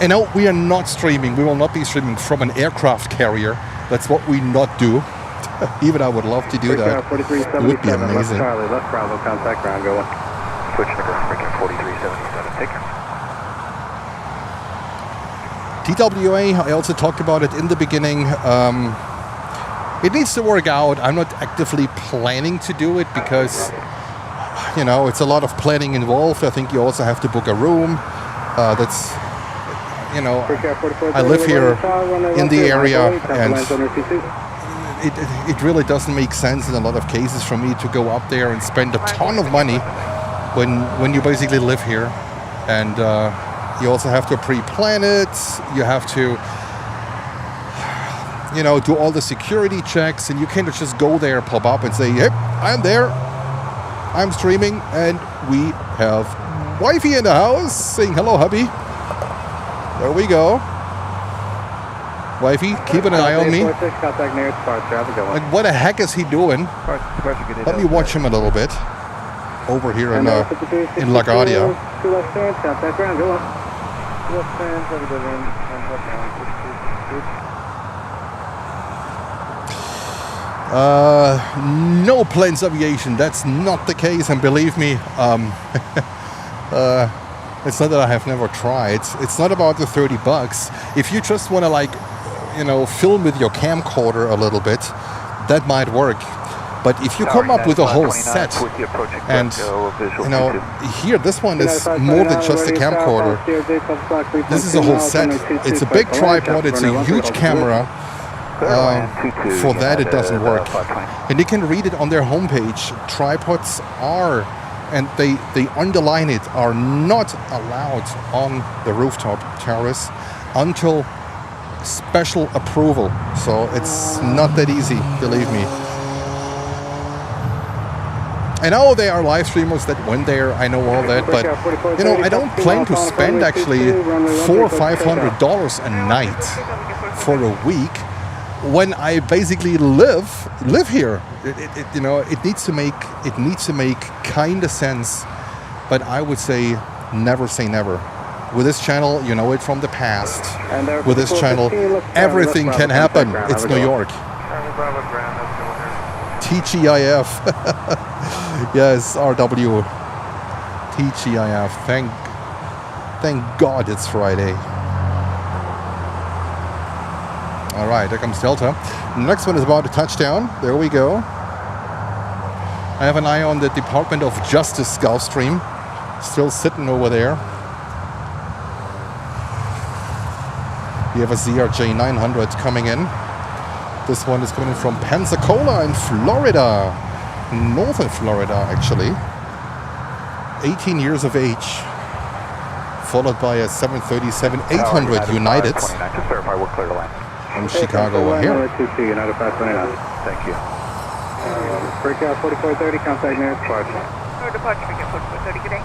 And no, we are not streaming, we will not be streaming from an aircraft carrier. That's what we not do. Even I would love to do that. It would be amazing. Charlie, left Bravo, contact ground, go on. Switching to ground, breaking 4377. Take care. TWA, I also talked about it in the beginning. It needs to work out. I'm not actively planning to do it because, you know, it's a lot of planning involved. I think you also have to book a room. That's, you know, I live here in the area, and it really doesn't make sense in a lot of cases for me to go up there and spend a ton of money when you basically live here. And you also have to pre-plan it. You have to, you know, do all the security checks, and you can't just go there, pop up and say, yep, I'm there, I'm streaming, and we have wifey in the house saying, hello, hubby. There we go. Wifey, keeping an eye on me. Like, what the heck is he doing? Let me watch him a little bit. Over here in LaGuardia. No Plains Aviation. That's not the case, and believe me, it's not that I have never tried. It's not about the $30. If you just want to, like, you know, film with your camcorder a little bit, that might work. But if you come up with a whole set, and, you know, here, this one is more than just a camcorder. This is a whole set. It's a big tripod, it's a huge camera. For that, it doesn't work. And you can read it on their homepage. Tripods are, and they underline it, are not allowed on the rooftop terrace until special approval. So it's not that easy, believe me. I know there are live streamers that went there, I know all that, but, you know, I don't plan to spend actually $400 or $500 a night for a week when I basically live here. You know, it needs to make kind of sense, but I would say never say never. With this channel, you know it from the past. With this channel, everything can happen. It's New York. TGIF. Yes, RW. TGIF. Thank God it's Friday. All right, there comes Delta. Next one is about a touchdown. There we go. I have an eye on the Department of Justice Gulfstream. Still sitting over there. We have a ZRJ 900 coming in. This one is coming from Pensacola in Florida. Northern Florida, actually. 18 years of age. Followed by a 737-800 United. Just verify we're clear to land. From Chicago here. United 529. Thank you. Breakout 4430, contact near departure. No departure, breakout 4430, good day.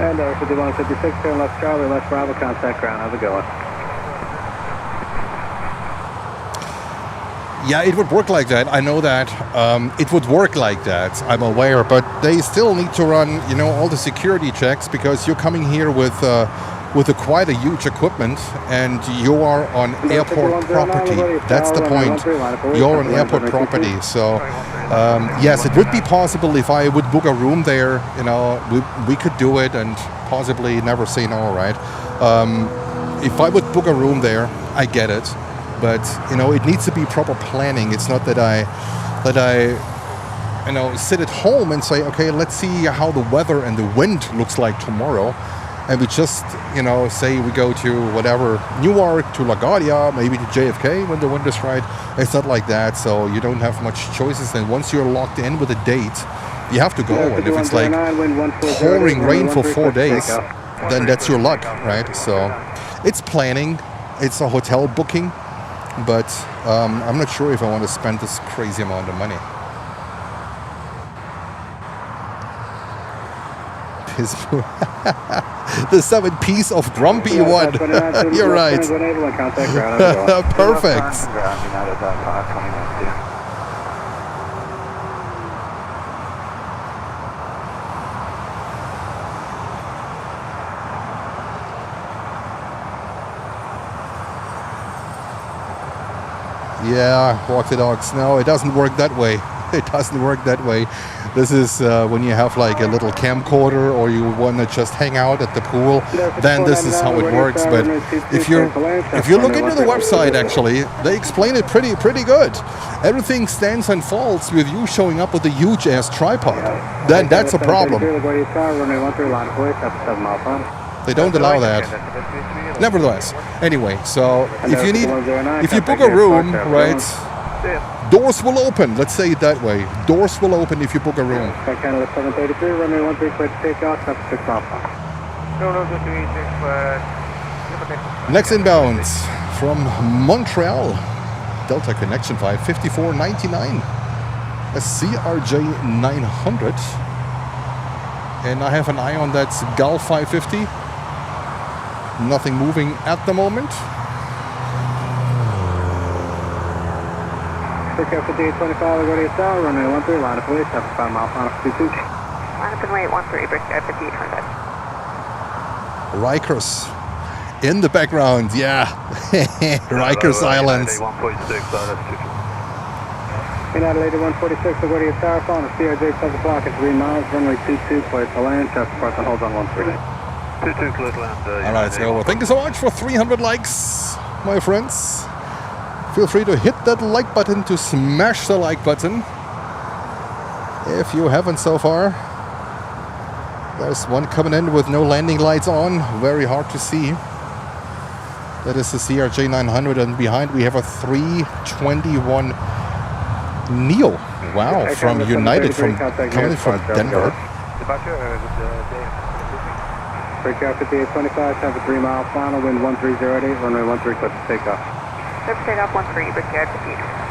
And 5156, turn left Charlie, left Bravo, contact ground. How's it going? Yeah, it would work like that. I know that. It would work like that. I'm aware, but they still need to run, you know, all the security checks because you're coming here with quite a huge equipment, and you are on airport property. That's the point. You're on airport property. So, yes, it would be possible if I would book a room there. You know, we could do it and possibly never say no, right? If I would book a room there, I get it. But, you know, it needs to be proper planning. It's not that I sit at home and say, okay, let's see how the weather and the wind looks like tomorrow. And we just, say we go to whatever, Newark, to LaGuardia, maybe to JFK when the wind is right. It's not like that, so you don't have much choices. And once you're locked in with a date, you have to go. And if it's like pouring rain for 4 days, then that's your luck, right? So it's planning, it's a hotel booking, but I'm not sure if I want to spend this crazy amount of money. The 7-piece of grumpy one. You're right. Perfect. Yeah, walk the dogs. No, it doesn't work that way. It doesn't work that way. This is when you have like a little camcorder or you want to just hang out at the pool, then this is how it works. But if you look into the website, actually, they explain it pretty good. Everything stands and falls with you showing up with a huge ass tripod. Then that's a problem. They don't allow that. Nevertheless, anyway, so if you book a room, right? Doors will open. Let's say it that way. Doors will open if you book a room. Canada 733, runway 13, clear to take off, traffic 6 Alpha. Next inbound from Montreal, Delta Connection 55499, a CRJ 900. And I have an eye on that Gulf 550. Nothing moving at the moment. Aircraft 5825, LaGuardia Tower, runway 13, line of way, traffic 5 miles on 22. Line up and wait, 13, Brickyard 5800. Rikers in the background, yeah. Rikers Islands. United Lady 146, LaGuardia Tower, following a CRJ 7 o'clock at 3 miles, runway 22, clear to land, traffic park on hold on 13. 22, clear to land. All right, so thank you so much for 300 likes, my friends. Feel free to hit that like button, to smash the like button. If you haven't so far. There's one coming in with no landing lights on. Very hard to see. That is the CRJ 900, and behind we have a 321 Neo. Wow, from United, coming from Denver. Breakout 5825, traffic 3 miles final, wind 1308, runway 13, clear to take off. Let's take off 13, Brickyard 5800.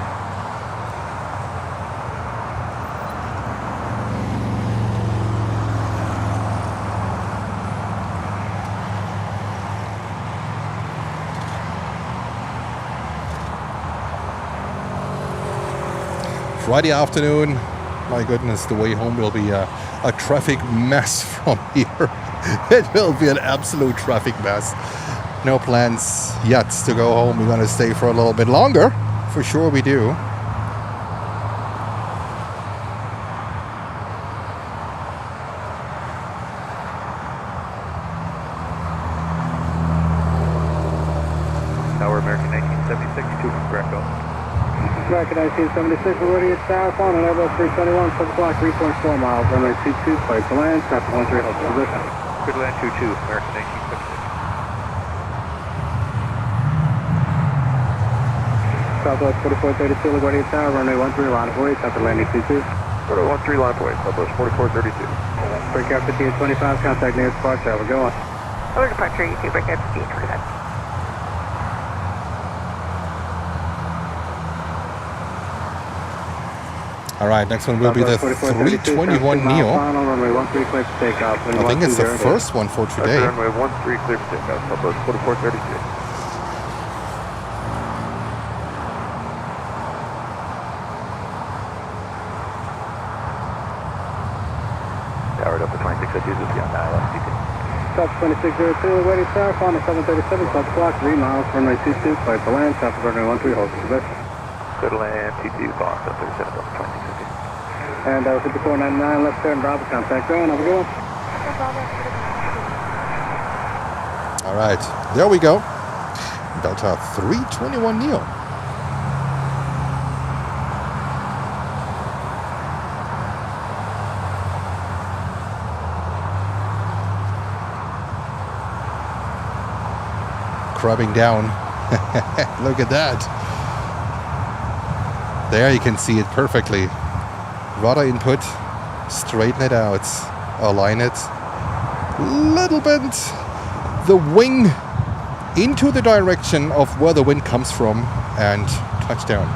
Friday afternoon, my goodness, the way home will be a traffic mess from here. It will be an absolute traffic mess. No plans yet to go home. We're going to stay for a little bit longer. For sure we do. Tower American 1976, 2 Greco. American 1976, LaGuardia Tower, following an Airbus 321, 7 o'clock, 3.4 miles, runway 22, clear to land, traffic 13, hold position. Clear to land 22, American 1976. Southwest 4432, LaGuardia Tower, runway 13, line of way, traffic landing 22. Runway 13, line of way, Southwest 4432. Breakout 5825, contact nearest departure, we're going. Over departure, you Brickyard 5800. All right, next one will be the 321 Neo. I think it's the first one for today. Runway 13, clear to take off, Southwest 4432. Powered up to 26 at Jesus beyond ILS. Stop 2602, LaGuardia Tower, following a 737, 12 o'clock, 3 miles, runway 22, clear to land, traffic runway 13, hold position. Clear to land, T2, Fox, up 37, up to 26. And 5499, left turn, Bravo, contact ground, have a good one. All right, there we go. Delta 321 Neo. scrubbing down. Look at that. There you can see it perfectly. Rudder input, straighten it out, align it. Little bit the wing into the direction of where the wind comes from, and touchdown.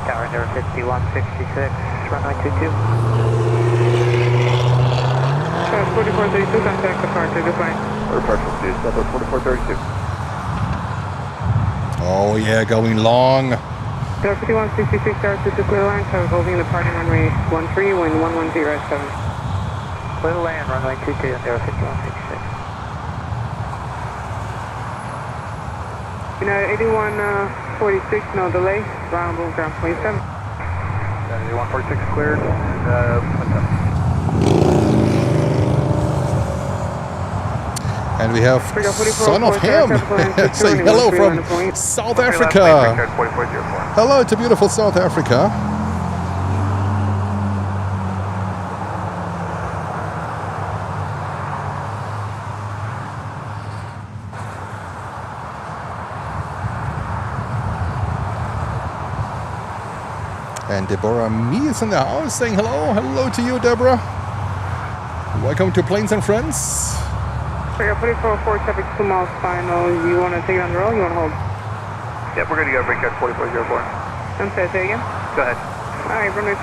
Tower 5166, runway 22. 4432, contact departure, goodbye. Or partial speed, Southwest 4432. Oh yeah, going long. Tower 5166, Tower 22, clear line, tower holding the parking runway 13, wind 110 at 7. Clear to land, runway 22, Tower 5166. United 8146, no delay, ground move, ground 27. 8146 cleared, And we have Son of Ham saying hello from South Africa. Hello to beautiful South Africa. And Deborah Me is in the house saying hello. Hello to you, Deborah. Welcome to Planes and Friends. Figure 4404, traffic 2 miles final. You want to take it on the roll? You want to hold? Yeah, we're going to go break out 4404. I'm sorry, say again? Go ahead. Alright, runway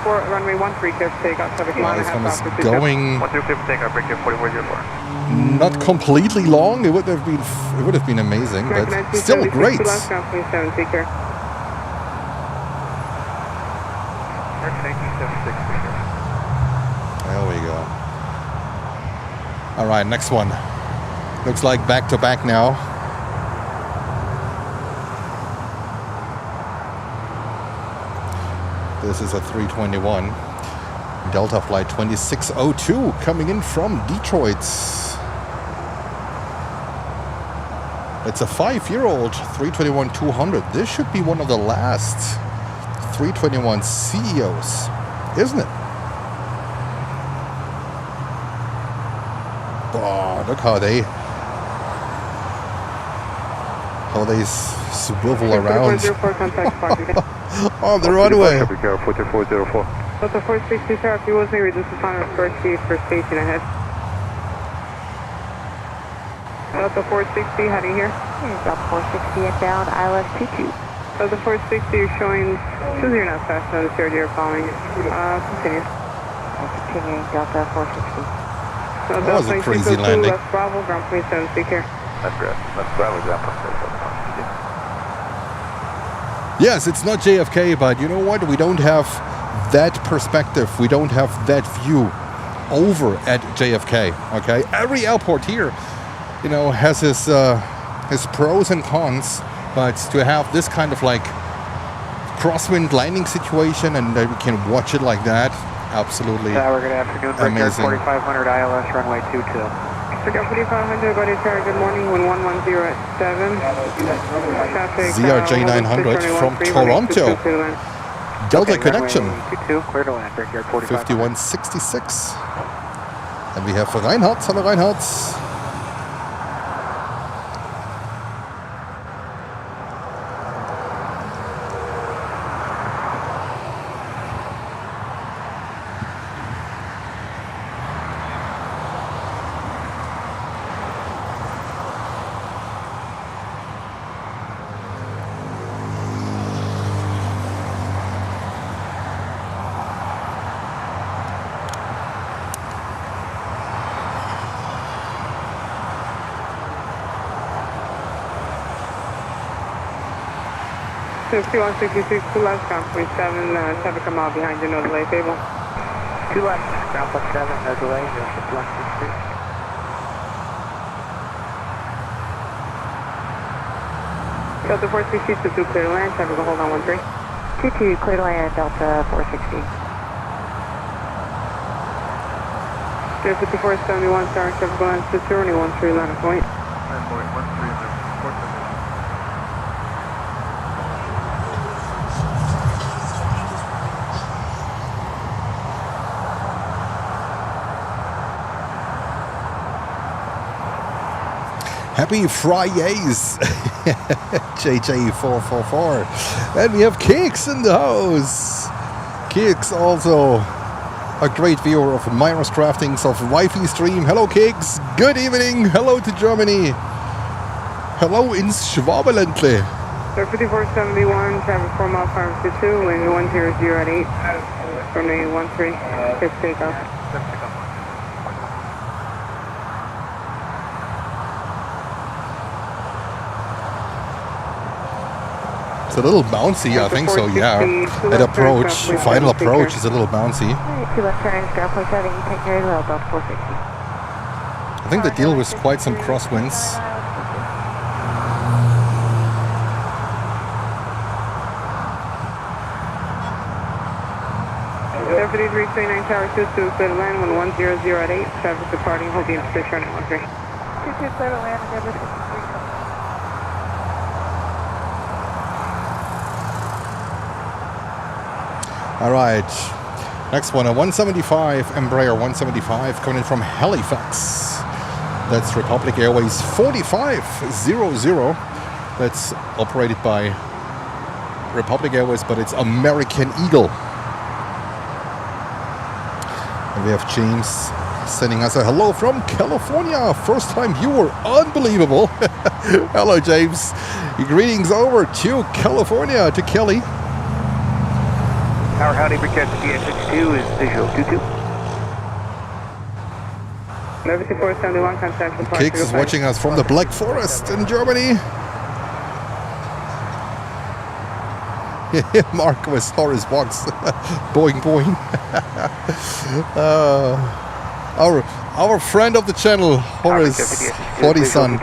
13, clear for takeoff, traffic Well, 1.5 this one miles is per 2 going 1 2 clear for takeoff, break out 4404. not completely long. It would have been amazing, but still great. Last ground 27, take care. There we go. All right, next one. Looks like back to back now. This is a 321 Delta flight 2602 coming in from Detroit. It's a 5-year-old 321-200. This should be one of the last 321 CEOs, isn't it? Oh, look how they swivel around on the runway. Delta 4404. Delta 460, sir, if you will say reduce the final first seat for station ahead. Delta 460, heading here. Delta 460 inbound, ILS 22. Delta 460, you're showing 20 knots fast on the third year following. Continue. Continuing Delta 460. So That was a crazy landing. Left Bravo, ground 27, take care. That's Bravo, ground 27. Yes, it's not JFK, but you know what? We don't have that perspective. We don't have that view over at JFK. Okay, every airport here, you know, has his pros and cons. But to have this kind of like crosswind landing situation and that we can watch it like that, absolutely Tower, good afternoon. amazing. 4500 ILS, runway 22. Figure 4500, body tower, good morning, wind 110 at 7. Traffic, ZRJ 900 from Toronto. Delta connection. 22, clear to land, break yard 45. 5166. And we have Reinhard. Hello, Reinhard. So 5166, 2 left, ground 27, traffic a mile behind you, no delay, table. 2 left, ground plus 7, no delay, 5166. Delta 460 to 2 clear to land, traffic will hold on 13. 22, clear to land, Delta 460. Air 5471, star, traffic will land to 2, 13 line of point. Happy Fridays, JJ444. And we have Kicks in the house. Kicks also a great viewer of Myra's craftings of Wi-Fi stream. Hello Kicks, good evening. Hello to Germany. Hello in Schwabeländle. 5471, traffic 4 miles per hour 22, wind 100 at 8, runway 13, 5th takeoff. It's a little bouncy, I think so, yeah. At approach, final approach is a little bouncy. Two left turns, ground point 7, you take very well, Delta 460. I think they deal with quite some crosswinds. Air 5339 Tower 22, clear to land, wind 100 at 8, traffic departing, hold the intersection at 13. 22 clear to land, Denver 53. All right, next one, a 175, Embraer 175 coming in from Halifax. That's Republic Airways 4500. That's operated by Republic Airways, but it's American Eagle. And we have James sending us a hello from California. First time viewer, unbelievable. Hello, James. Greetings over to California, to Kelly. Tower howdy, Brickhead 5862 is visual 22. 5471, contact departure. Kicks is watching us from the Black Forest in Germany. Mark with Horace Box. Boing, boing. Our friend of the channel, Horace Horisan.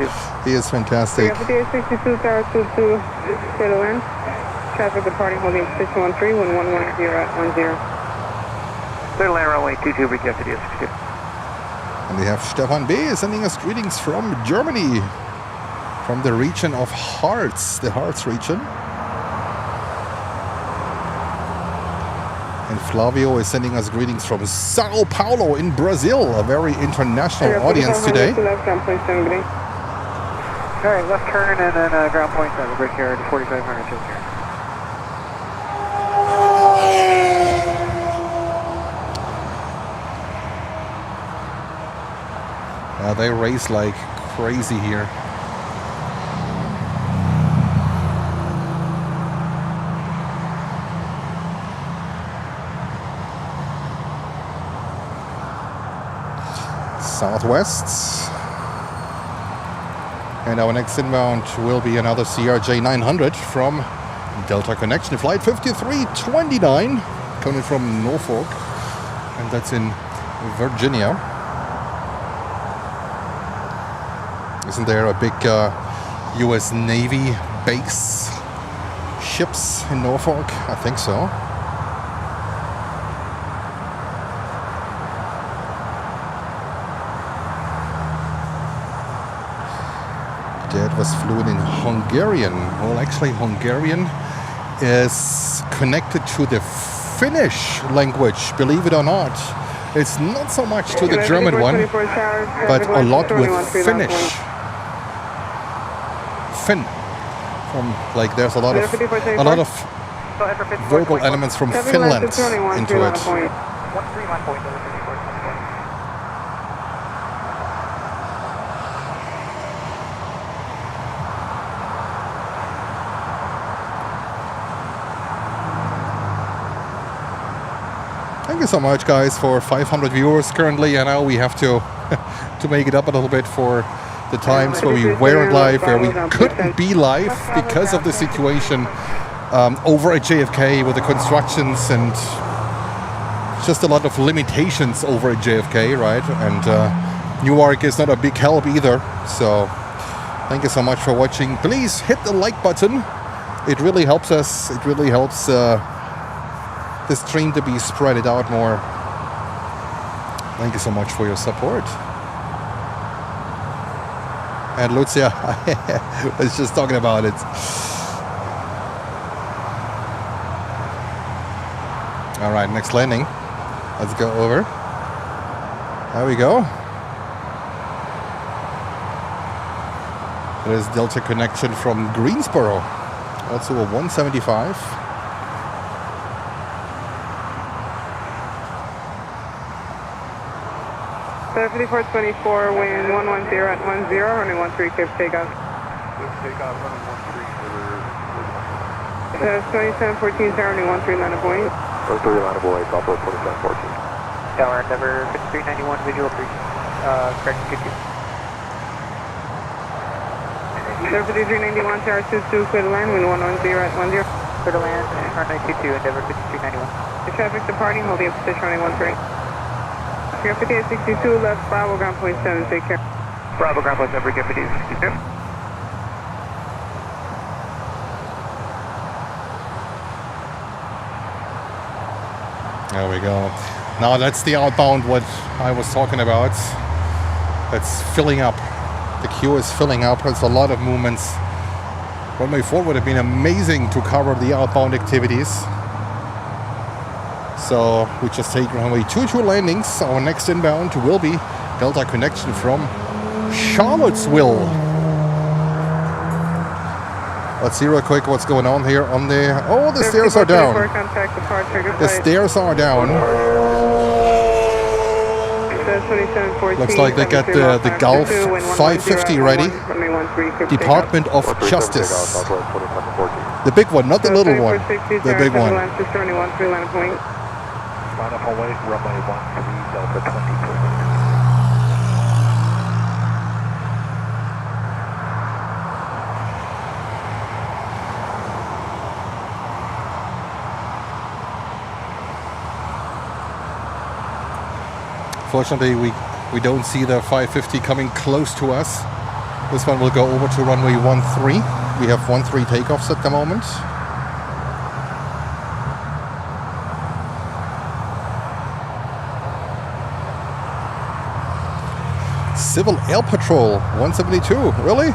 He is fantastic. 5862, Tower 22, clear to land. Traffic departing, holding position 13, wind 110 at 10. Clear to land, runway 22, Brickhead 5862. And we have Stefan B. sending us greetings from Germany, from the region of Harz, the Harz region. And Flavio is sending us greetings from Sao Paulo in Brazil, a very international audience today. Alright, left turn and then ground point 7, Brickhead 4500 just here. They race like crazy here. Southwest. And our next inbound will be another CRJ 900 from Delta Connection, flight 5329, coming from Norfolk, and that's in Virginia. Isn't there a big US Navy base, ships in Norfolk? I think so. Dad was fluent in Hungarian. Well, actually Hungarian is connected to the Finnish language, believe it or not. It's not so much to the German one, but a lot with Finnish. Finn, from like there's a lot of verbal elements from Finland into it. Thank you so much, guys, for 500 viewers currently. I know we have to make it up a little bit for the times where we weren't live, where we couldn't be live because of the situation over at JFK with the constructions and just a lot of limitations over at JFK, right? And Newark is not a big help either. So thank you so much for watching. Please hit the like button. It really helps us. It really helps the stream to be spread it out more. Thank you so much for your support. And Lucia, I was just talking about it. All right, next landing. Let's go over. There we go. There's Delta connection from Greensboro, also a 175. So 5424, wind 110 at 10, running 13, clear for takeoff. Takeoff, running 13 for... That's 2714, running 13, line of point. 03 line of void, Southwest 2714. Tower, Endeavor 5391, visual 3. Correct, good view. Endeavor 5391, tower 22, clear to land, wind 110 at 10. Clear to land, runway 22, Endeavor 5391. The traffic departing, holding up position, running 13. You're 5862, left, Bravo, ground point 7, take care. Bravo, ground point 7, get 5862. There we go. Now that's the outbound what I was talking about. It's filling up. The queue is filling up. There's a lot of movements. Runway 4 would have been amazing to cover the outbound activities. So we just take runway 22 landings. Our next inbound will be Delta connection from Charlottesville. Let's see real quick what's going on here on the... Oh, the stairs are down. The stairs are down. Looks like they got the Gulf 550 ready. Department of Justice. The big one, not the little one. The big one. Line up hallway, runway 13, Delta 23. Fortunately, we don't see the 550 coming close to us. This one will go over to runway 13. We have 13 takeoffs at the moment. Civil Air Patrol 172, really?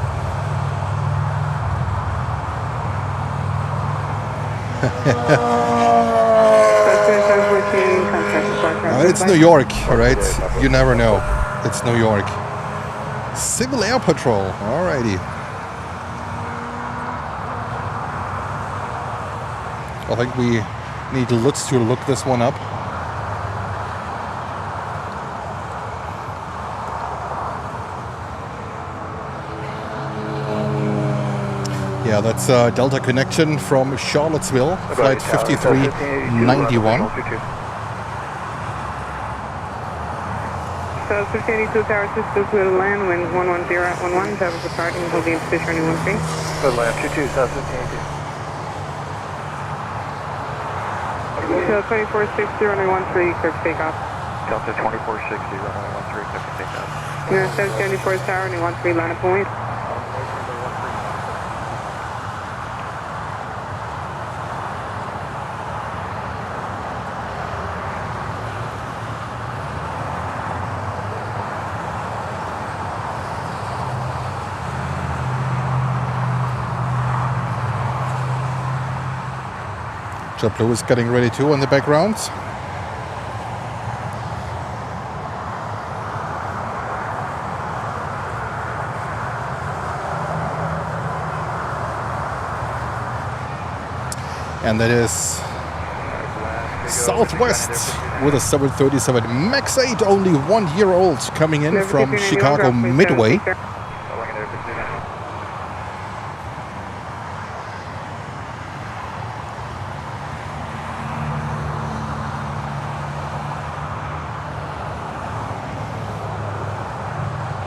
It's New York, right? You never know. It's New York. Civil Air Patrol, alrighty. I think we need Lutz to look this one up. Yeah, that's Delta connection from Charlottesville, flight 5391. So 1582 tower 22, clear to land, wind 110 at 11, traffic departing, holding in position, running 13. Good land, 22, South 1582. So 2460, running 13, clear for takeoff. Delta 2460, runway 13, clear for takeoff. Yeah, 774 tower, running 13, line of point. JetBlue is getting ready too in the background. And that is Southwest with a 737 MAX 8, only 1 year old, coming in from Chicago Midway.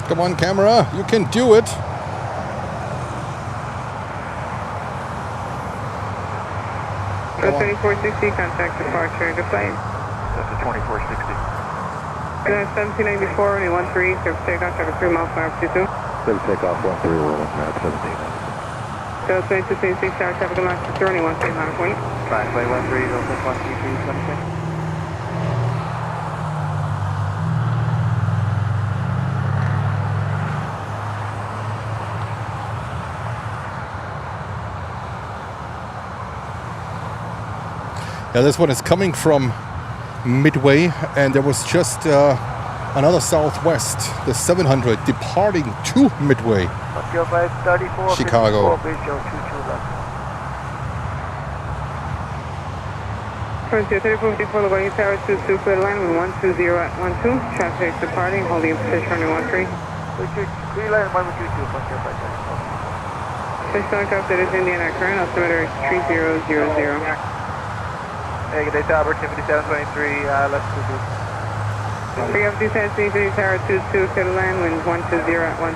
Come on, camera, you can do it. So 2460, contact departure, good flight. That's a 2460. 1794, running 13, clear for takeoff, traffic 3 miles per hour, 22. Clear to takeoff, 13, rolling map 17. So 2226, tower traffic and launch 2, running 13, line of point. Runway 13, Delta 23, 26. Yeah, this one is coming from Midway, and there was just Another Southwest, the 700 departing to Midway, Montreal 534, Chicago. 54, visual 22 left. Frontier 3454, LaGuardia Tower 22, clear the line with 120 at 12. Traffic departing, holding position runway 13. Clear line 122, Frontier 534. Fish contact that is Indiana current, altimeter 3000. Hey, good day, Tower, Tiffany 723, left 22. Pick up descent, City Tower 22, clear the line with 120 at 12.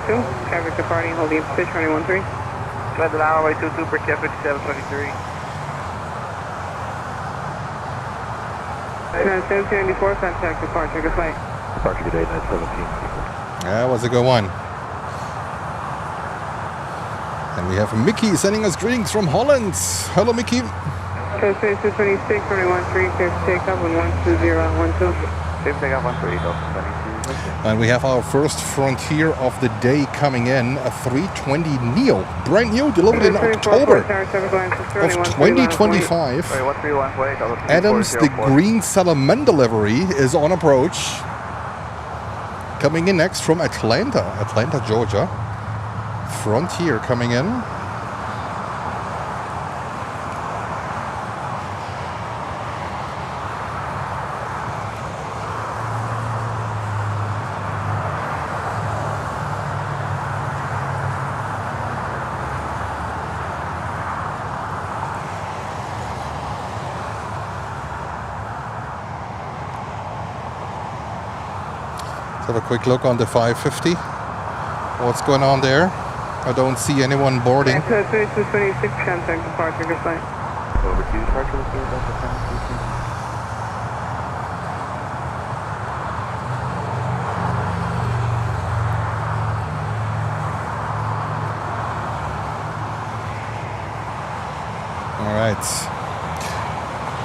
Traffic departing, holding position runway 13. Clear the line, runway 22, for Tiffany 723. 1794, contact departure, good flight. Departure good day, 917. That was a good one. And we have Mickey sending us greetings from Holland. Hello, Mickey. Coast 26, runway 13, clear for takeoff with 120 at 12. Same takeoff 13, Delta 22. And we have our first Frontier of the day coming in, a 320 Neo. Brand new, delivered in October of 2025. Adams, the green salamander livery, is on approach. Coming in next from Atlanta, Georgia. Frontier coming in. Let's have a quick look on the 550. What's going on there? I don't see anyone boarding. Coast 26, contact departure, good flight. Over to departure, let's do Delta 22.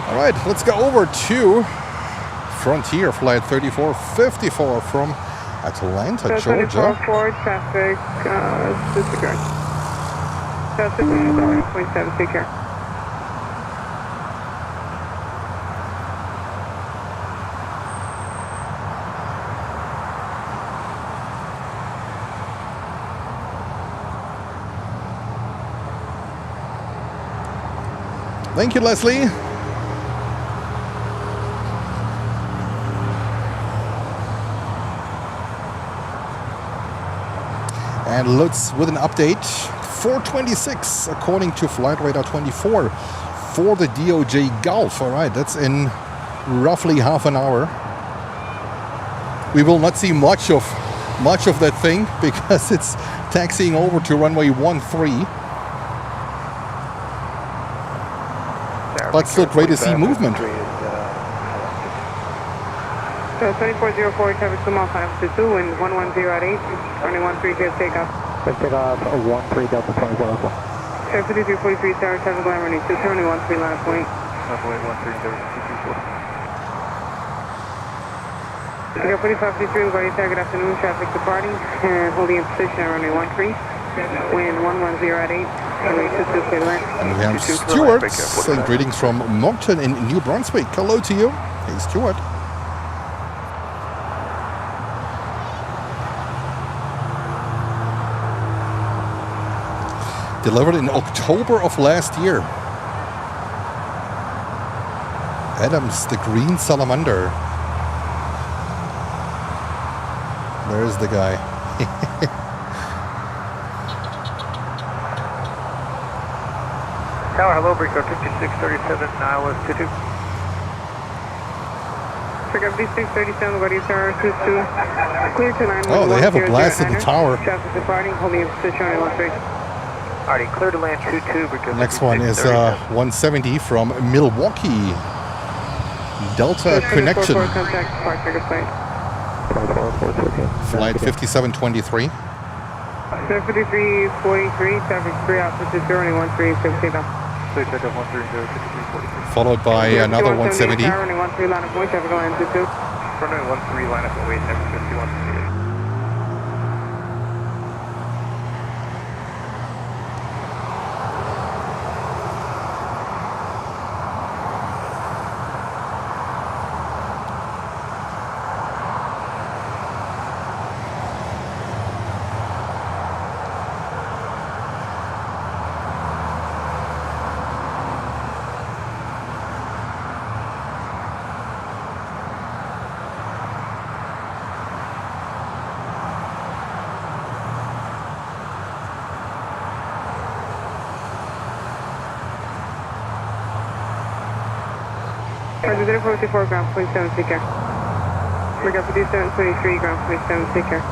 All right, let's go over to Frontier Flight 3454 from Atlanta, Georgia. 24 traffic, disregard. South 0.7, take care. Thank you, Leslie. And let's with an update. 426 according to Flight Radar 24 for the DOJ Gulf. All right, that's in roughly half an hour. We will not see much of that thing because it's taxiing over to runway 13. But still great to see movement. So 2404, traffic to mile 522, wind 110 at 8, running 13, clear takeoff. Let's take off 13 Delta 24. 5343 tower, traffic line running 2, running 13, line of point. Runway 13, 224. Air 4553, LaGuardia Tower, good afternoon, traffic departing, and holding in position at runway 13, wind 110 at 8, runway 22, clear land. And we have Stuart saying greetings from Moncton in New Brunswick. Hello to you. Hey, Stuart. Delivered in October of last year. Adams, the green salamander. There's the guy. Tower, hello, Breaker 5637, Iowa 22. Pick up B637, LaGuardia Tower, 22, clear to line. Oh, they have a blast in the tower. Traffic departing, holding in position on 13. Already clear to land 22 because Next one is 170 from Milwaukee. Delta Connection. Contact departure, good flight. Flight 5723. 5343, traffic 3 altitude 0, running 13, clear takeoff. Clear takeoff 130, 5343. Followed by another 170. Running 13, line of point, traffic line 22. Runway 13, line up and wait, never 51. Roger, 044, ground, please 7, take care. Look up for 723, ground, please 7, take care.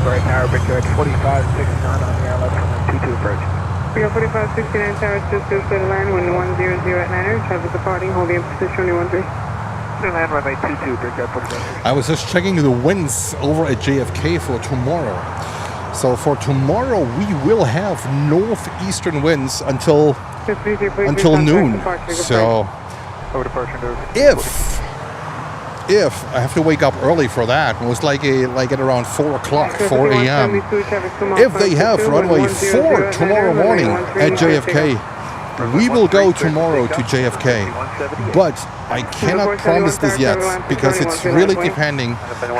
Right now, Victor at 4569 on the airleft from 22 approach. We got 4569 Tower 22, clear to land, wind 100 at 9er, traffic departing, holding in position only 13. Clear to land, runway 22, Victor at 45. I was just checking the winds over at JFK for tomorrow. So for tomorrow, we will have northeastern winds until noon. So Over departure node. if I have to wake up early for that, most likely like at around 4 o'clock, 4 a.m. If they have runway 4 tomorrow morning at JFK, we will go tomorrow to JFK. But I cannot promise this yet because it's really depending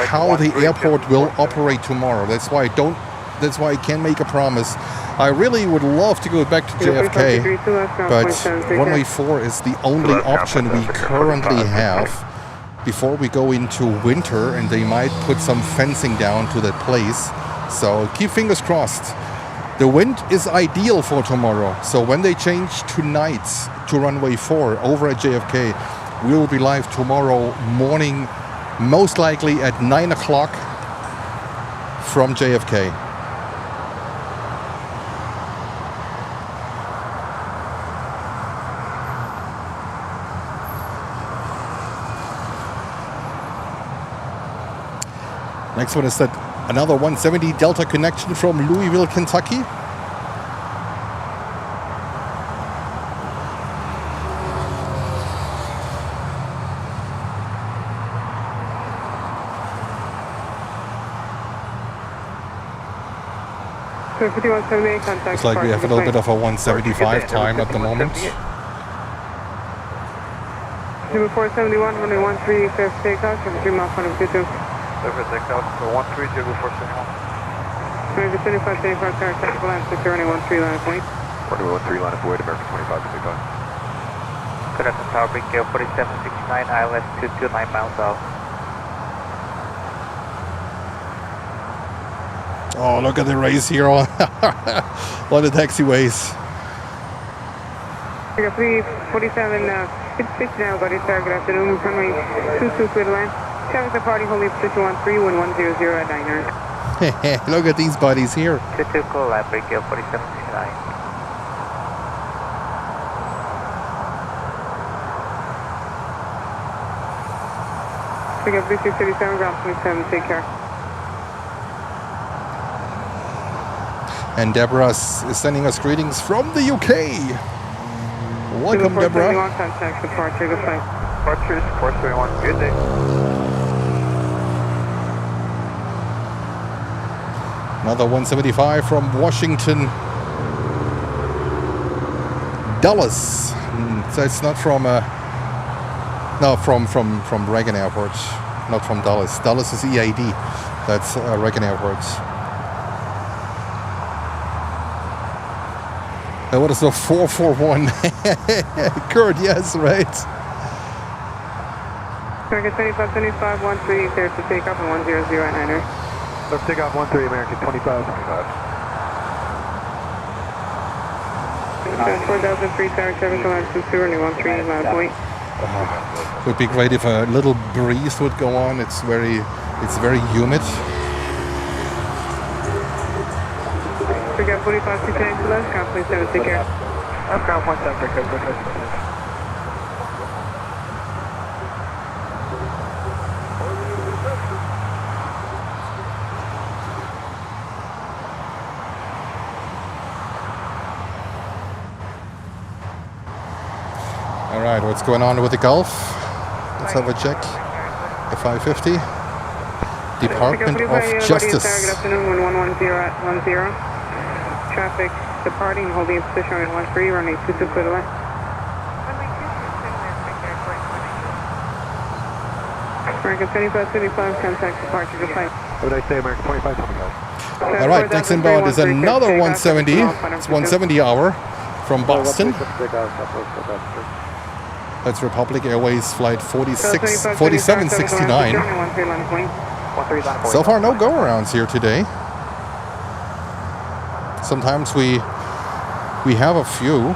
how the airport will operate tomorrow. That's why I can't make a promise. I really would love to go back to JFK, but runway 4 is the only option we currently have before we go into winter, and they might put some fencing down to that place. So keep fingers crossed. The wind is ideal for tomorrow. So when they change tonight to runway 4 over at JFK, we will be live tomorrow morning, most likely at 9 o'clock from JFK. Next one is that another 170 Delta connection from Louisville, Kentucky. Looks like we have a little bit of a 175 time at the moment. Number 471, runway 13, clear for takeoff, 3 miles front of 22. Over takeoff, 130 before 71. American 25, car, technical land, 6 runway 13, line of point. Runway 13, line of void, American 25 to takeoff. Good afternoon, Tower Big Air 4769, ILS 229 miles out. Oh, look at the race here on the taxiways. We got 347, 56 now, got it, good afternoon, runway 22, clear to land. Traffic departing, holding position 13, wind 100 at 9er. Look at these buddies here. 22 call land, Big Air 4769. We got 3637, ground 27, take care. And Deborah is sending us greetings from the UK. Welcome, Deborah. Contact departure, good flight. Departures, 431, good day. Another 175 from Washington, Dallas. So it's not from no, from Reagan Airport, not from Dallas. Dallas is EAD. That's Reagan Airport. What is the 441? Kurt, yes, right. American 2525, 13, clear to take off and 100 at 9er. Let's take off 13, American 25. 4003, Tower 7, Command 22, runway 13, line of point. It would be great if a little breeze would go on. It's very humid. We got 4569 to left, ground point 7, take care. I'm ground point 7, Victor, good. All right, what's going on with the Gulf? Let's have a check. The 550. Department of Justice. Good afternoon, wind 110 at 10. Traffic departing, holding in position on 13, runway 22, clear to land. American 2575, contact departure, good flight. What did I say, American 25, 25? All right, next inbound is another 170. It's 170 hour from Boston. That's Republic Airways flight 4769. So far, no go-arounds here today. Sometimes we We have a few.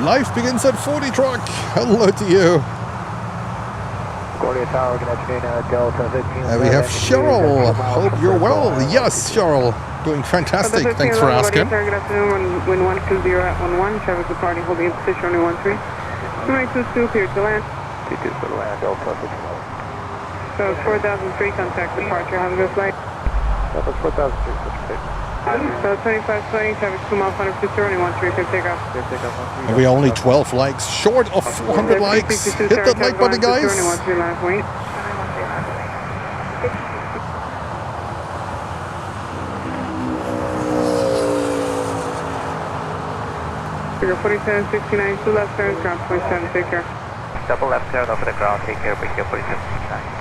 Life begins at 40 truck. Hello to you. Tower, Delta 15. And we have Cheryl. Hope you're well. Yes, Cheryl. Doing fantastic. Thanks for asking. Good afternoon. Wind 120 at 11. Traffic departing, holding in position runway 13. 222, clear to land. 22 for the land, Delta 15. So 4003, contact departure. Have a good flight. Delta 4003, So 2520, traffic 2 miles, 150, runway 13, clear takeoff. And we are only 12 likes short of 400 likes. Hit that like button, guys. Figure 4769, 2 left turns, ground 27, take care. Double left turn over the ground, take care, break here 4769.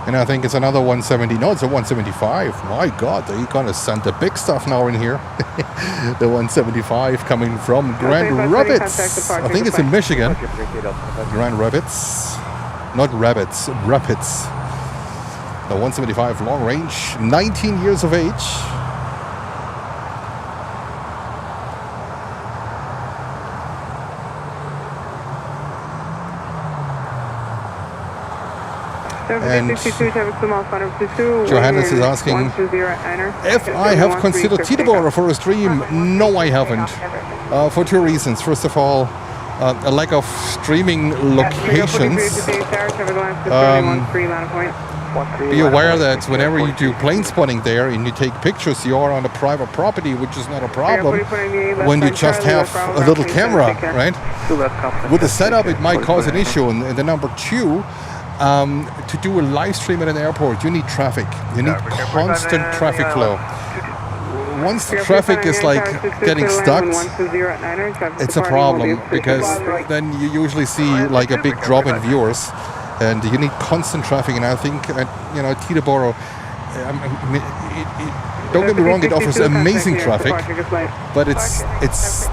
And I think it's another 170. No, it's a 175. My God, they gonna send the big stuff now in here. The 175 coming from Grand Rapids. I think it's in Michigan. Grand Rapids. Not Rabbits, Rapids. The 175 long range, 19 years of age. And Johannes is asking if I have considered Teterboro for a stream. No, I haven't. For two reasons. First of all, a lack of streaming locations. Be aware that whenever you do plane spotting there and you take pictures, you are on a private property, which is not a problem when you just have a little camera, right? With the setup, it might cause an issue. And the number two, to do a live stream at an airport, you need traffic. You need constant traffic flow. Once the traffic is like getting stuck, it's a problem because then you usually see like a big drop in viewers, and you need constant traffic. And I think Teterboro, don't get me wrong, it offers amazing traffic, but it's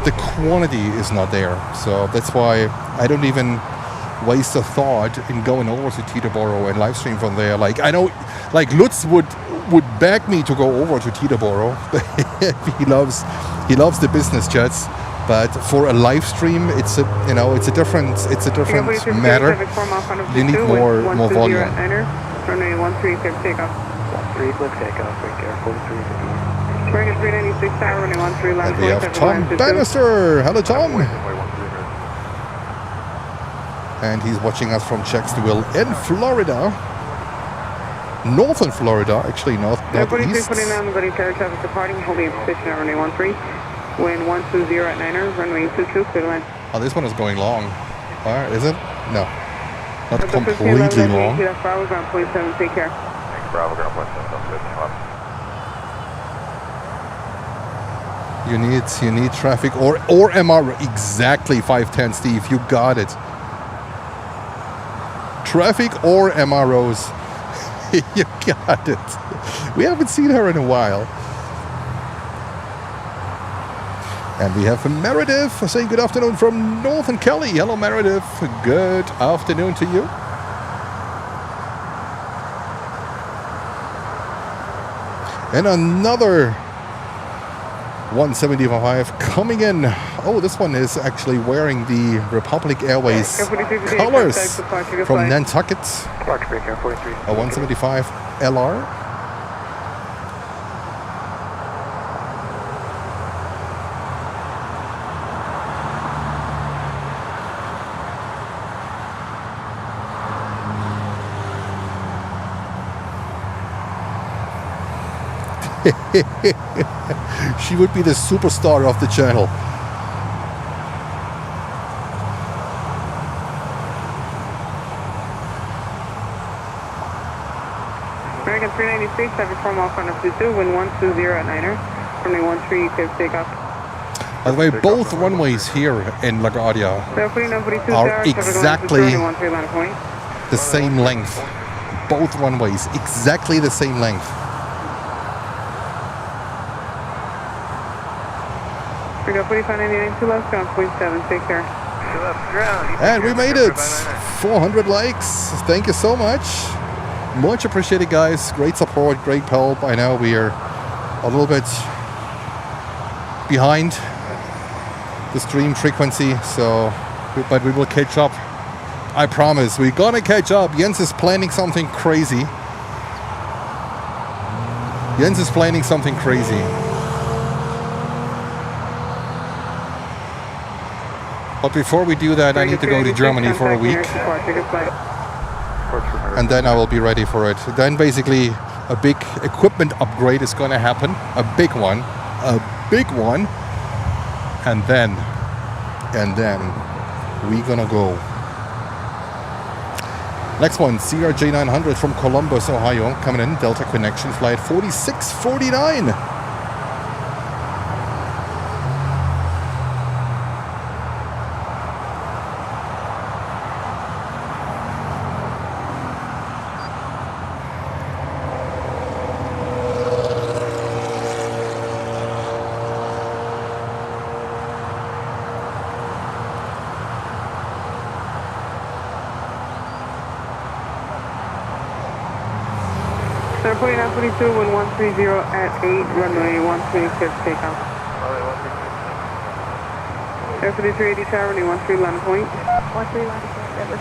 the quantity is not there. So that's why I don't even waste a thought in going over to Teterboro and live stream from there. Like I know, like Lutz would beg me to go over to Teterboro. he loves the business jets, but for a live stream, it's a different matter. You need more volume. Runway 13, clear takeoff. 13, clear takeoff. Break here 43. Bring it 396 tower, runway 13, land. And we have Tom Bannister. Hello, Tom. And he's watching us from Jacksonville in Florida. Northern Florida, actually northeast. Traffic departing, holding position at runway 13. Wind 120 at 9er, runway 22, clear to land. Oh, this one is going long. Is it? No. Not completely long. Bravo, ground point 7, take care. Bravo, ground point 7, You need traffic or MR. Exactly, 510, Steve. You got it. Traffic or MROs. You got it. We haven't seen her in a while. And we have Meredith saying good afternoon from Northern Cali. Hello, Meredith. Good afternoon to you. And another 175 coming in. Oh, this one is actually wearing the Republic Airways colors from Nantucket. A 175 LR. She would be the superstar of the channel. American 396, have your 4 mile front of 22, wind 120 at Niner. Runway 13, clear for takeoff. By the way, both runways here in LaGuardia are exactly the same length. Both runways, exactly the same length. We got 4599, 2 left, ground, 0.7, take care. And we made it! 400 likes. Thank you so much. Much appreciated, guys. Great support, great help. I know we are a little bit behind the stream frequency, but we will catch up. I promise, we're gonna catch up. Jens is planning something crazy. But before we do that, I need to go to Germany for a week. And then I will be ready for it. Then basically a big equipment upgrade is gonna happen. A big one. And then we're gonna go. Next one, CRJ 900 from Columbus, Ohio, coming in, Delta Connection, flight 4649. Sir, 4942, wind 130 at 8, runway 13, clear for takeoff. Air 4380 tower, runway 13, land point. 13 line point, that was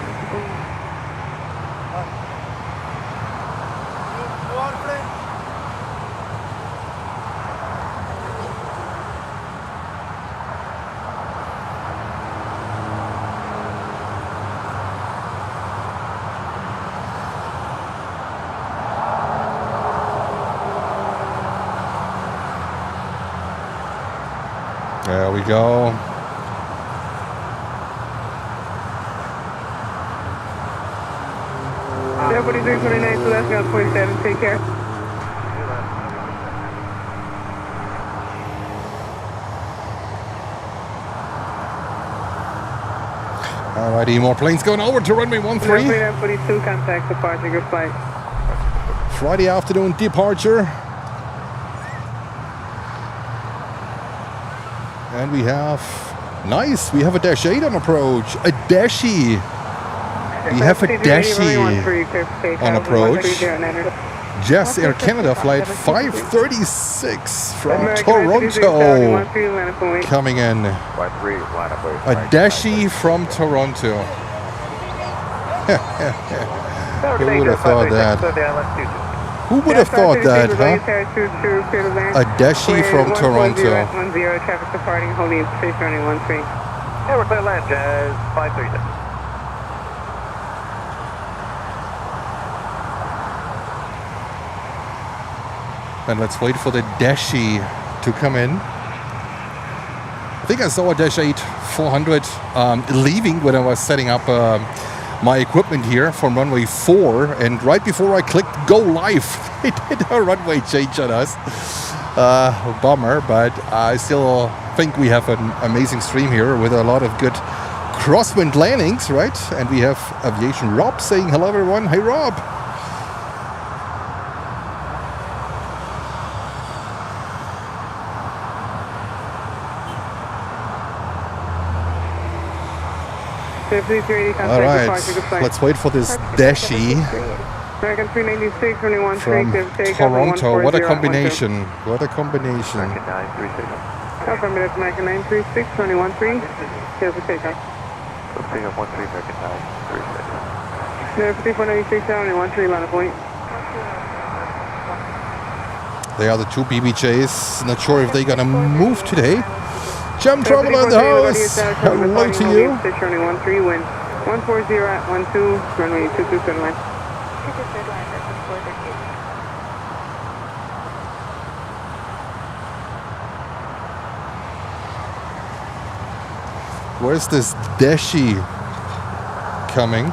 There we go. Air 4329, so that's ground 0.7, take care. Alrighty, more planes going over to runway 13. 42, contact departure, good flight. Friday afternoon departure. And we have, nice, we have a Dash 8 on approach. A Dashie. We have a Dashie on approach. Jazz Air Canada flight 536 from Toronto. Coming in. A Dashie from Toronto. Who would have thought that? Who would have thought that, huh? A Dashie from Toronto. 10, traffic departing, holding space running 13. Yeah, we're clear land, Jazz 537. And let's wait for the Dashie to come in. I think I saw a Dash 8 400 leaving when I was setting up my equipment here from runway 4, and right before I clicked go live, they did a runway change on us. Bummer, but I still think we have an amazing stream here with a lot of good crosswind landings, right? And we have Aviation Rob saying hello everyone. Hey Rob. All right, let's wait for this Dashie American 396, runway 13, from clear for takeoff. Toronto. What a combination! What a combination! American 936. Welcome to American 936, runway 13, clear for takeoff. So take up 13, American 936. Air 5496, runway 13, land point. They are the two BBJs. Not sure if they're gonna move today. Jam Traveler in the house. Hello to you. Runway 13, wind 140 at 12, runway 22, clear line. Where's this Dashi coming?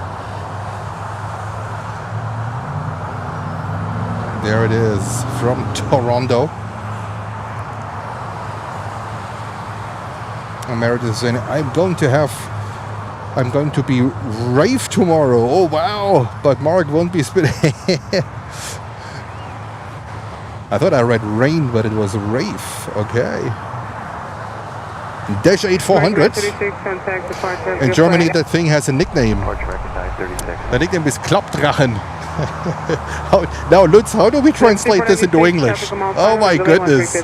There it is, from Toronto. America's saying, I'm going to be rave tomorrow. Oh wow! But Mark won't be spinning. I thought I read rain, but it was rave. Okay. Dash 8400. In Germany, that thing has a nickname. The nickname is Klappdrachen. Now, Lutz, how do we translate this into English? Oh my goodness.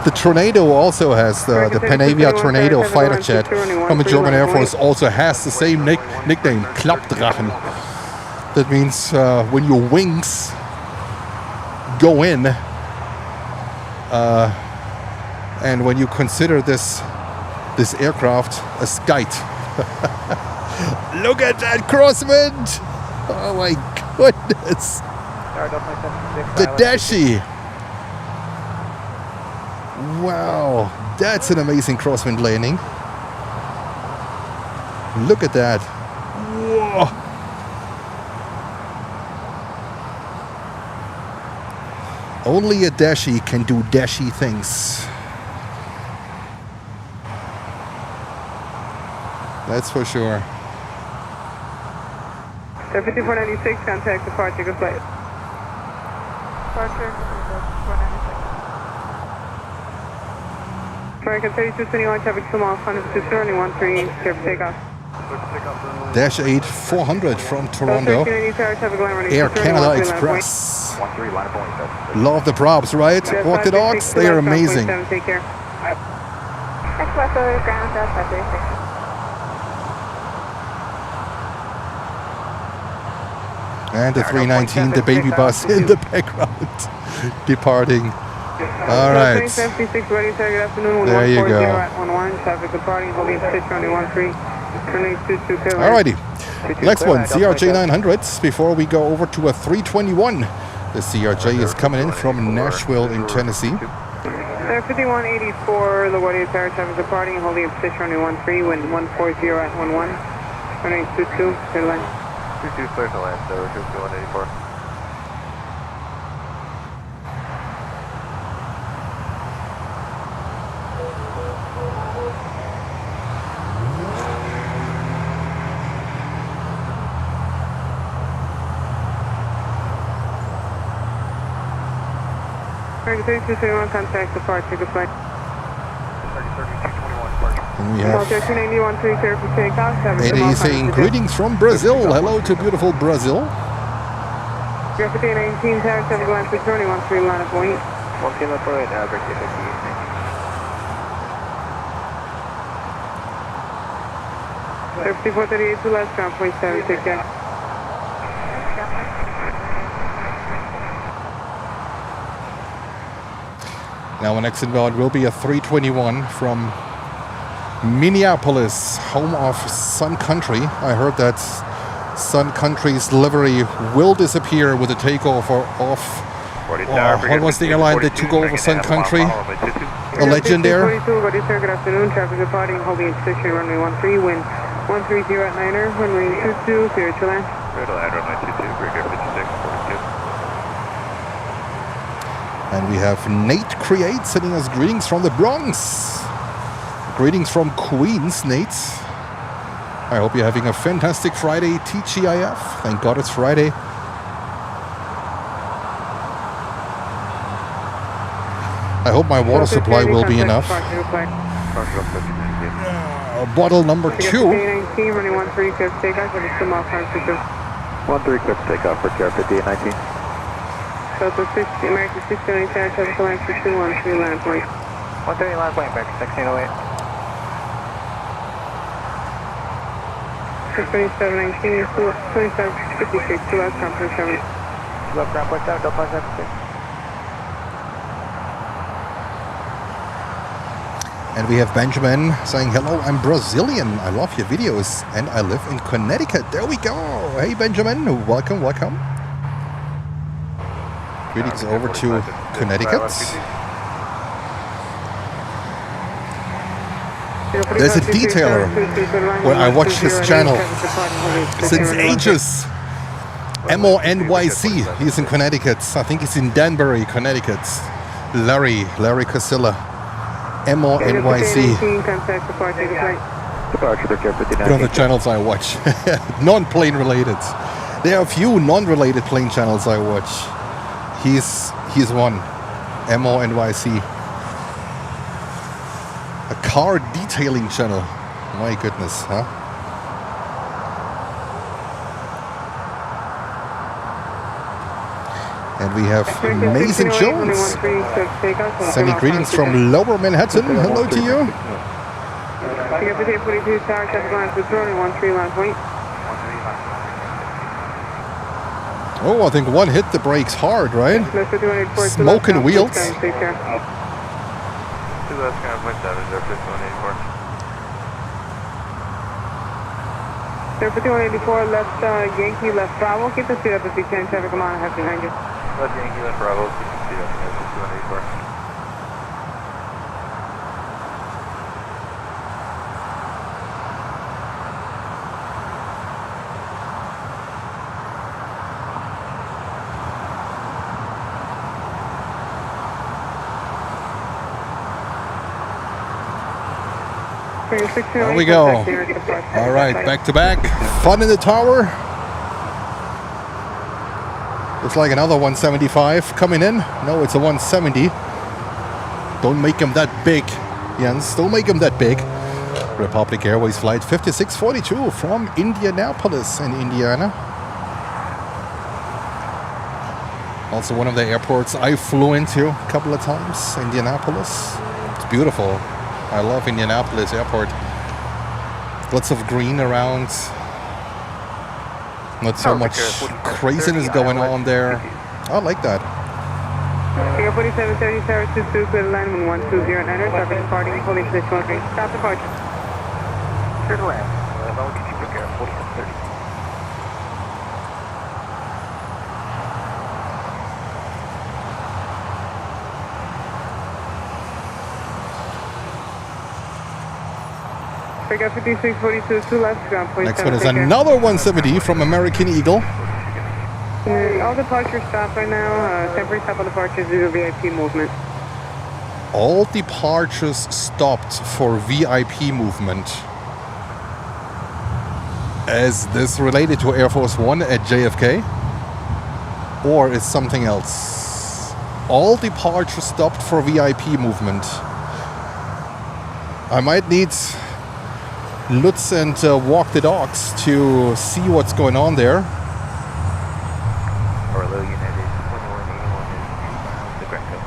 The Tornado also has, the Panavia Tornado fighter jet from the German Air Force also has the same nickname, Klappdrachen. That means when your wings go in, and when you consider this aircraft a skite. Look at that crosswind! Oh my goodness! The Dashi! Wow, that's an amazing crosswind landing. Look at that. Whoa! Only a Dashi can do Dashi things. That's for sure. 5496, contact departure, good flight. Departure, 496. American 3221, traffic to mile, 123, clear for takeoff. Dash 8400 from Toronto. Air Canada Express. Love the props, right? Orthodox, they are amazing. Take care. Express ground, 536. And the 319, the baby bus in the background, departing. All right. There you go. Alrighty. Next one, CRJ 900s. Before we go over to a 321, the CRJ is coming in from Nashville in Tennessee. 5184, LaGuardia Tower, traffic departing, holding a position runway 13, wind 140 at 11, runway 22, clear line. 22 clear to land, so 5184. American 3221, contact departure, good flight. 3221 departure. And we have 1391, 3 clear for takeoff. Eddie saying greetings from Brazil. Hello to beautiful Brazil. Air 5819, tower, traffic line 621, 3 line of point. 1 team up point, break 58. Air 5438, 2 left, ground point 7, take care. Now our next inbound will be a 321 from Minneapolis, home of Sun Country. I heard that Sun Country's livery will disappear with the takeover of, what was the airline that took over Sun Country? A legend there? Good afternoon, traffic departing, holding position runway 13, wind 130 at 9er, runway 22, clear to land. Clear to land, runway 22, break air 56, 42. And we have Nate Create sending us greetings from the Bronx. Greetings from Queens, Nate. I hope you're having a fantastic Friday, TGIF. Thank God it's Friday. I hope my water supply will be enough. Bottle number 2. 19, running 13, clear for takeoff, with a 2 mile time to 13 clear for takeoff for KR 5819. Delta 60, American 679, tower, traffic line 621, 3 line point. 130 line point, American 1608. 2719, 2756, 2 left, ground point 7. Left ground point 7, Delta 76. And we have Benjamin saying, hello, I'm Brazilian. I love your videos and I live in Connecticut. There we go. Hey, Benjamin. Welcome, welcome. Greetings over to Connecticut. There's a detailer where I watch his channel since ages. MONYC. He's in Connecticut. I think he's in Danbury, Connecticut. Larry Casilla. MONYC. One of the channels I watch. Non-plane related. There are a few non-related plane channels I watch. He's one. MONYC. A car detailing channel. My goodness, huh? And we have Mason Jones sending greetings from Lower Manhattan. Hello to you. Oh, I think one hit the brakes hard, right? Smoking wheels. Sir, 5184, left Yankee, left Bravo. Keep the speed up if you can. Traffic come on, I have behind you. Left Yankee, left Bravo. Keep the speed up. 5184. There we go. All right, back to back. Fun in the tower. Looks like another 175 coming in. No, it's a 170. Don't make them that big, Jens. Don't make them that big. Republic Airways flight 5642 from Indianapolis in Indiana. Also one of the airports I flew into a couple of times, Indianapolis. It's beautiful. I love Indianapolis Airport. Lots of green around. Not so much craziness going on there. I like that. Air 4730, Sarah 22, clear the line 1120 traffic departing, holding position 13. Stop departure. Clear to land. I'll get you prepared. 4730. Pick up 5642, 2 left, ground point. Next one is another 170 from American Eagle. All departures stop right now. Temporary stop on departures due to VIP movement. All departures stopped for VIP movement. Is this related to Air Force One at JFK? Or is something else? All departures stopped for VIP movement. I might need Lutz and Walk the Dogs to see what's going on there. Orlando United 2181 is the correct code.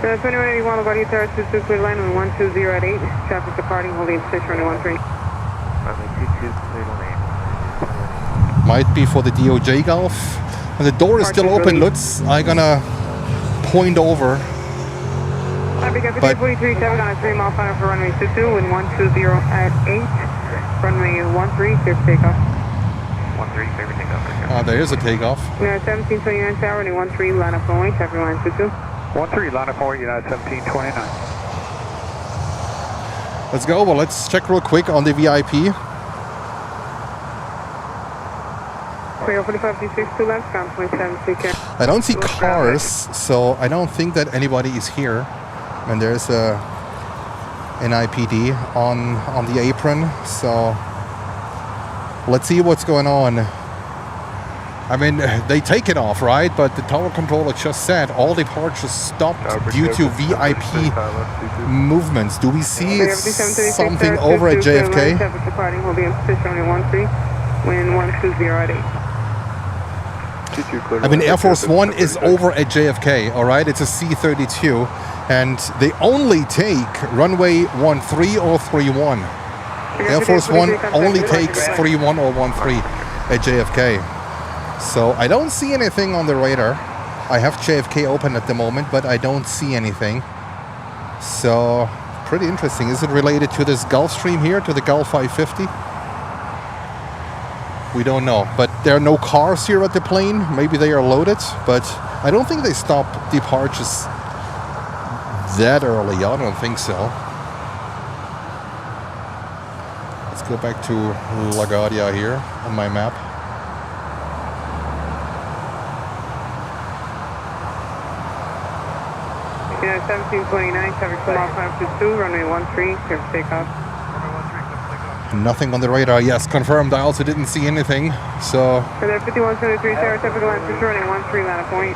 2181, LaGuardia Tower 22, clear line 120 at 8. Traffic departing, holding position 13. Runway 22, clear to land. Might be for the DOJ Gulf. And the door is still open, Lutz. I'm gonna point over. But 4337 on a 3 mile final for runway 22 and 120 at 8. Runway 13, clear for takeoff. 13, clear for takeoff. There is a takeoff. United 1729 tower, runway 13, line up runway, traffic line 22. 13, line up forward, United 1729. Let's go. Well, let's check real quick on the VIP. 4556, 2 left, ground point 7, take care. I don't see cars, so I don't think that anybody is here. And there's a NIPD on the apron, so let's see what's going on. I mean, they take it off, right? But the tower controller just said all departures stopped due to VIP movements. Do we see something over at JFK? Traffic departing will be in position only 13, wind 120 at 8. I mean, Air Force One is over at JFK, all right? It's a C-32, and they only take runway 13 or 31. Air Force One only takes 31 or 13 at JFK. So I don't see anything on the radar. I have JFK open at the moment, but I don't see anything. So pretty interesting. Is it related to this Gulfstream here, to the Gulf 550? We don't know, but there are no cars here at the plane. Maybe they are loaded, but I don't think they stop departures that early. I don't think so. Let's go back to LaGuardia here on my map. Yeah, 1729, traffic small 522, runway 13, clear for takeoff. Nothing on the radar. Yes, confirmed. I also didn't see anything. So For there, 5173, Sarah, typical line 6, running 13, line of point.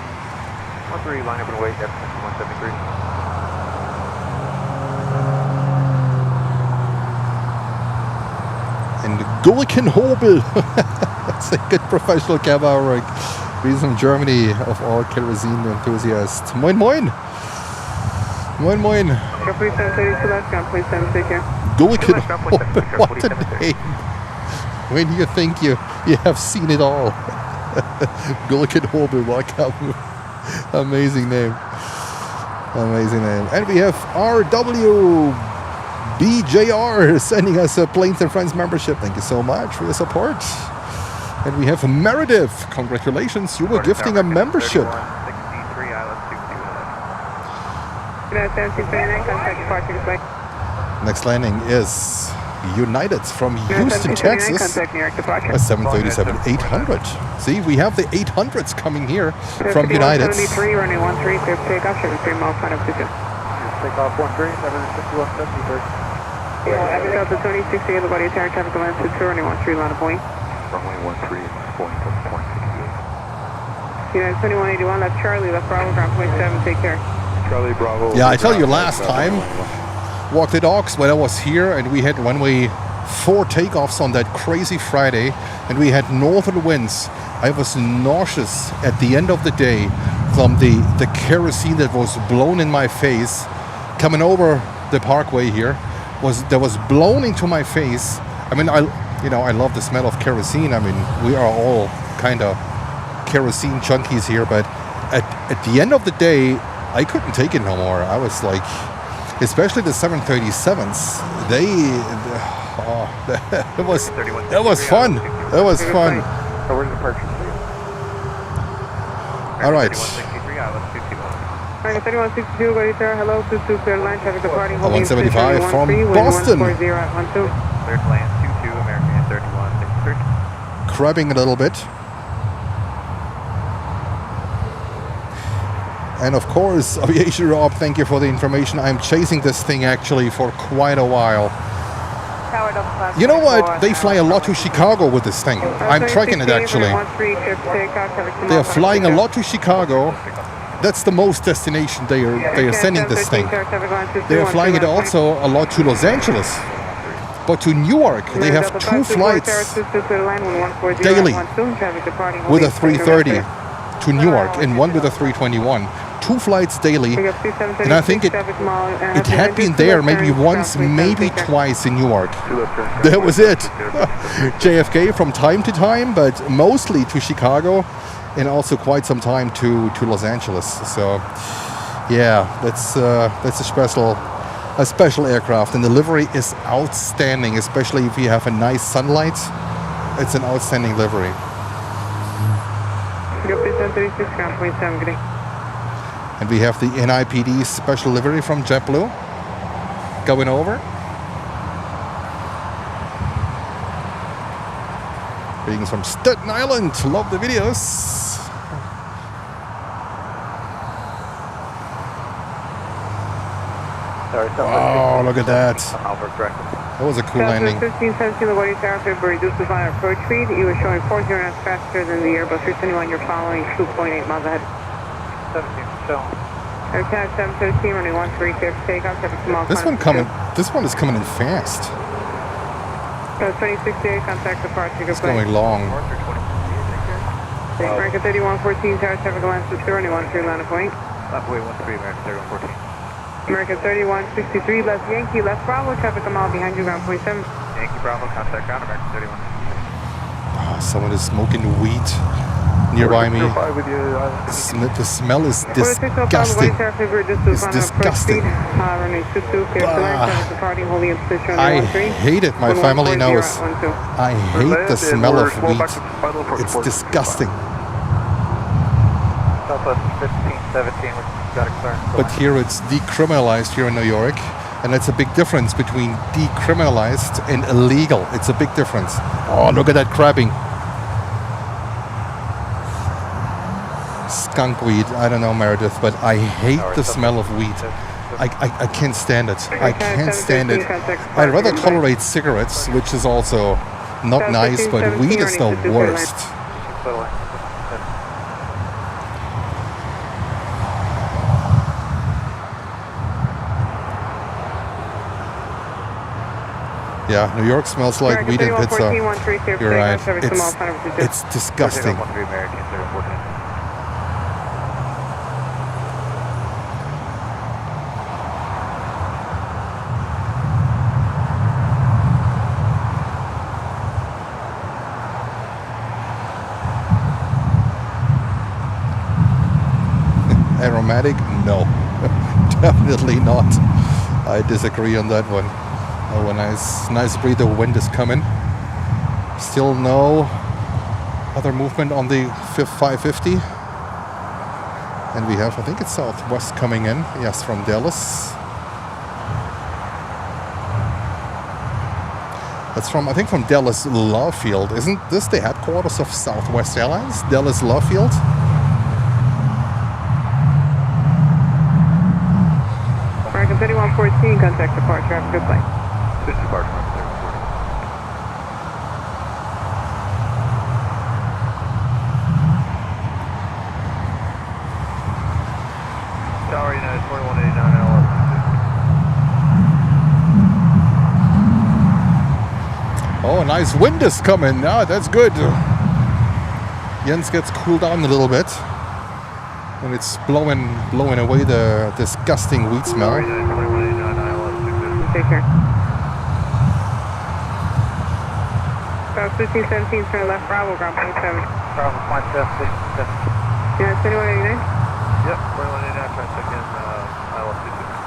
13, line up and wait, that's 5173. and Gulkenhobel. That's a good professional camera rig. He's from Germany, of all kerosene enthusiasts. Moin moin. Moin moin. Please 732 left, ground, please 7, take care. Gulkenhobel, what a name. When you think you have seen it all. Gulkenhobel, welcome. Amazing name. Amazing name. And we have RWBJR sending us a Planes and Friends membership. Thank you so much for your support. And we have Meredith. Congratulations, you were gifting a membership. 63, island 62. Good 1729, contact departure display. Next landing is United from Houston, Texas. Contact New York departure. A 737-800. See, we have the 800s coming here from United. 73, running 13, clear for takeoff, 73 miles, final position. Takeoff 13, 751, 73. Delta 2060, everybody, tower traffic line 22, running 13, line of point. Runway 13, point 68. United 2181, left Charlie, left Bravo, ground point 7, take care. Charlie Bravo. Yeah, I tell you last time, Walk the Dogs, when I was here and we had runway 4 takeoffs on that crazy Friday and we had northern winds. I was nauseous at the end of the day from the kerosene that was blown in my face coming over the parkway here. That was blown into my face. I mean, I love the smell of kerosene. I mean, we are all kind of kerosene junkies here, but at the end of the day, I couldn't take it no more. I was like, especially the 737s, that was fun. That was fun. Where's the departure? All right. 3163, island 51. 3162, go to hello, 22, clear line, traffic departing. 175 from Boston. 140 at 12. Cleared to land 22, American 3163. Crabbing a little bit. And of course, Aviation Rob, thank you for the information. I'm chasing this thing actually for quite a while. You know what? They fly a lot to Chicago with this thing. I'm tracking it actually. They are flying a lot to Chicago. That's the most destination they are sending this thing. They are flying it also a lot to Los Angeles. But to Newark, they have 2 flights daily with a 330 to Newark and 1 with a 321. 2 flights daily, and I think it had been there maybe once, maybe twice in Newark. That was it. JFK from time to time, but mostly to Chicago, and also quite some time to Los Angeles. So, yeah, that's a special aircraft, and the livery is outstanding, especially if you have a nice sunlight. It's an outstanding livery. And we have the NIPD special livery from JetBlue going over. Greetings from Staten Island. Love the videos. Oh, look at that. That was a cool landing. 1517, LaGuardia Tower, February, reduced design approach speed. You were showing 40 knots faster than the Airbus 321. You're following 2.8 miles ahead. 17, show. Aircraft 713, running 13, clear for takeoff. This one is coming in fast. 2068, contact departure. It's going long. American 3114, tower traffic line 2, running 13, line of point. Runway 13, American 3114. American 3163, left Yankee, left Bravo, traffic a mile behind you, ground point 7. Yankee Bravo, contact ground, American 31. Someone is smoking weed nearby me. The smell is disgusting. It's disgusting. I hate it, my family knows. I hate the smell of weed. It's disgusting. Southwest 1517, which got a clearance. But here it's decriminalized here in New York. And that's a big difference between decriminalized and illegal. It's a big difference. Oh, look at that crabbing. Skunk weed. I don't know, Meredith, but I hate the smell of weed. I can't stand it. I can't stand it. I'd rather tolerate cigarettes, which is also not nice, but weed is the worst. Yeah, New York smells like weed and pizza. You're right. It's disgusting. Aromatic? No. Definitely not. I disagree on that one. Oh, a nice breather of wind is coming. Still no other movement on the 550. And we have, I think it's southwest coming in. Yes, from Dallas. That's from, I think, from Dallas Love Field. Isn't this the headquarters of Southwest Airlines? Dallas Love Field? American 3114, contact departure. Have a good flight. This is departure. Tower United 2189 LS. Oh, a nice wind is coming. Ah, that's good. Jens gets cooled down a little bit. And it's blowing away the disgusting weed smell. Take care. South 1517, turn left, Bravo, ground point 7. Bravo, point 7, please. Yeah, 2189? Yep, 2189, trying to check in ILS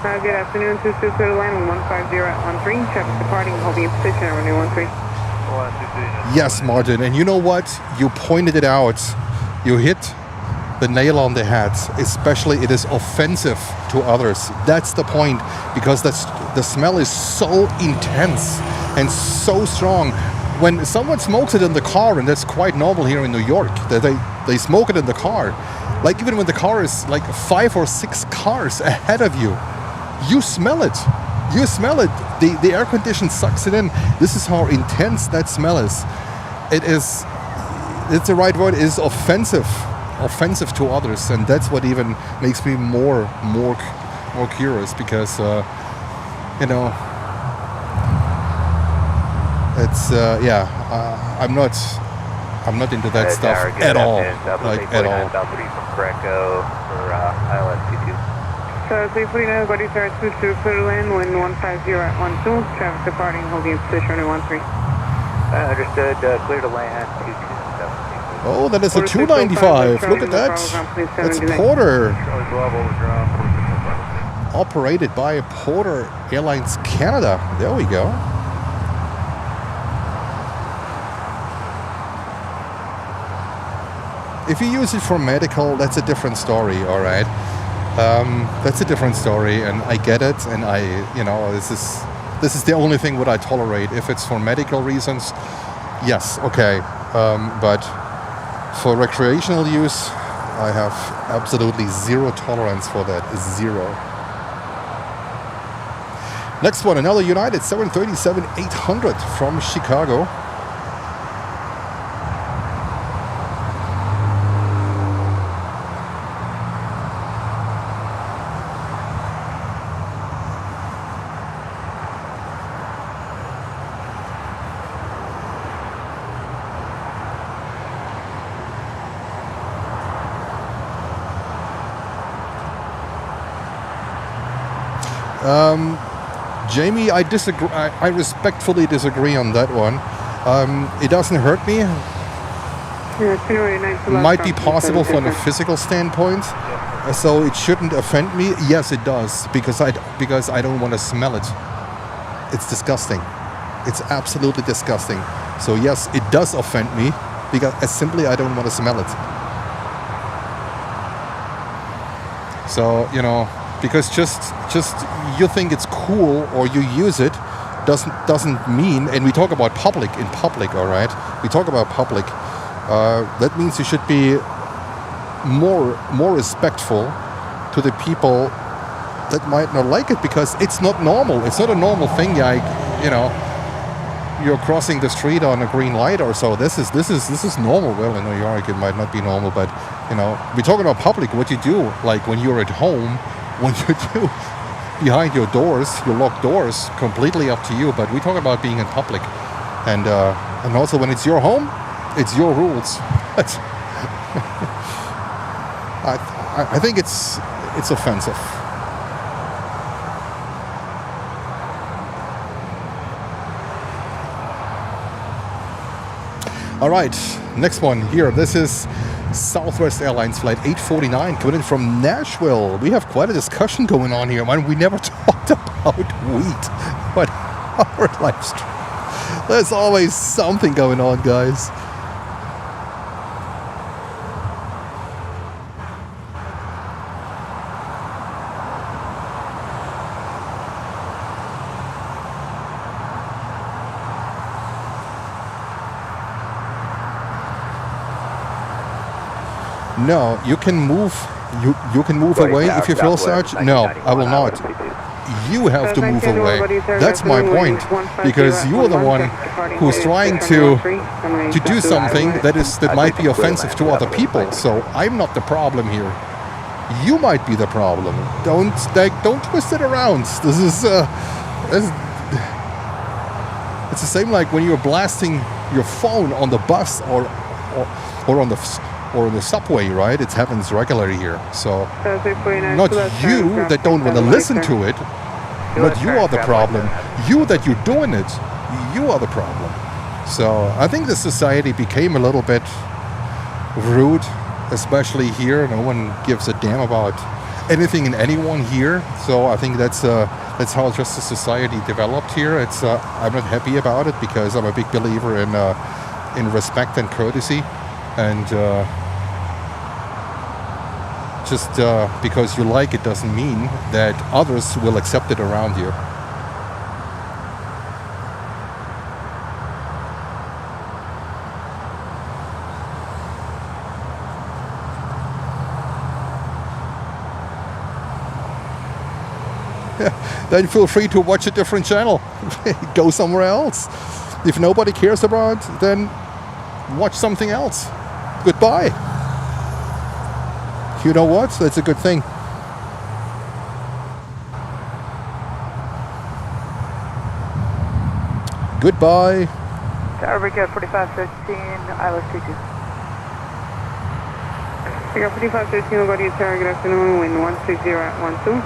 22. Good afternoon, 22 clear to land, 150 at 13. Traffic departing, holding in position at runway 13. Yes, Martin, and you know what? You pointed it out. You hit the nail on the head. Especially it is offensive to others. That's the point, because the smell is so intense and so strong. When someone smokes it in the car, and that's quite normal here in New York, that they smoke it in the car, like even when the car is like 5 or 6 cars ahead of you, you smell it. You smell it. The air condition sucks it in. This is how intense that smell is. It's the right word. It is offensive to others, and that's what even makes me more curious, because you know, it's I'm not into that stuff at all, like at all. So 349, body start 22 clear to land, wind 150 at 12. Traffic departing, holding in position at 13. Understood, clear to land 22. Oh, that is a 295. Look at that. That's Porter. Operated by Porter Airlines Canada. There we go. If you use it for medical, that's a different story, all right? That's a different story, and I get it, and this is the only thing what I tolerate. If it's for medical reasons, yes, okay. But for recreational use, I have absolutely zero tolerance for that. Zero. Next one, another United 737-800 from Chicago. Jamie, I disagree. I respectfully disagree on that one. It doesn't hurt me. Might be possible from a physical standpoint, so it shouldn't offend me. Yes, it does, because I don't want to smell it. It's disgusting. It's absolutely disgusting. So yes, it does offend me, because simply I don't want to smell it. So, you know, because just you think it's cool or you use it doesn't mean. And we talk about public, all right? We talk about public. That means you should be more respectful to the people that might not like it, because it's not normal. It's not a normal thing. Like, you know, you're crossing the street on a green light or so. This is normal. Well, in New York it might not be normal, but you know, we're talking about public. What you do, like when you're at home, when you do behind your doors, your locked doors, completely up to you. But we talk about being in public, and also when it's your home, it's your rules. I think it's offensive. All right, next one here. This is Southwest Airlines flight 849 coming in from Nashville. We have quite a discussion going on here, man. We never talked about wheat, but our live stream. There's always something going on, guys. No, you can move. You can move away if you feel such. No, I will not. You have to move away. That's my point, because you are the one who's trying to do something that might be offensive to other people. So I'm not the problem here. You might be the problem. Don't twist it around. This is it's the same like when you're blasting your phone on the bus or on the subway, right? It happens regularly here. So not you that don't want to listen to it, but you are the problem. You that you're doing it, you are the problem. So I think the society became a little bit rude, especially here. No one gives a damn about anything and anyone here. So I think that's how just the society developed here. It's I'm not happy about it, because I'm a big believer in respect and courtesy, and just because you like it doesn't mean that others will accept it around you. Then feel free to watch a different channel. Go somewhere else. If nobody cares about, then watch something else. Goodbye. You know what? That's a good thing. Goodbye. Tower Brigade 4513, ILS 22. Brigade 4513 will go to your tower. Good afternoon, wind 160 at 12.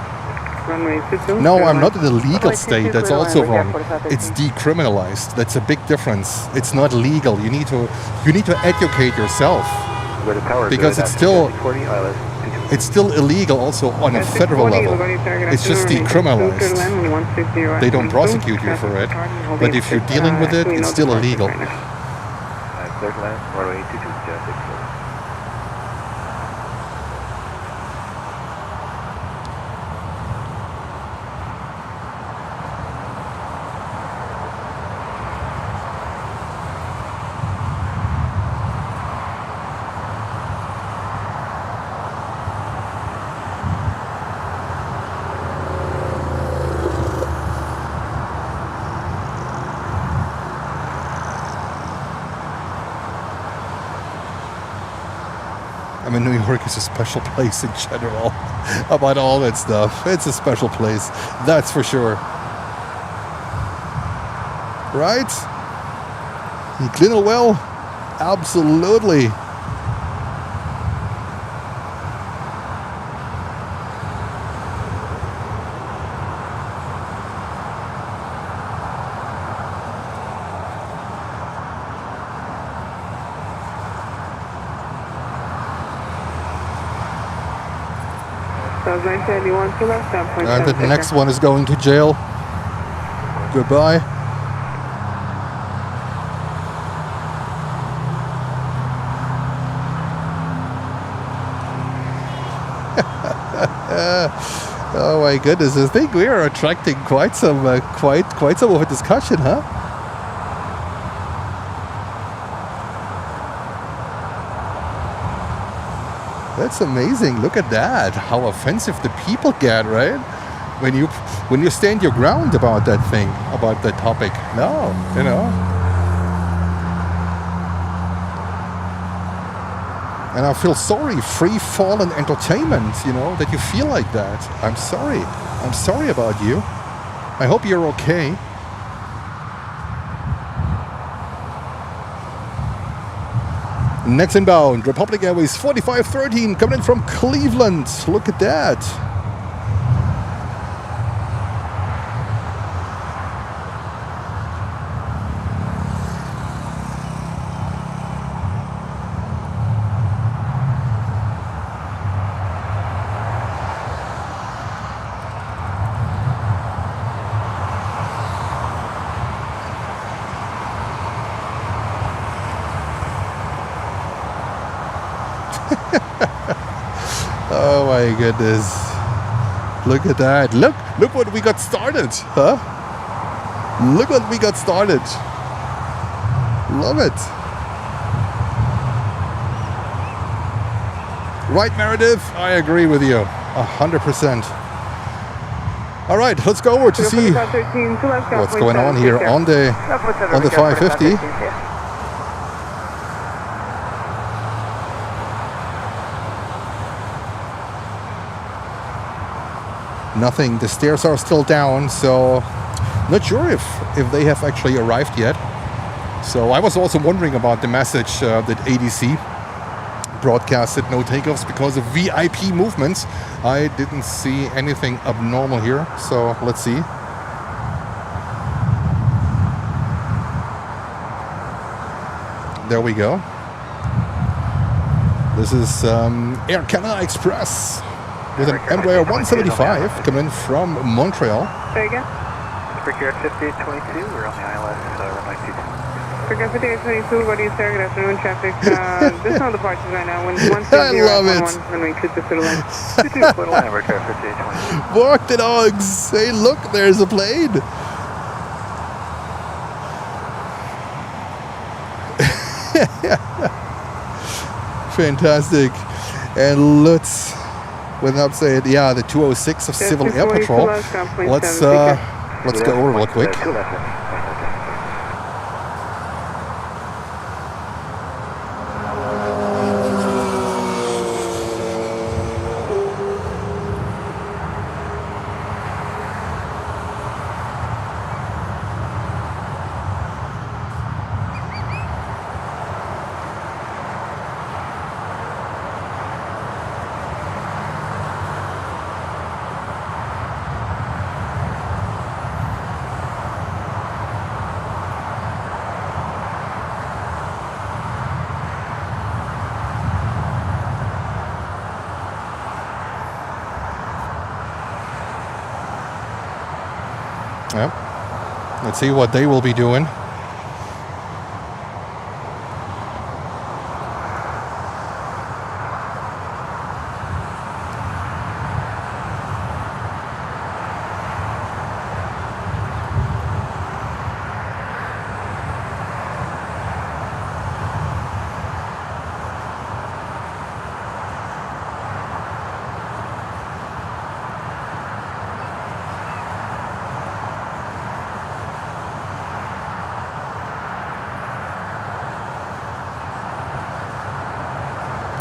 Runway 22. No, I'm not in a legal state. That's also wrong. It's decriminalized. That's a big difference. It's not legal. You need to educate yourself, because it's still illegal also on a federal level. It's just decriminalized. They don't prosecute you for it, but if you're dealing with it, it's still illegal. I mean, New York is a special place in general. About all that stuff. It's a special place. That's for sure. Right? You clean it well? Absolutely. And the next one is going to jail. Goodbye. my goodness! I think we are attracting quite some quite some of a discussion, huh? That's amazing. Look at that. How offensive the people get, right? When you stand your ground about that thing, about that topic. No, you know. And I feel sorry, free fallen entertainment, you know, that you feel like that. I'm sorry. I'm sorry about you. I hope you're okay. Next inbound, Republic Airways 4513 coming in from Cleveland. Look at that. Oh my goodness. Look at that. Look what we got started, huh? Look what we got started. Love it. Right, Meredith? I agree with you. 100%. All right, let's go over to see what's going on here on the 550. Nothing. The stairs are still down, so not sure if they have actually arrived yet. So I was also wondering about the message that ADC broadcasted no takeoffs because of VIP movements. I didn't see anything abnormal here, so let's see. There we go. This is Air Canada Express with an Embraer 175 coming in from Montreal. Say again? Spirit 5822, we're on the ILS, runway 22. Spirit 5822, what do you say? Good afternoon, traffic. There's no departures right now. When I love it. Runway 22 to the line. 22 to the line, we're 5822. Walk the dogs. Hey, look, there's a plane. Fantastic. And let's, without saying, yeah, the 206 of Civil Air Patrol. Let's go over real quick. Yep. Let's see what they will be doing.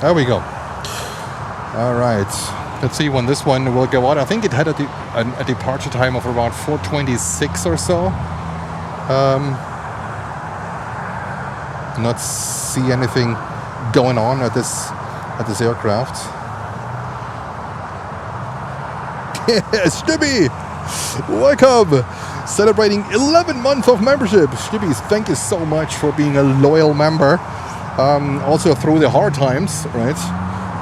There we go. All right. Let's see when this one will go out. I think it had a departure time of around 4:26 or so. Not see anything going on at this aircraft. Stibby, welcome. Celebrating 11 months of membership. Stibby, thank you so much for being a loyal member. Also through the hard times, right?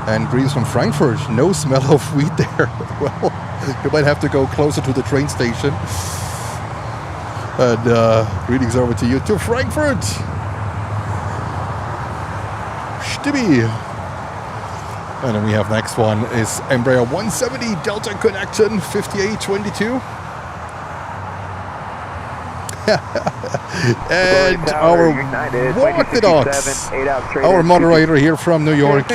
And greetings from Frankfurt. No smell of weed there. Well, you might have to go closer to the train station. And greetings over to you to Frankfurt. Stibby. And then we have next one is Embraer 170 Delta Connection 5822. And our Orthodox, our moderator here from New York,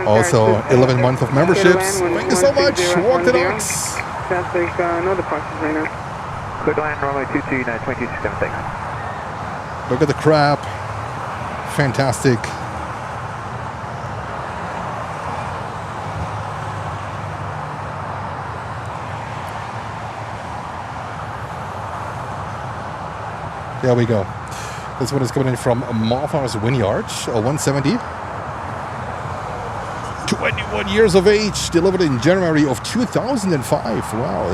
also 11 months of memberships. Thank you so much, Orthodox. Traffic, no departures right now. Clear to land, runway 22, United 2267. Look at the crab. Fantastic. There we go. This one is coming in from Martha's Vineyard, a 170. 21 years of age, delivered in January of 2005. Wow,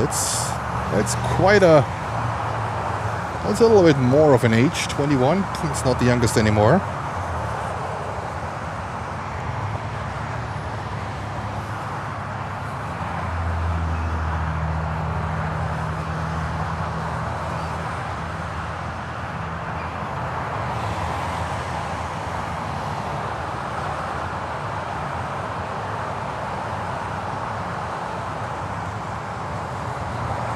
that's quite a... That's a little bit more of an age, 21. It's not the youngest anymore.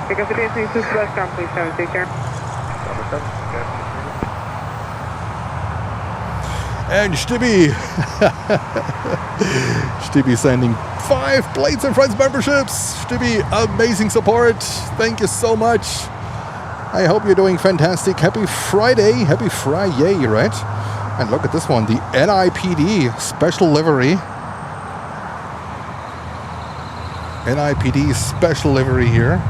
Pick up the Disney 2 Celestron, please, 7, take care. And Stibby. Stibby sending 5 Blades and Friends memberships. Stibby, amazing support. Thank you so much. I hope you're doing fantastic. Happy Friday. Happy Friday, right? And look at this one, the NIPD special livery. NIPD special livery here.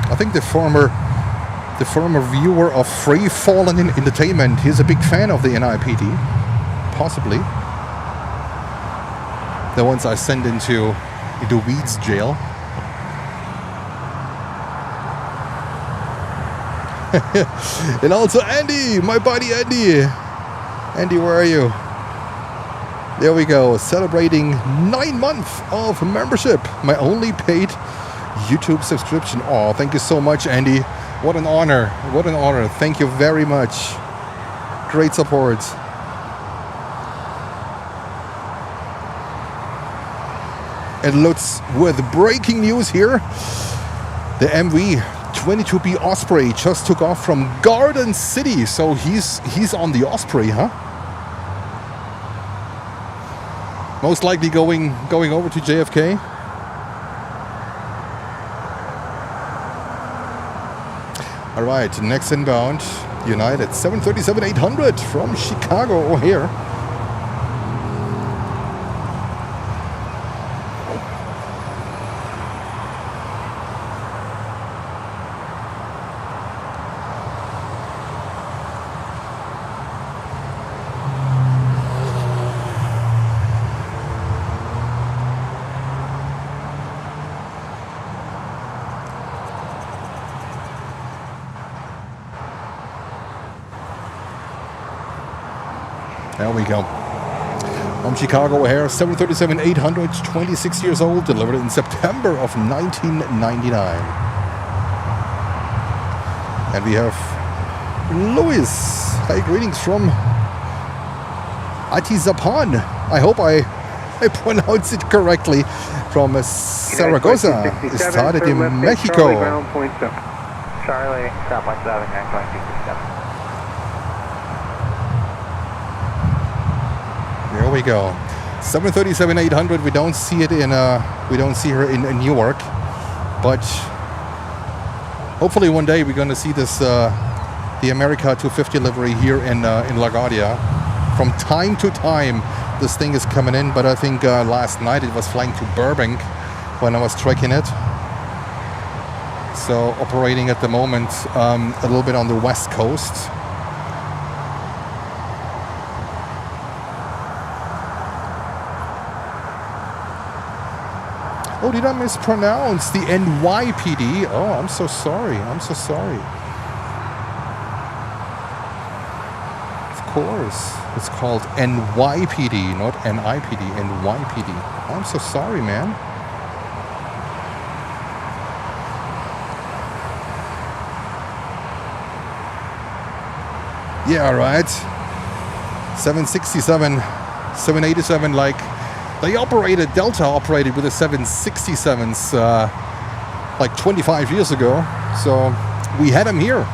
I think the former viewer of Free Fallen Entertainment, he's a big fan of the NIPD, possibly. The ones I send into Weeds jail. And also Andy, my buddy Andy. Andy, where are you? There we go, celebrating 9 months of membership. My only paid YouTube subscription. Oh, thank you so much, Andy. What an honor. What an honor. Thank you very much. Great support. And let's, with breaking news here, the MV-22B Osprey just took off from Garden City. So he's on the Osprey, huh? Most likely going over to JFK. All right, next inbound, United 737-800 from Chicago O'Hare. There we go. From Chicago O'Hare, 737-800, 26 years old, delivered in September of 1999. And we have Louis. Hi, greetings from Atizapan. I hope I pronounce it correctly. From Zaragoza, started in Mexico. Charlie, stop by 7, There we go. 737-800. We don't see it in. We don't see her in Newark, but hopefully one day we're going to see this the America 250 livery here in LaGuardia. From time to time, this thing is coming in, but I think last night it was flying to Burbank when I was tracking it. So operating at the moment a little bit on the west coast. Oh, did I mispronounce the NYPD? Oh, I'm so sorry. I'm so sorry. Of course. It's called NYPD, not NIPD. NYPD. I'm so sorry, man. Yeah, right. 767, 787, like Delta operated with the 767s like 25 years ago. So we had them here.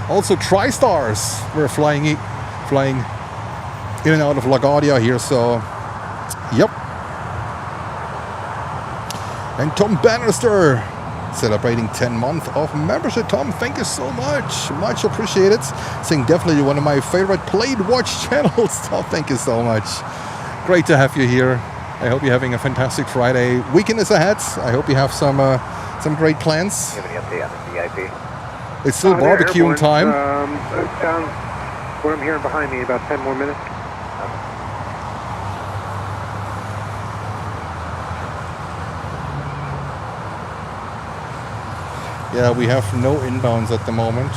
Also, TriStars were flying in and out of LaGuardia here. So, yep. And Tom Bannister celebrating 10 months of membership. Tom, thank you so much. Much appreciated. Saying definitely one of my favorite Played Watch channels. Tom, thank you so much. Great to have you here. I hope you're having a fantastic Friday. Weekend is ahead. I hope you have some great plans. Do you have any update on the VIP? It's still barbecuing time. Down what I'm hearing behind me, about 10 more minutes. Yeah, we have no inbounds at the moment.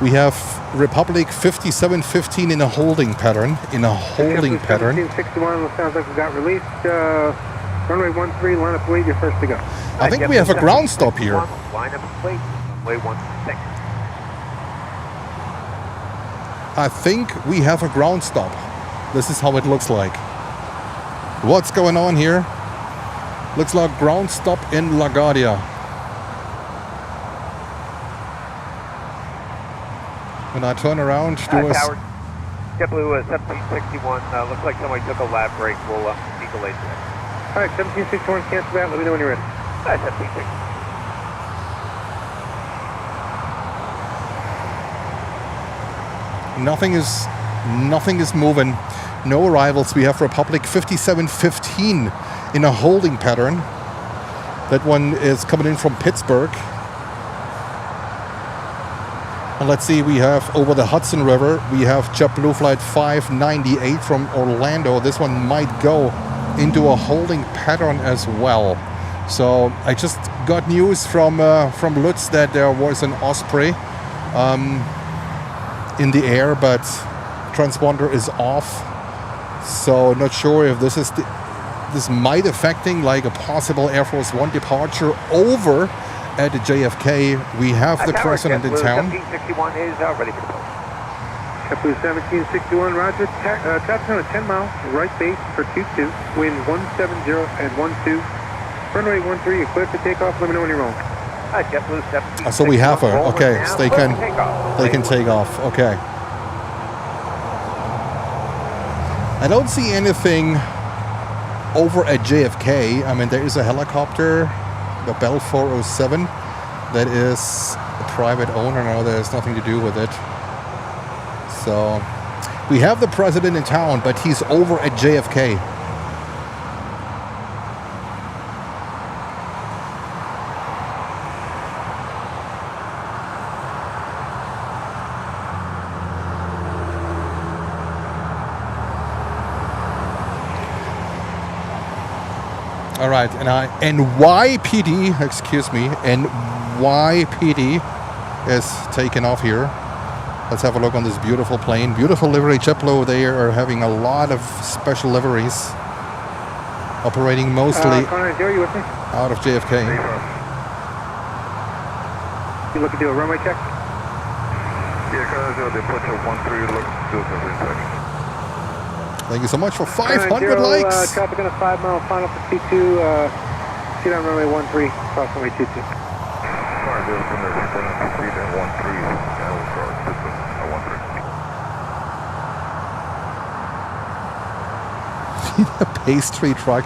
We have Republic 5715 in a holding pattern. 1761 sounds like we got released. Runway 13, line up wait, you're first to go. I think we have a ground stop here. Line up wait, runway 16. I think we have a ground stop. This is how it looks like. What's going on here? Looks like ground stop in LaGuardia. When I turn around, Tower, JetBlue 1761, looks like somebody took a lap break. We'll be delayed today. All right, 1761, cancel that. Let me know when you're ready. 1761. Nothing is moving. No arrivals. We have Republic 5715 in a holding pattern. That one is coming in from Pittsburgh. And let's see, we have over the Hudson River, we have JetBlue Flight 598 from Orlando. This one might go into a holding pattern as well. So I just got news from Lutz that there was an Osprey in the air, but transponder is off. So not sure if this is this might affecting like a possible Air Force One departure over at the JFK. We have the president in town. 1761 is ready for post. JetBlue 1761, roger. Taxiing at 10 miles, right base for 22. Wind 170 at 12. Runway 13, you clear to take off. Let me know when you're rolling. JetBlue 1761. So we have her. Okay, so they can take off. Okay. I don't see anything over at JFK. I mean, there is a helicopter, the Bell 407, that is a private owner now. There's nothing to do with it. So we have the president in town, but he's over at JFK. All right, and NYPD, excuse me, NYPD is taking off here. Let's have a look on this beautiful plane. Beautiful livery. JetBlue, they are having a lot of special liveries. Operating mostly Canarsie, are you with me? out of JFK. You looking to do a runway check? Yeah, Canarsie, they put your 13, look, do a inspection. Thank you so much for 500 likes. Traffic on a 5 mile final for T2. Seat on runway 13, cross runway 22. Alright, there's been a seat in 13, and we'll start system at 13. A pastry truck.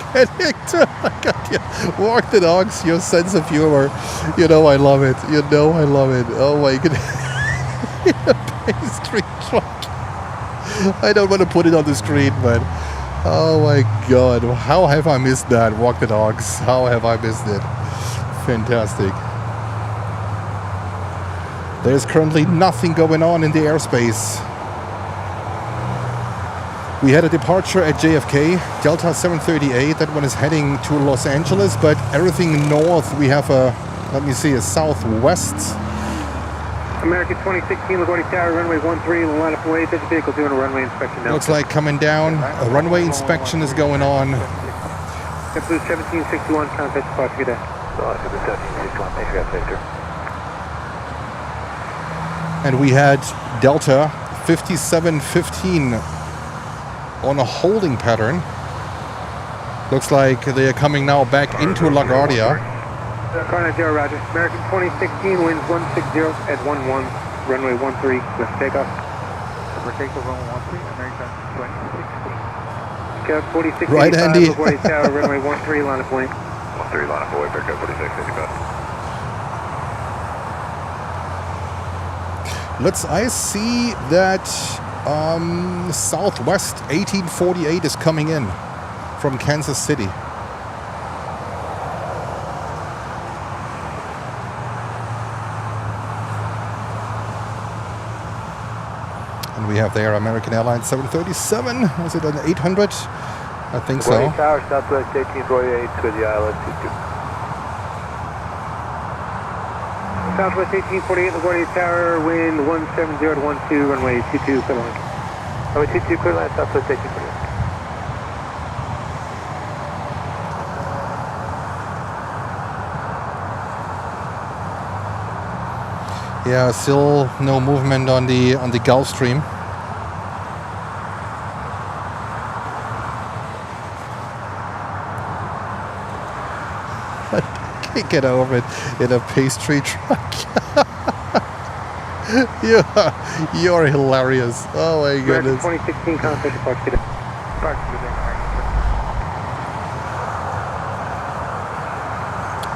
Walk the dogs, your sense of humor. You know I love it. You know I love it. Oh my goodness. A pastry truck. I don't want to put it on the screen, but oh my god, how have I missed that? Walk the dogs. How have I missed it? Fantastic. There's currently nothing going on in the airspace. We had a departure at JFK, Delta 738. That one is heading to Los Angeles, but everything north, we have a, let me see, a southwest. American 2016, LaGuardia Tower, runway 13, line up away. This vehicle doing a runway inspection now. Looks like coming down. A runway inspection is going on. JetBlue 1761, contact departure, good day. So, 1761, thanks for that, Victor. And we had Delta 5715 on a holding pattern. Looks like they are coming now back into LaGuardia. Car 0, roger. American 2016, winds 160 at 11, runway 13, with takeoff. Over takeoff runway 13, American 2016. Scout 4685, Right, Andy. LaGuardia Tower, runway 13, line of wing. 13 line up away, American 4685. I see that Southwest 1848 is coming in from Kansas City. And we have there American Airlines 737. Was it an 800? I think so. Tower, Southwest 1848 to the ILS 22. Southwest 1848, LaGuardia Tower, wind 170 at 12, runway 22, clear line. Runway 22, clear line, Southwest 1848. Yeah, still no movement on the Gulf Stream. Get over it in a pastry truck. You're hilarious. Oh my goodness. 2016 contact departure.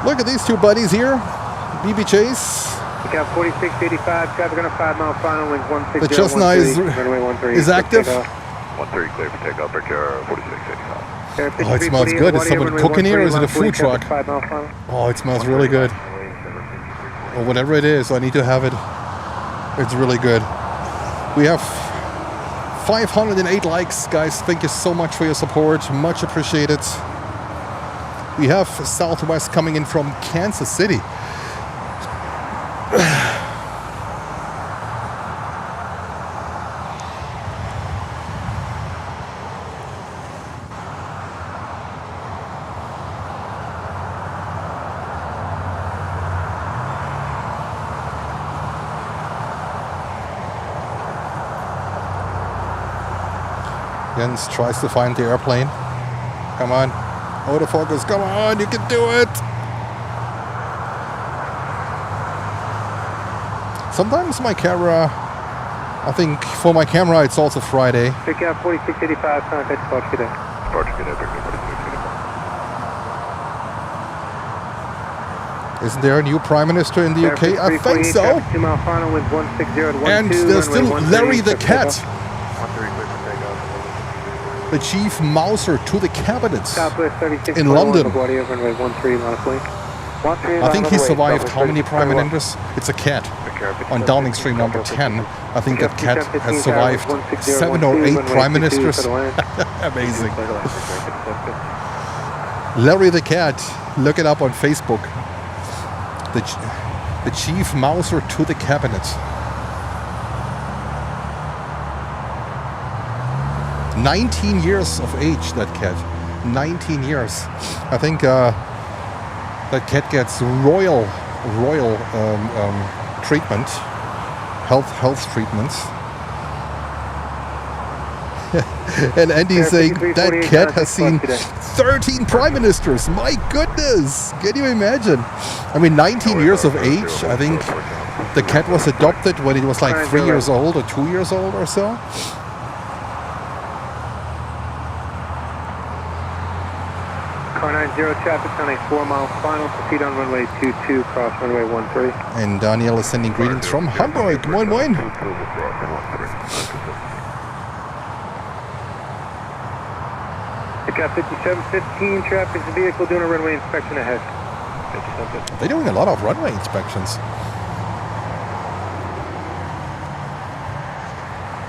Look at these two buddies here. BB Chase. Cap 4685, traffic on a 5-mile final, winds 160. The Cessna is active. 13 clear for takeoff, Air 4685. Oh, it smells good. Is someone cooking here or is it a food truck? Oh, it smells really good. Or whatever it is, I need to have it. It's really good. We have 508 likes, guys. Thank you so much for your support. Much appreciated. We have Southwest coming in from Kansas City. Jens tries to find the airplane. Come on. Autofocus, come on, you can do it! Sometimes my camera, I think for my camera it's also Friday. Pick up 4685, contact departure today. Departure today, Air 4685. Isn't there a new Prime Minister in the UK? I think so. 2-mile final, winds 160 at 12. And there's still Larry the Cat. The Chief Mouser to the cabinet in London. I think he survived how many prime ministers? It's a cat. On Downing Street number 10, I think that cat has survived 7 or 8 prime ministers. Amazing. Larry the Cat, look it up on Facebook. The Chief Mouser to the cabinet. 19 years of age, that cat. 19 years. I think that cat gets royal treatment, health treatments. And Andy's saying that cat has seen 13 prime ministers. My goodness, can you imagine? I mean, 19 years of age. I think the cat was adopted when it was like 3 years old or 2 years old or so. Car 90 traffic on a 4-mile final, proceed on runway 22, cross runway 13. And Daniel is sending greetings from Hamburg. Moin moin. Pick up 5715 traffic, the vehicle doing a runway inspection ahead. They're doing a lot of runway inspections.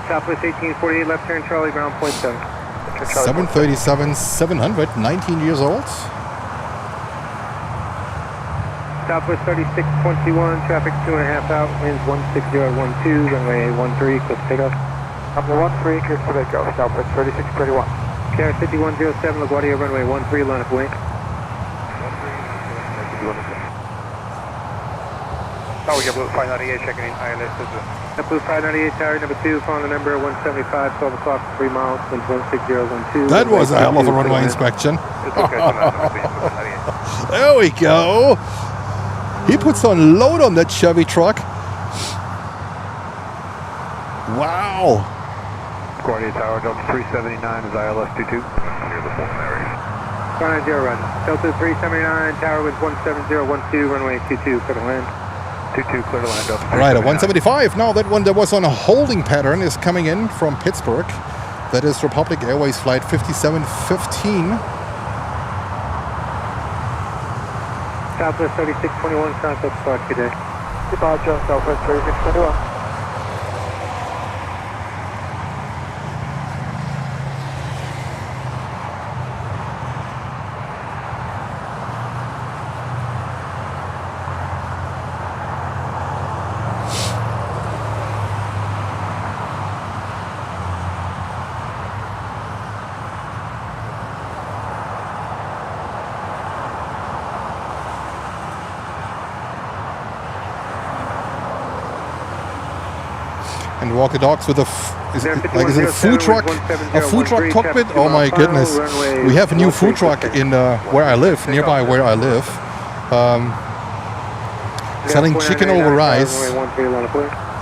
Southwest 1848, left turn Charlie, ground point 7. 737-700, 19 years old. Southwest 3621, traffic 2.5 out, winds 160 at 12, runway 13, clear for takeoff. Number 13, clear for takeoff, Southwest 3621. Canarsie 5107, LaGuardia, runway 13, line of wing. Tower JetBlue 598 checking in ILS 22. JetBlue 598 tower number 2, following the number 175, 12 o'clock, 3 miles, wind 16012. That was a hell of a runway inspection. It's okay, There we go. He puts on load on that Chevy truck. Wow. Coordinate tower, Delta 379 is ILS 22. Near the full area. 590 run. Delta 379, tower with 17012, runway 22, clear to land. 22, clear to land, Delta 379. Right, at 175. Now that one that was on a holding pattern is coming in from Pittsburgh. That is Republic Airways flight 5715. Southwest 3621, contact spot today. Departure, Southwest 3621. And walk the dogs with a is it a food truck? A food truck cockpit? Oh my goodness! We have a new food truck in where I live, nearby where I live, selling chicken over rice,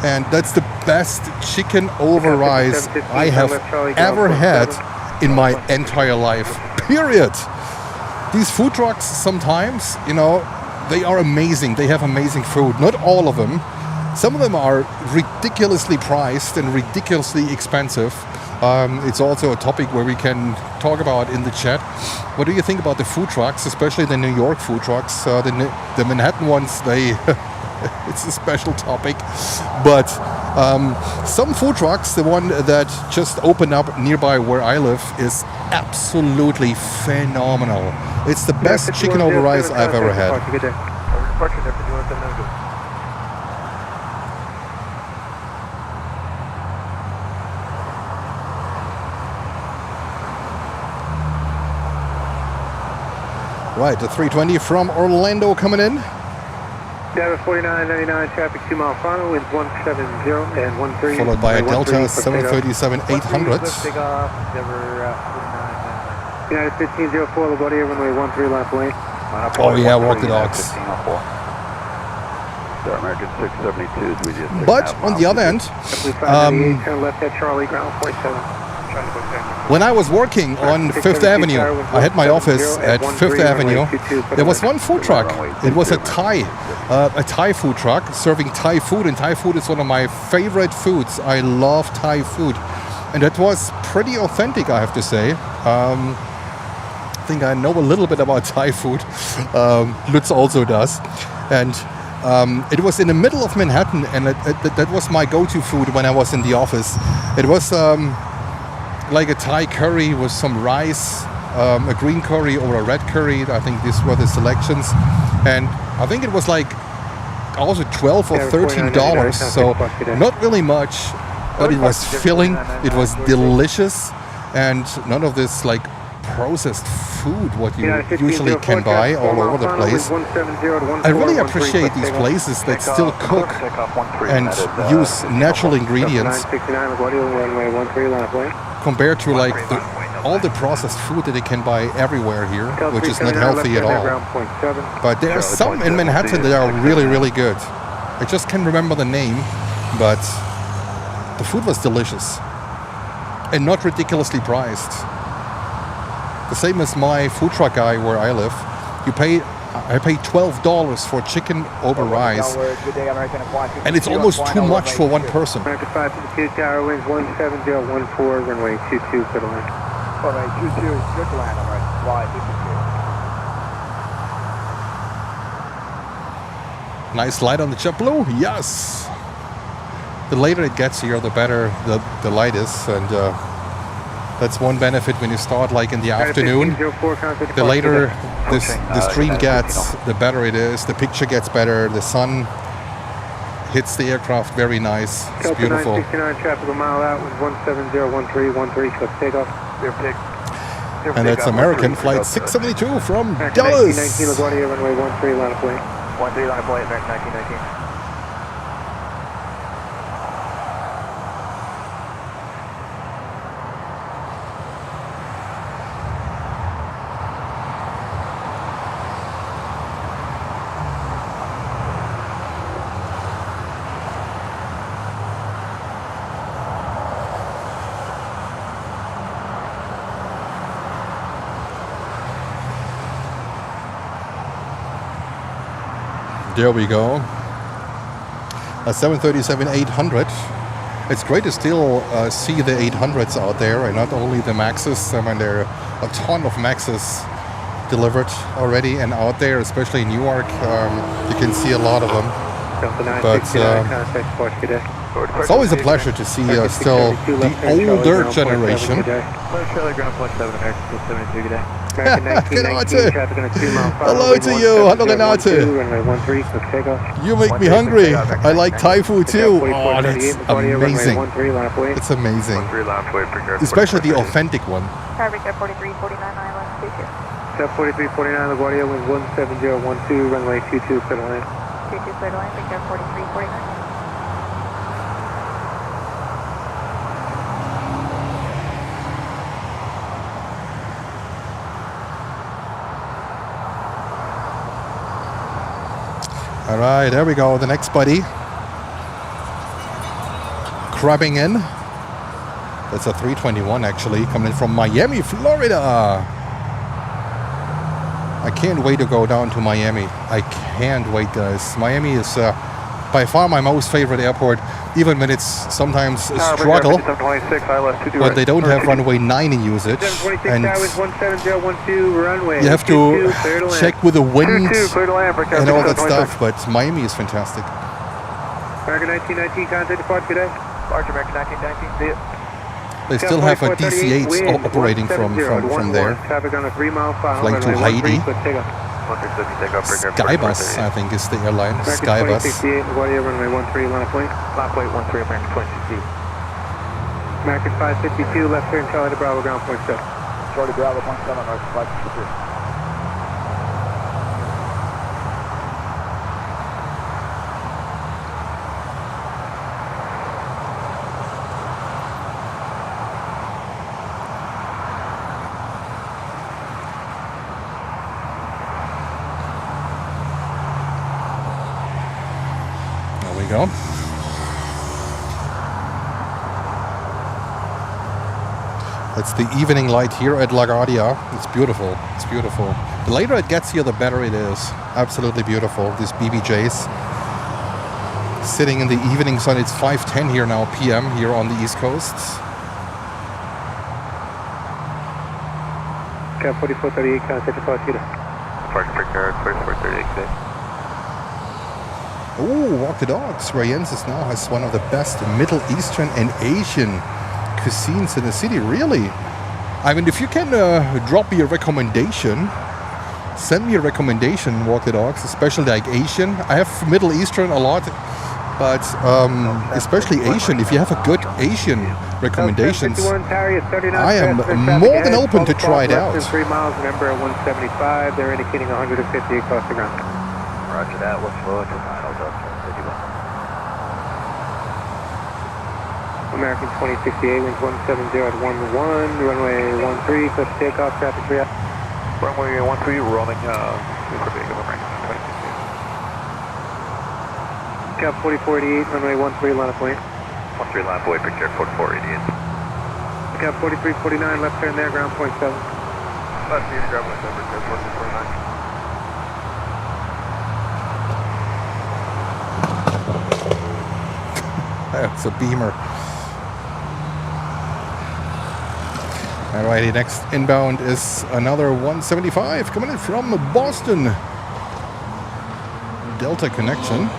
and that's the best chicken over rice I have ever had in my entire life. Period. These food trucks sometimes, you know, they are amazing. They have amazing food. Not all of them. Some of them are ridiculously priced and ridiculously expensive. It's also a topic where we can talk about in the chat. What do you think about the food trucks, especially the New York food trucks? The Manhattan ones, they it's a special topic. But some food trucks, the one that just opened up nearby where I live, is absolutely phenomenal. It's the best chicken over rice I've ever had. Right, the 320 from Orlando coming in. Delta 4999, traffic 2 mile final, winds 170 and 13. Followed by a Delta 737-800. United 1504, LaGuardia, runway 13 left lane. Oh yeah, walk the dogs. American 672s, we just But on the other end, turn left at Charlie, ground 47. when I was working on Fifth Avenue, I had my office at Fifth Avenue. There was one food truck. It was a Thai food truck serving Thai food, and Thai food is one of my favorite foods. I love Thai food, and that was pretty authentic, I have to say. I think I know a little bit about Thai food. Lutz also does, and it was in the middle of Manhattan, and that was my go-to food when I was in the office. It was like a Thai curry with some rice, a green curry or a red curry. I think these were the selections, and I think it was like also $12 or $13, so not really much, but it was filling, it was delicious, and none of this like processed food what you usually can buy all over the place. I really appreciate these places that still cook and use natural ingredients compared to like all the processed food that they can buy everywhere here, which is not healthy at all. But there are some in Manhattan that are really, really good. I just can't remember the name, but the food was delicious and not ridiculously priced. The same as my food truck guy where I live. I pay $12 for chicken over rice, and it's almost too much for one person. American 552 tower, winds 17014, runway 22, clear to land. Runway 22, good to land, alright, fly 52. Nice light on the JetBlue, yes. The later it gets here, the better the light is, and that's one benefit when you start like in the afternoon. The later the stream gets, the better it is. The picture gets better. The sun hits the aircraft very nice. It's beautiful. 969 traffic a mile out with 1701313, click takeoff. And that's American flight 672 from Dallas. 1919 LaGuardia, runway 13 line of plane. 13 line of plane, American 1919. There we go. A 737-800. It's great to still see the 800s out there, and not only the Maxes. I mean, there are a ton of Maxes delivered already and out there, especially in Newark. You can see a lot of them. But it's always a pleasure to see still the older generation. Renate! Hello to you! Hello, Renate! You make me hungry! I like Thai food too! Oh, that's amazing! It's amazing! Especially the authentic one. Tiebreaker 4349 Island, 22. 4349 LaGuardia, wind 17012, runway 22, clear to land. 22 clear to land, Victor 4349. All right, there we go. The next buddy. Crabbing in. That's a 321 actually, coming in from Miami, Florida. I can't wait to go down to Miami. I can't wait, guys. Miami is by far my most favorite airport, even when it's sometimes a struggle. But they don't have runway 9 in usage. And you have to check with the wind and all that stuff, but Miami is fantastic. American 1919, contact depart today. Departure American 1919, see it. They still have a DC-8 operating from there. Flying to Haiti. Skybus, I think, is the airline. Skybus. American 552, left turn, Charlie to Bravo, ground point 7. Charlie Bravo, 1-7, north 553. Go. It's the evening light here at LaGuardia. It's beautiful. It's beautiful. The later it gets here, the better it is. Absolutely beautiful. These BBJs sitting in the evening sun. It's 5:10 here now p.m. here on the East Coast. Cap 4438, contact departure. Departure for car 4438 today. Oh, walk the dogs. Rayensis now has one of the best Middle Eastern and Asian cuisines in the city. Really? I mean, if you can drop me a recommendation, send me a recommendation, walk the dogs, especially like Asian. I have Middle Eastern a lot, but especially Asian. If you have a good Asian recommendations, I am more than open to try it out. 3 miles, number 175. They're indicating 150 across the ground. Roger that. What's forward to final Delta 51. American 2068, wind 170 at 11, runway 13, cliff takeoff, traffic 3 out. Runway 13, rolling, super big of American 2068. Cap 4488, runway 13, line up point. 13 line boy, picture 4488. Cap 4349, left turn there, ground point 7. Left here, grab my number, 4449. It's a Beamer. Alrighty, next inbound is another 175 coming in from Boston. Delta connection.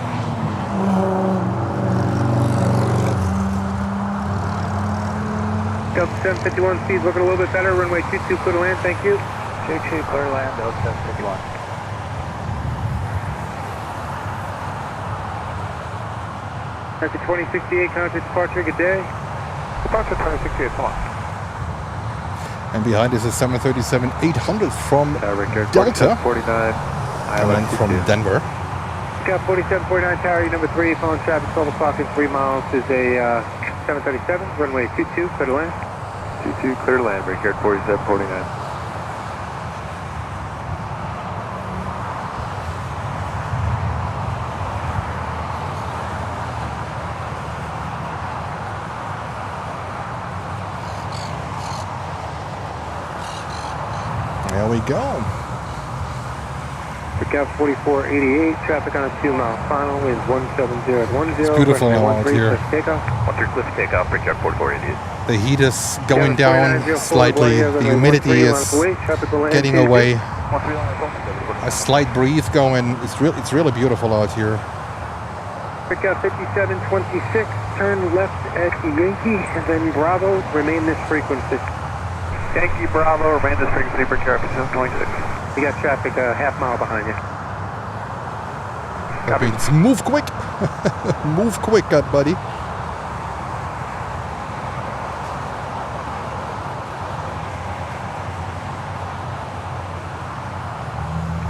Delta 751, speed's looking a little bit better. Runway 22, clear to land, thank you. Shake, clear land, Delta 751. American 2068, contact departure, good day. Departure 2068, come on. And behind is a 737-800 from Delta, 49, coming in from Denver. Cap 4749, tower number 3, phone traffic 12 o'clock in 3 miles is a 737, runway 22, clear to land. 22, clear to land, Brickyard 4749. There we go. Gap 4488, traffic on a 2-mile final, wind 170 at 10. It's beautiful out here. Takeoff. 13, let's take off, Brickyard 4488. The heat is going down slightly. The humidity is getting away. A slight breeze going. It's really beautiful out here. Brickyard 5726, turn left at Yankee, and then Bravo, remain this frequency. Yankee Bravo, remain this frequency, Brickyard 5726. You got traffic a half mile behind you. That means move quick. Move quick, good buddy.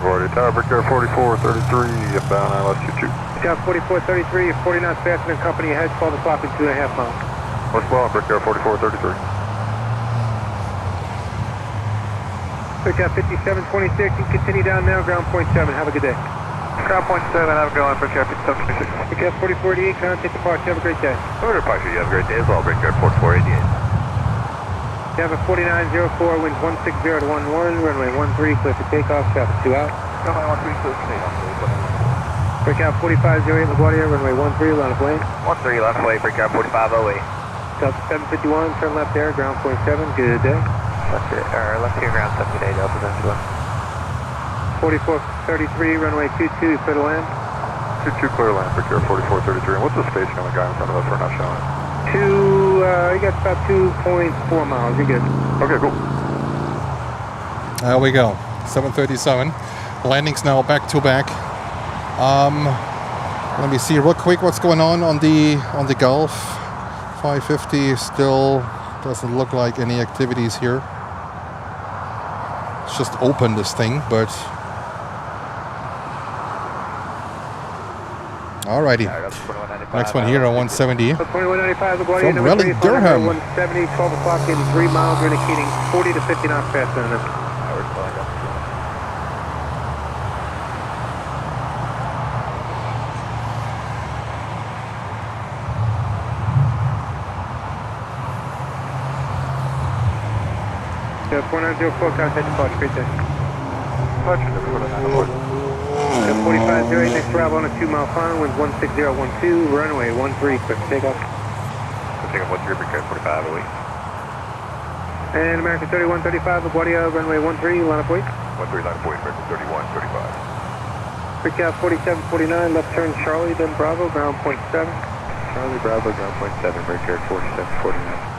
Roger, Tower, Brickyard 4433, inbound ILS 22. Gap 4433, 40 knots faster than company ahead, 12 o'clock and 2.5 miles. Westbound, Brickyard 4433. Brickyard 5726, you continue down now, ground point 7, have a good day. Ground point 7, have a good one, Brickyard 5726. Brickyard 4488, contact departure, have a great day. Order departure, you have a great day as well, Brickyard 4488. You have a 4904, wind 160 at 11, runway 13, clear for takeoff, traffic 2 out. Runway 13, clear for takeoff. Brickyard 4508, LaGuardia, runway 13, line of lane. 13, left away, Brickyard 4508. Delta 751, turn left there, ground point 7, good day. Left here, ground 7 today, Delta 7. 4433, runway 22, clear to land. 22 clear land, Brickyard 4433. And what's the station on the guy in front of us? We're not showing it. You got about 2.4 miles, you're good. Okay, cool. There we go. 737. Landings now back to back. Let me see real quick what's going on the Gulf. 550 still doesn't look like any activities here. It's just open this thing, but alrighty. Next one here on 170 from Raleigh, Durham. 170, 12 o'clock in 3 miles, we're indicating 40 to 50 knots faster than this. Yeah, 4904, contact departure, great day. Departure, 4508, next travel on a 2-mile final, wind 16012, runway 13, quick takeoff. Take up 13, Brickyard 4508. And American 3135, LaGuardia, runway 13, line up wait. 13, line of point, Brickyard 3135. Brickyard 4749, left turn Charlie, then Bravo, ground point 7. Charlie Bravo, ground point 7, Brickyard 4749.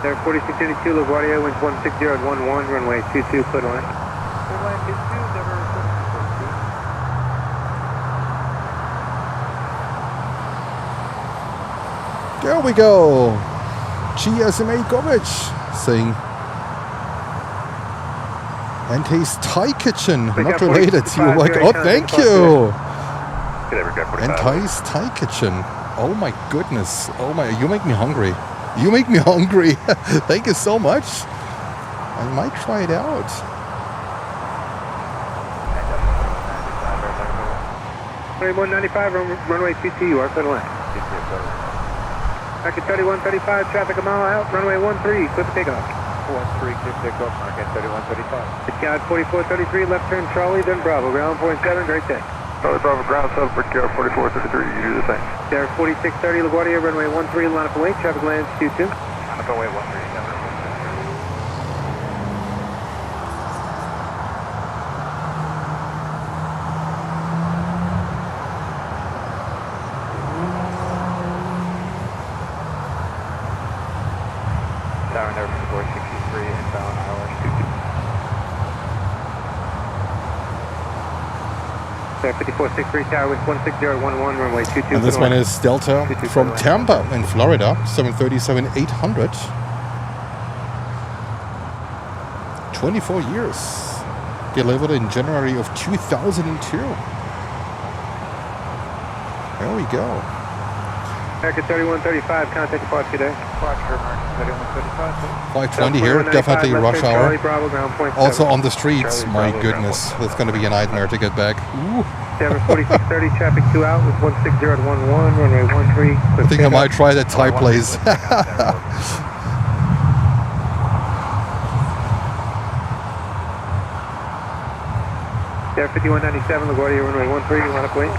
There, 4682, LaGuardia, winds 160 at 11, runway 22, clear to land. There we go. GSMA Govic saying. And his Thai kitchen, not related to you. Like, oh, thank you. And Thai's Thai kitchen. Oh my goodness. Oh my, you make me hungry. You make me hungry. Thank you so much. I might try it out. Runway 195, runway 22, you are clear to land. Market 3135, traffic a mile out, runway 13, clear for takeoff. 13, clear for takeoff, Market 3135. Brickyard 4433, left turn Charlie, then Bravo, ground point 7, great day. Charlie Bravo, ground 7, Brickyard 4433, you do the same. There, 4630, LaGuardia, runway 13, line up away, traffic lands 22. Line up away, 13. Tower number 463, inbound ILS 22. There, 5463, tower with 16011, runway 22. And this one is Delta from Tampa in Florida, 737-800. 24 years. Delivered in January of 2002. There we go. American 3135, contact departure today. departure mark 3135. 520 here, definitely rush hour. Charlie Bravo, ground point Also 7. on the streets, Charlie my Bravo, goodness, that's going to be a nightmare to get back. Ooh. 4630, traffic 2 out with 160 at 11, runway 13. I think I might try that Thai place. Air 5197, LaGuardia, runway 13, you want to wait?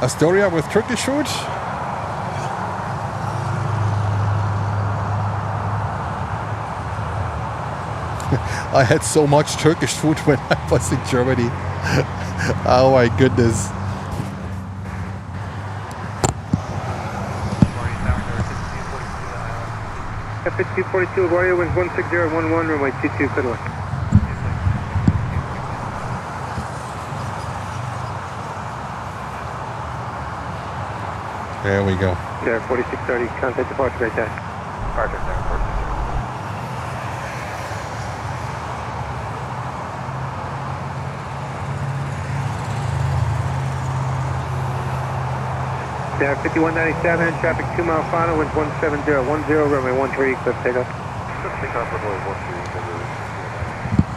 Astoria with Turkish food. I had so much Turkish food when I was in Germany. Oh my goodness. F5242, LaGuardia, winds 160 at 11, runway 22, clear to land. There we go. Air 4630, contact departure right there. Departure there, 46. Air 5197, traffic 2 mile final, winds 17010, runway 13, cliff takeoff. Take off runway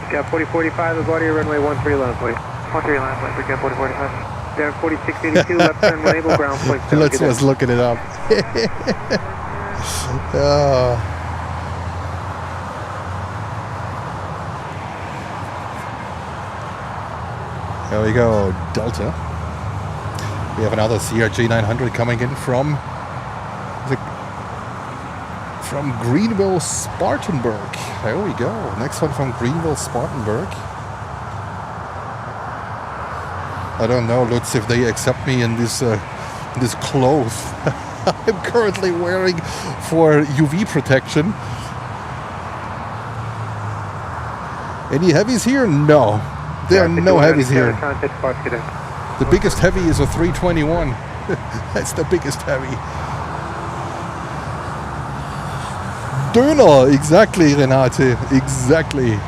13. Gap 4045, LaGuardia, runway 13, land point. 13 land point for Gap 4045. Air 4682, left turn label, ground point 7. Let's look it up. Oh. There we go, Delta. We have another CRJ 900 coming in from Greenville, Spartanburg. There we go. Next one from Greenville, Spartanburg. I don't know, Lutz, if they accept me in this clothes I'm currently wearing for UV protection. Any heavies here? No. There are no heavies here. The biggest heavy is a 321. That's the biggest heavy. Döner, exactly, Renate, exactly.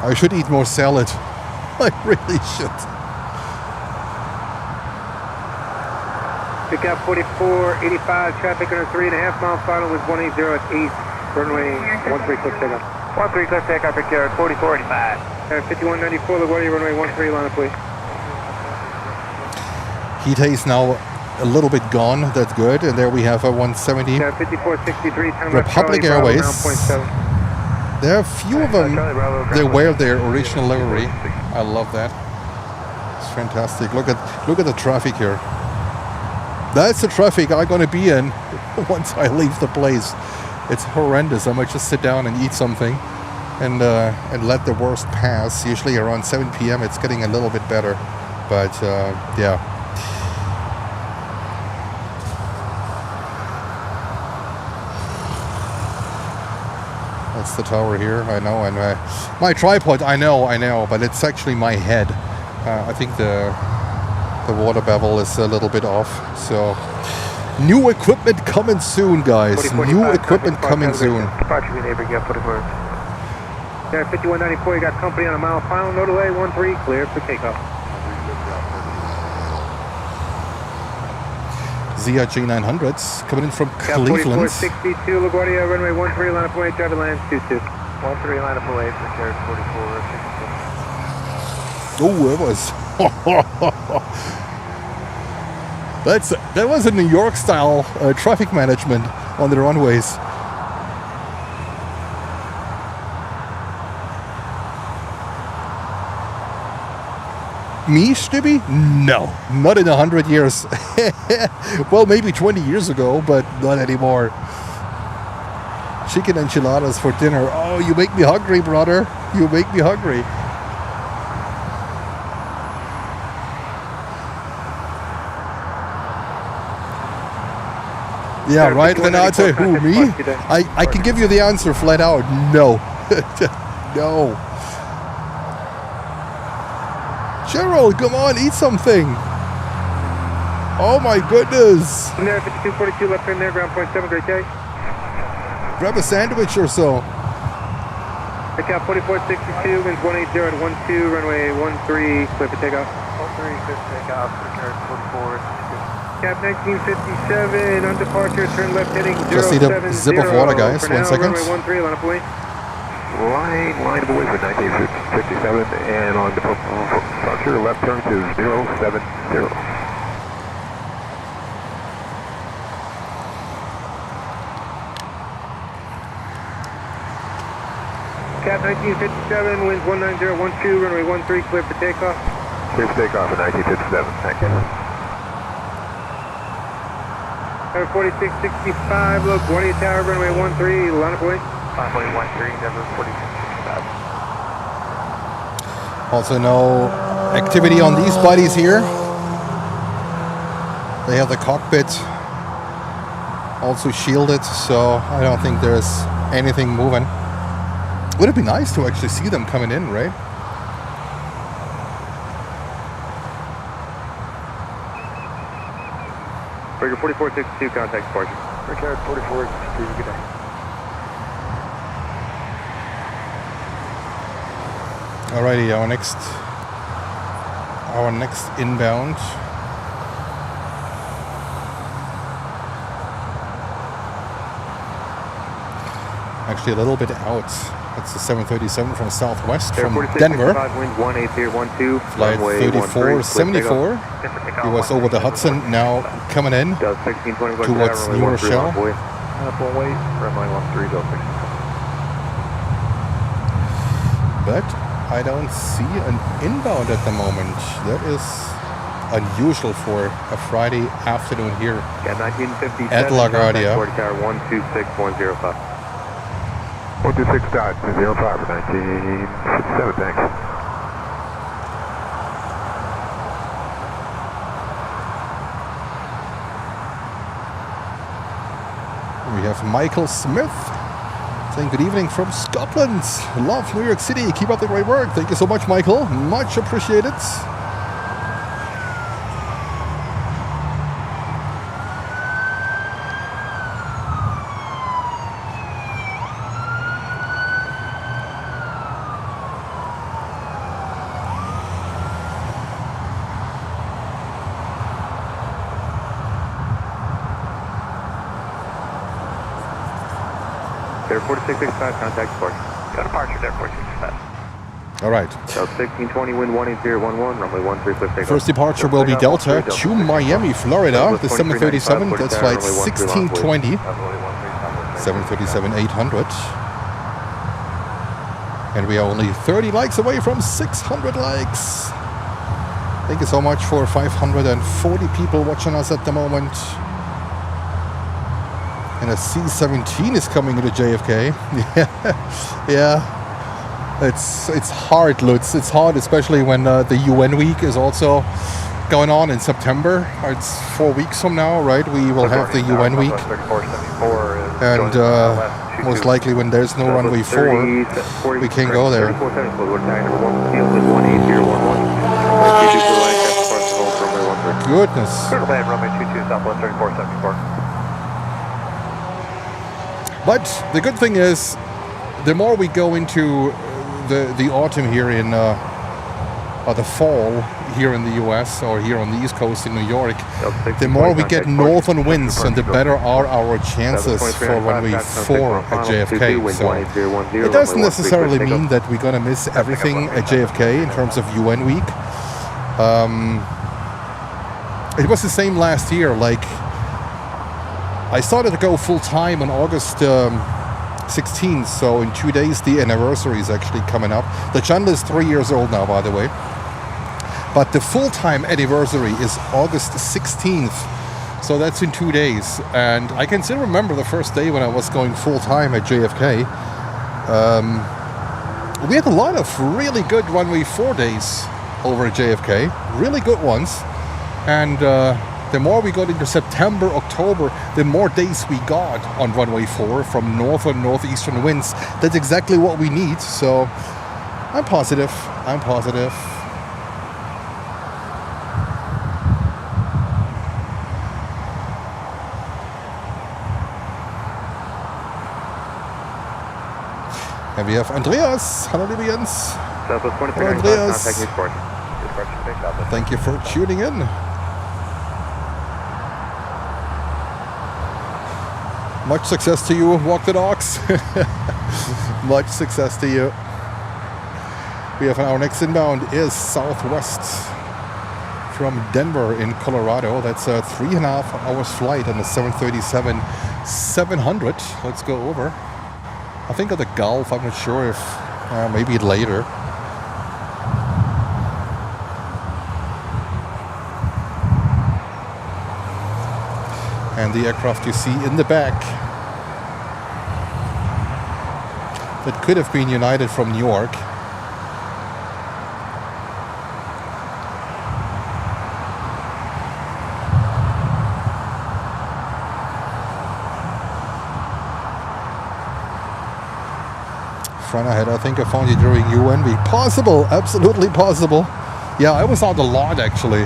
I should eat more salad. I really should. Pick up 4485, traffic under 3.5 mile final with 180 at 8, runway 13, cliff takeoff. 13 cliff takeoff for Air 4485. Air 5194, LaGuardia, runway 13, line up, please. Heat haze now a little bit gone, that's good. And there we have a 170. Air 5463, time Republic Airways. There are a few of them, they wear their original livery. I love that. It's fantastic. Look at the traffic here. That's the traffic I'm going to be in once I leave the place. It's horrendous. I might just sit down and eat something and let the worst pass. Usually around 7 p.m. it's getting a little bit better. But yeah. That's the tower here, I know, and my tripod, I know, but it's actually my head. I think the water bevel is a little bit off, so new equipment coming soon, guys. New equipment coming soon. Departure be neighbor Gap 44. Air 5194, you got company on a mile final, no delay, 13, clear for takeoff. ZRJ 900s coming in from Cleveland. 4462, LaGuardia, runway 13, line up away, driver lands 22. 13 line up away for Air 44. Oh, it was. That was a New York style traffic management on the runways. Me, Stibby? No, not in 100 years. Well, maybe 20 years ago, but not anymore. Chicken enchiladas for dinner. Oh, you make me hungry, brother. You make me hungry. Yeah, right, Renate? Who, me? I can give you the answer flat out. No. No. Cheryl, come on, eat something. Oh my goodness. There, 5242, left turn there, ground point 7, great day. Grab a sandwich or so. Cap 4462, winds 180 at 12, runway 13, clear for takeoff. 13, good takeoff, return 44. Cap 1957, on departure, turn left heading 070. Just need a zip of water, guys. For 1 now, second. Runway 13, line up away. Line of away for 1957, and on departure, left turn to 070. Cap 1957, winds 190 at 12, runway 13, clear for takeoff. Clear for takeoff in 1957, thank you. 4665, look, 180 tower, runway 13, line up away. Runway 13, number 4665. Also no activity on these bodies here. They have the cockpit also shielded, so I don't think there's anything moving. Would it be nice to actually see them coming in, right? Breaker 4462, contact departure. Richard 4462, good day. Alrighty, our next inbound. Actually a little bit out. That's the 737 from Southwest from Denver. Wind 180 12, Flight runway 3474. He was over the Hudson, now coming in Does 1620 towards New Rochelle. Up away, runway 13, Delta 16. But I don't see an inbound at the moment. That is unusual for a Friday afternoon here Cap 1957, at LaGuardia. contact tower 126105. 126 dot 05 for 1957, thanks. We have Michael Smith saying good evening from Scotland. Love New York City. Keep up the great work. Thank you so much, Michael. Much appreciated. Air 4665, contact departure. Go departure there, 4665. All right. South 1620, wind 18011, runway 13, clear takeoff. First departure will be Delta to Miami, Florida. The 737, that's flight 1620. 737-800. And we are only 30 likes away from 600 likes. Thank you so much for 540 people watching us at the moment. And a C-17 is coming into JFK. Yeah. It's hard, Lutz. It's hard, especially when the UN week is also going on in September. It's 4 weeks from now, right? We will have the UN week. And most likely when there's no runway 4, we can go there. Goodness. Runway 22, Southwest 3474. But the good thing is, the more we go into the autumn here in, or the fall here in the US or here on the East Coast in New York, the more we get northern winds and the better are our chances for runway 4 at JFK. So it doesn't necessarily mean that we're going to miss everything at JFK in terms of UN week. It was the same last year. Like, I started to go full time on August 16th, so in 2 days the anniversary is actually coming up. The channel is 3 years old now, by the way. But the full-time anniversary is August 16th, so that's in 2 days. And I can still remember the first day when I was going full-time at JFK. We had a lot of really good runway 4 days over at JFK, really good ones. And the more we got into September, October, the more days we got on runway 4 from northern, northeastern winds. That's exactly what we need. So I'm positive. I'm positive. And we have Andreas. Hello, liebe Jens. Southwest Hello, 2395, Andreas. contact Newport. Departure takeoff. Thank you for tuning in. Much success to you, walk the dogs. Much success to you. We have our next inbound is Southwest from Denver in Colorado. That's a 3.5 hours flight on the 737-700. Let's go over. I think of the Gulf. I'm not sure if maybe later. And the aircraft you see in the back, that could have been United from New York. Front ahead, I think I found you during UN week. Possible, absolutely possible. Yeah, I was out a lot actually.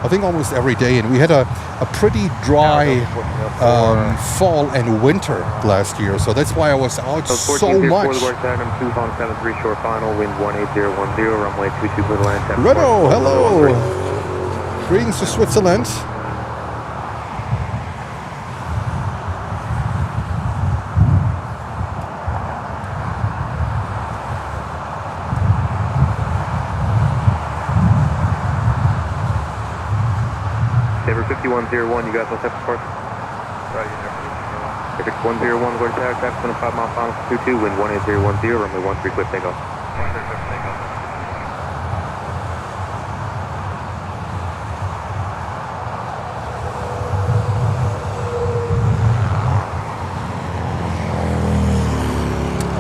I think almost every day, and we had a pretty dry fall and winter last year, so that's why I was out so much. Shore final, wind 18010, runway 22 clear to land. Renault, hello. Greetings to Switzerland. Sabre 5101, you guys all set for course? Right, Sabre 101, go to tag, tax 5 mile final 22, wind 18010, runway 13 clear takeoff.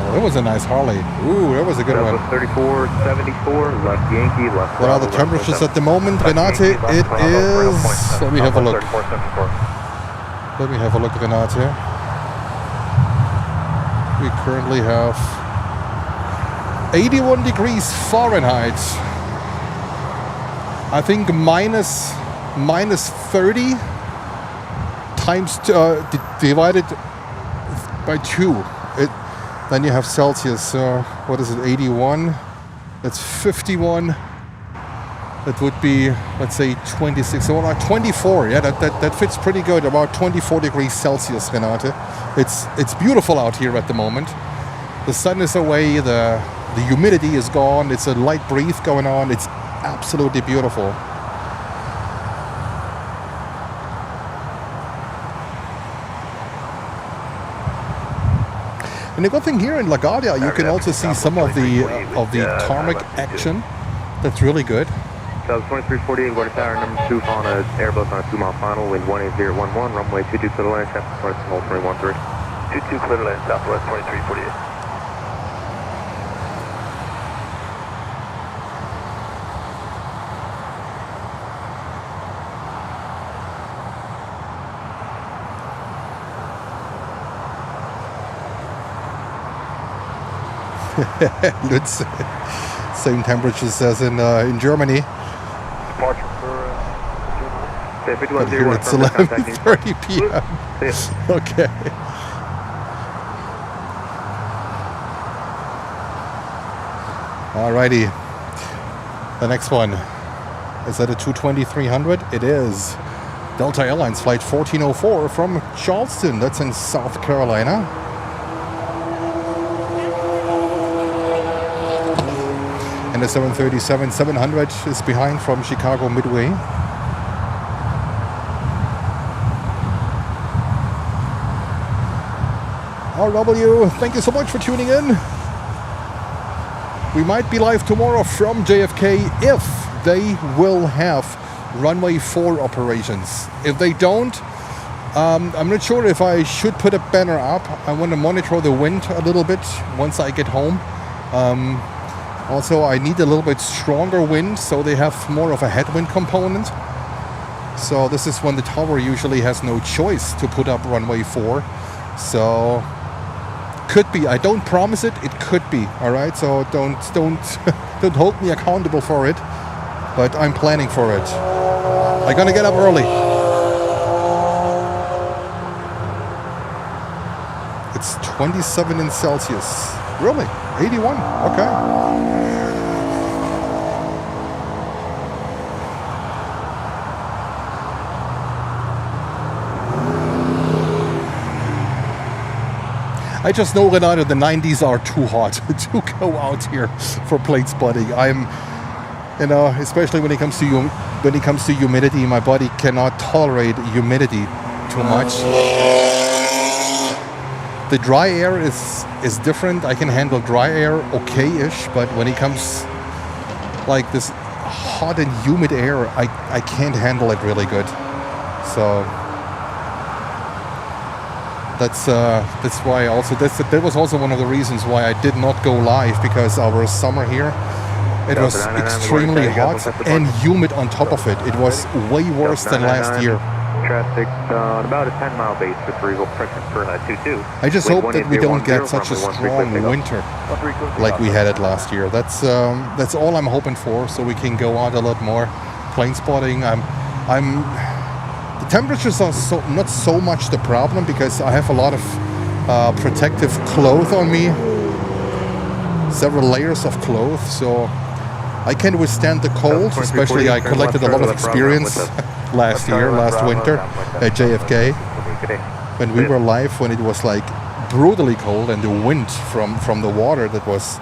Oh, that was a nice Harley. Ooh, that was a good one. 3474, left Yankee, left. What are the temperatures at the moment, Renate? It is. Let me have a look. Let me have a look, Renate. We currently have 81 degrees Fahrenheit. I think minus 30 times divided by 2. Then you have Celsius. What is it? 81. That's 51. That would be, let's say, 26. So about 24. Yeah, that fits pretty good. About 24 degrees Celsius, Renate. It's beautiful out here at the moment. The sun is away. The humidity is gone. It's a light breeze going on. It's absolutely beautiful. And the good thing here in LaGuardia, you can also see some of the tarmac action. That's really good. So 2348, water tower number 2, on a Airbus on a 2 mile final, wind 18011, runway 22 clear to land, southwest 2313. 22 clear to land, southwest 2348. Lutz, same temperatures as in Germany. Departure for Germany. But here it's 11:30 p.m. Okay. Alrighty. The next one is that a 220-300? It is. Delta Airlines flight 1404 from Charleston. That's in South Carolina. And the 737-700 is behind from Chicago Midway. RW, thank you so much for tuning in. We might be live tomorrow from JFK if they will have runway 4 operations. If they don't, I'm not sure if I should put a banner up. I want to monitor the wind a little bit once I get home. Also, I need a little bit stronger wind, so they have more of a headwind component. So this is when the tower usually has no choice to put up runway 4. So could be. I don't promise it. It could be. All right. So don't don't hold me accountable for it. But I'm planning for it. I'm gonna get up early. It's 27 in Celsius. Really? 81? Okay. I just know that either the 90s are too hot to go out here for plate spotting. Especially when it comes to humidity, my body cannot tolerate humidity too much. The dry air is different. I can handle dry air okay-ish, but when it comes like this hot and humid air, I can't handle it really good. So that's why also that was also one of the reasons why I did not go live, because our summer here, it was extremely hot and humid on top of it. It was way worse than last year. Traffic on about a 10-mile base for 3 for 22. I just hope that we don't get such a strong winter like we had it last year. That's all I'm hoping for, so we can go out a lot more plane spotting. The temperatures are not so much the problem, because I have a lot of protective clothes on me, several layers of clothes, so I can withstand the cold. Especially I collected a lot of experience last winter at JFK when we were live, when it was like brutally cold, and the wind from the water, that was,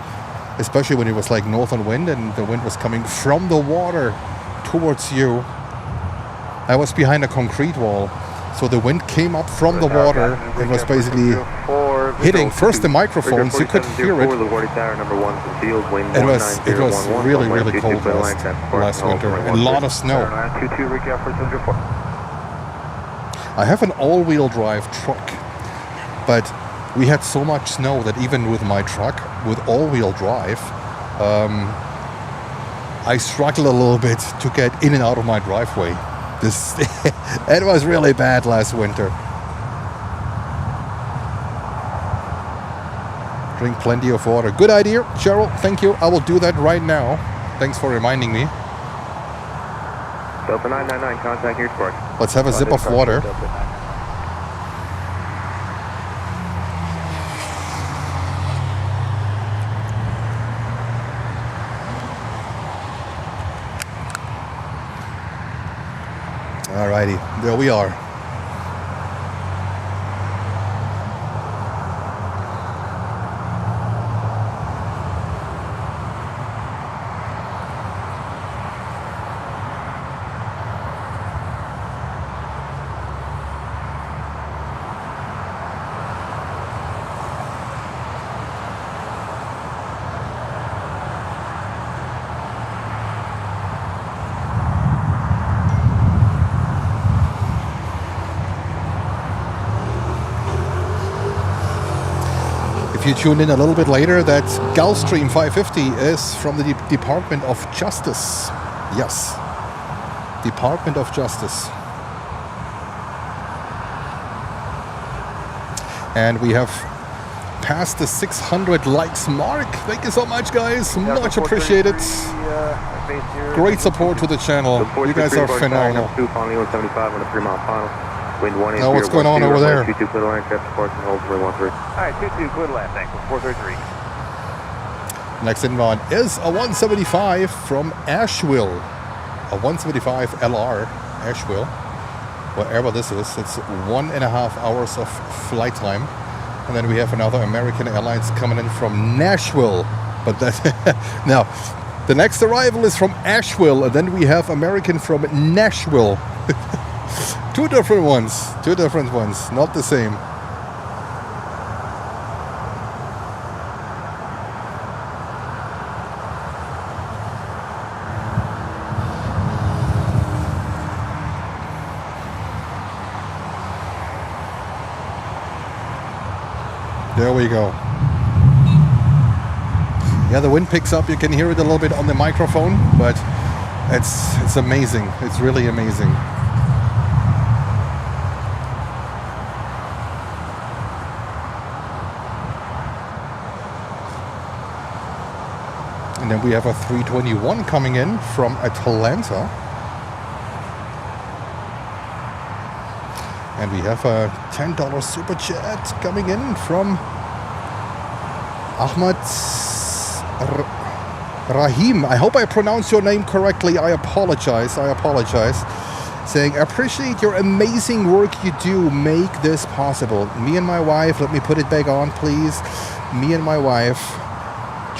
especially when it was like northern wind and the wind was coming from the water towards you. I was behind a concrete wall, so the wind came up from the water and was basically hitting first the microphones. You could hear it. It was really, really cold last winter. A lot of snow. I have an all-wheel drive truck, but we had so much snow that even with my truck, with all-wheel drive, I struggled a little bit to get in and out of my driveway. It was really bad last winter. Drink plenty of water. Good idea, Cheryl. Thank you. I will do that right now. Thanks for reminding me. Delta 999, contact your spark. Let's have a sip of water. Alrighty, there we are. If you tune in a little bit later, that Gulfstream 550 is from the Department of Justice. Yes, Department of Justice. And we have passed the 600 likes mark. Thank you so much, guys. Much appreciated. Great support to the channel. You guys are phenomenal. Now what's going on over there? Alright, 22 clear land, thanks, 433. Next inbound is a 175 from Asheville. A 175 LR, Asheville. Wherever this is, it's 1.5 hours of flight time. And then we have another American Airlines coming in from Nashville. But that now, the next arrival is from Asheville, and then we have American from Nashville. Two different ones, not the same. There we go. Yeah, the wind picks up. You can hear it a little bit on the microphone, but it's amazing. It's really amazing. And then we have a 321 coming in from Atlanta. And we have a $10 super chat coming in from Ahmad Rahim. I hope I pronounced your name correctly. I apologize. Saying, appreciate your amazing work you do. Make this possible. Me and my wife, let me put it back on, please. Me and my wife,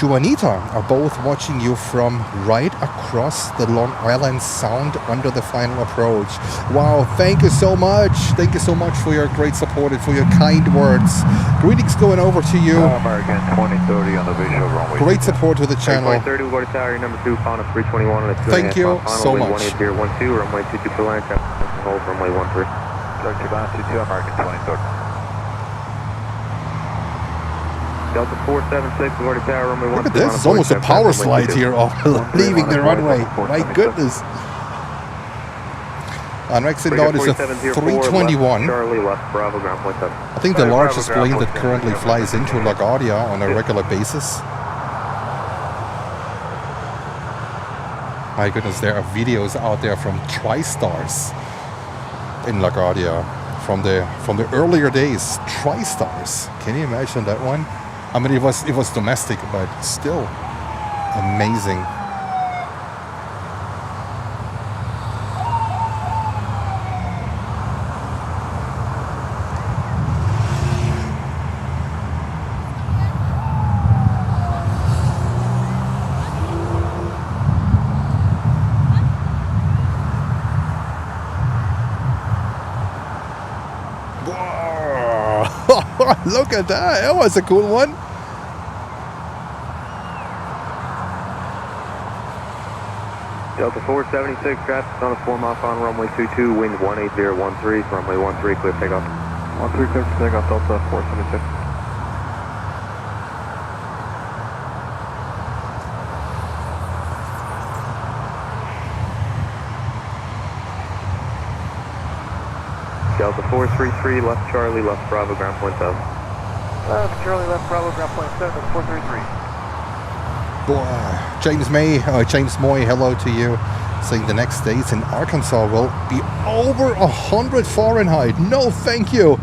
Juanita, are both watching you from right across the Long Island Sound under the final approach. Wow, thank you so much. Thank you so much for your great support and for your kind words. Greetings going over to you. American 2030 on the visual runway. Great support to the channel. 2030, we'll go to tower number 2, final 321 on the 2. Thank you so much. 18012, runway 22 for land, hold runway 13. Dr. Bound 22, American 2030. Delta 476, we'll go to tower runway 12. Look at this, it's almost a power slide here of leaving the runway. My goodness. Our next inbound is a 321. Charlie left, Bravo, ground point 7. I think the largest plane that currently flies into LaGuardia on a regular basis. My goodness, there are videos out there from TriStars in LaGuardia from the earlier days. TriStars, can you imagine that one? I mean, it was domestic, but still amazing. Look at that. That was a cool one. Delta 476, traffic on a 4-mile final runway 22, wind 18013, runway 13, clear takeoff. 13, clear for takeoff, Delta 476. Delta 433, left Charlie, left Bravo, ground point 7. Left Charlie, left Bravo, ground point 7, 433. James Moy, hello to you. Saying the next days in Arkansas will be over 100 Fahrenheit. No, thank you.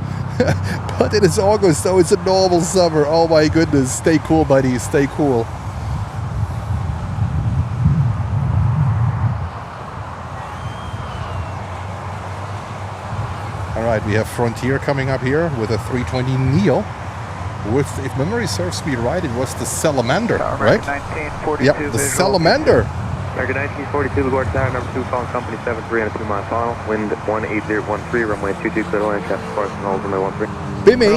But it is August, so it's a normal summer. Oh my goodness. Stay cool, buddy. Stay cool. All right, we have Frontier coming up here with a 320 Neo. With, if memory serves me right, it was the Salamander, right? 1942. Yep, the Salamander. American 1942, LaGuardia Tower, number 2, calling company 73 on a 2-mile final. Wind 18013, runway 22, clear to land, traffic course, and hold runway 13. Bimmy,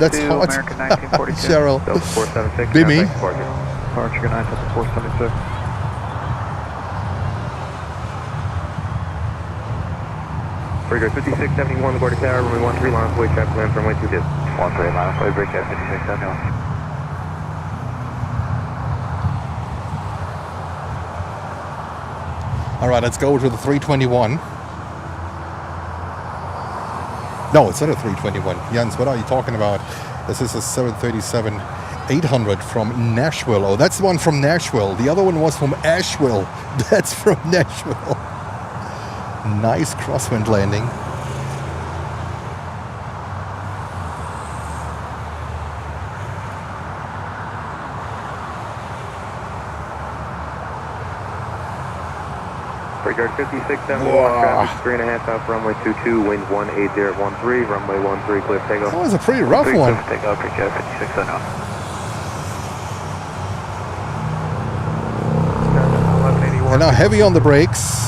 that's hot. American 1942. Cheryl. Delta 476. Bimmy. Departure 9, Delta 476. Frigate 5671, LaGuardia Tower, runway 13, line of way, traffic land, runway 22. 13, line of way, break at 5671. All right, let's go to the 321. No, it's not a 321. Jens, what are you talking about? This is a 737-800 from Nashville. Oh, that's the one from Nashville. The other one was from Asheville. That's from Nashville. Nice crosswind landing. Frigate 5671, traffic 3.5 off runway 22, wind 18013, runway 13, clear takeoff. That was a pretty rough one. Takeoff, Frigate 5671. And now heavy on the brakes.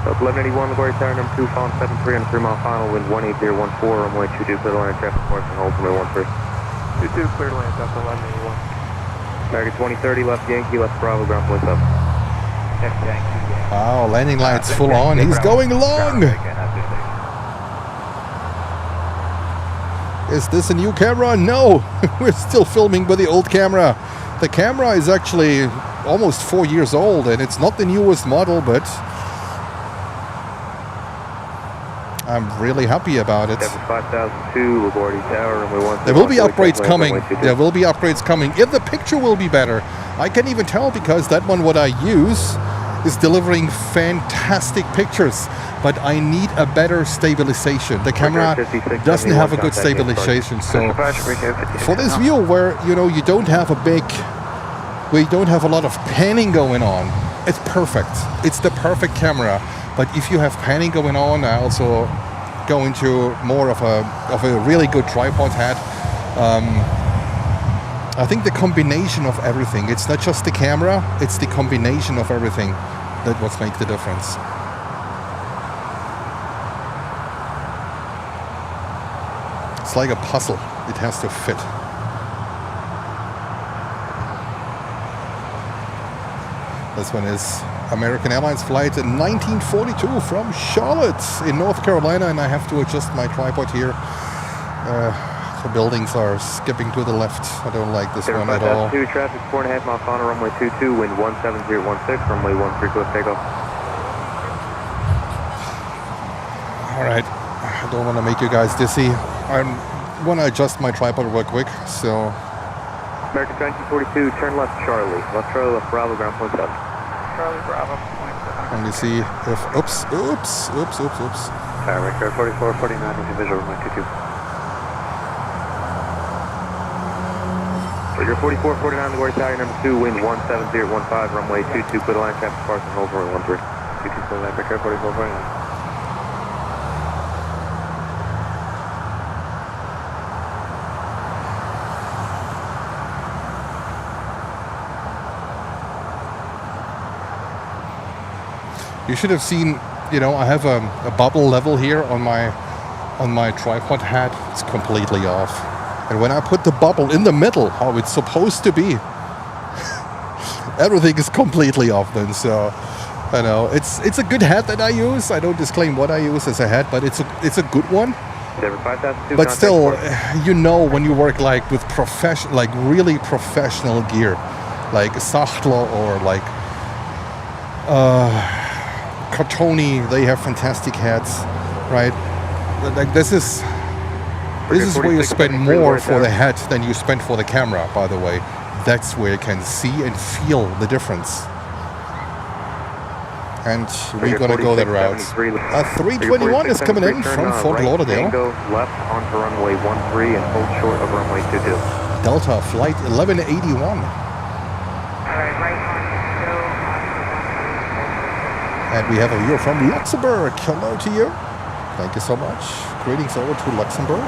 1181, LaGuardia Tower, number 2, falling 73 on a 3-mile final, wind 18014, runway 22, clear to land, traffic course, and hold runway 13. 22, clear to land, Delta 1181. American 2030, left Yankee, left Bravo, ground point 7. Yankee. Wow, landing lights full on. He's going long. Is this a new camera? No, we're still filming with the old camera. The camera is actually almost 4 years old, and it's not the newest model, but I'm really happy about it. 5002, LaGuardia Tower, runway 13. There will be upgrades coming. There will be upgrades coming. If the picture will be better, I can even tell because that one what I use is delivering fantastic pictures, but I need a better stabilization. The camera doesn't have a good stabilization. So for this view where you don't have a lot of panning going on, it's perfect. It's the perfect camera. But if you have panning going on, I also go into more of a really good tripod head. I think the combination of everything, it's not just the camera, it's the combination of everything that what makes the difference. It's like a puzzle, it has to fit. This one is American Airlines flight in 1942 from Charlotte in North Carolina, and I have to adjust my tripod here. The buildings are skipping to the left. I don't like this one at all. Traffic 4.5 miles on runway 22, wind 17016, runway 13 close takeoff. All right, I don't want to make you guys dizzy. I want to adjust my tripod real quick, so. American 1942, turn left Charlie, left Bravo, ground point 7. Charlie Bravo, point 7. And you see if, oops. American 44, 49 is visual, runway 22. You're 44, 49, LaGuardia Tower, number 2, wind 17015, runway 22, clear the line, traffic parking over 13. 22, American 44, 49. You should have seen, I have a bubble level here on my tripod head. It's completely off. And when I put the bubble in the middle, how it's supposed to be, everything is completely off then. So, I know it's a good head that I use. I don't disclaim what I use as a head, but it's a good one. But still, when you work like with really professional gear, like Sachtler or like Cartoni, they have fantastic heads, right? Like this is where you spend more for the head than you spend for the camera, by the way. That's where you can see and feel the difference. And we're going to go that route. A 321 is coming in from Fort Lauderdale. Left onto runway 13 and hold short of runway 22. Delta flight 1181. And we have a viewer from Luxembourg. Hello to you. Thank you so much. Greetings over to Luxembourg.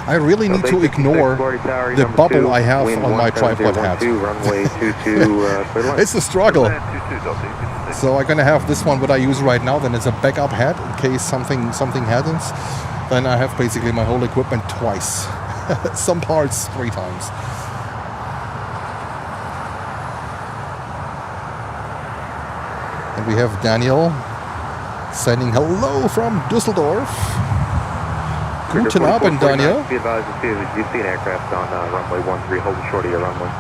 I really need to ignore the bubble I have on my tripod hat. It's a struggle. So I'm gonna have this one what I use right now. Then it's a backup hat in case something happens. Then I have basically my whole equipment twice. Some parts 3 times. And we have Daniel sending hello from Düsseldorf. Guten Abend, Daniel. Be advised to see if you see an aircraft on runway 13, holding short of your runway.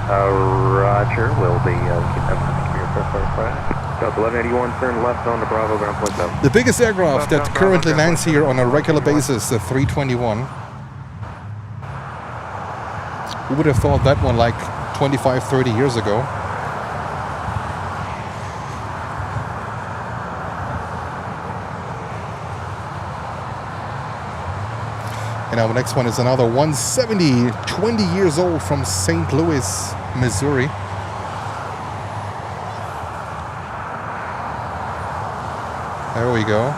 Roger, we'll be looking up for your aircraft. Delta 1181, turn left on the Bravo, ground point 7. The biggest aircraft that currently lands here on a regular basis, the 321. Who would have thought that one like 25, 30 years ago? And our next one is another 170, 20 years old from St. Louis, Missouri. There we go.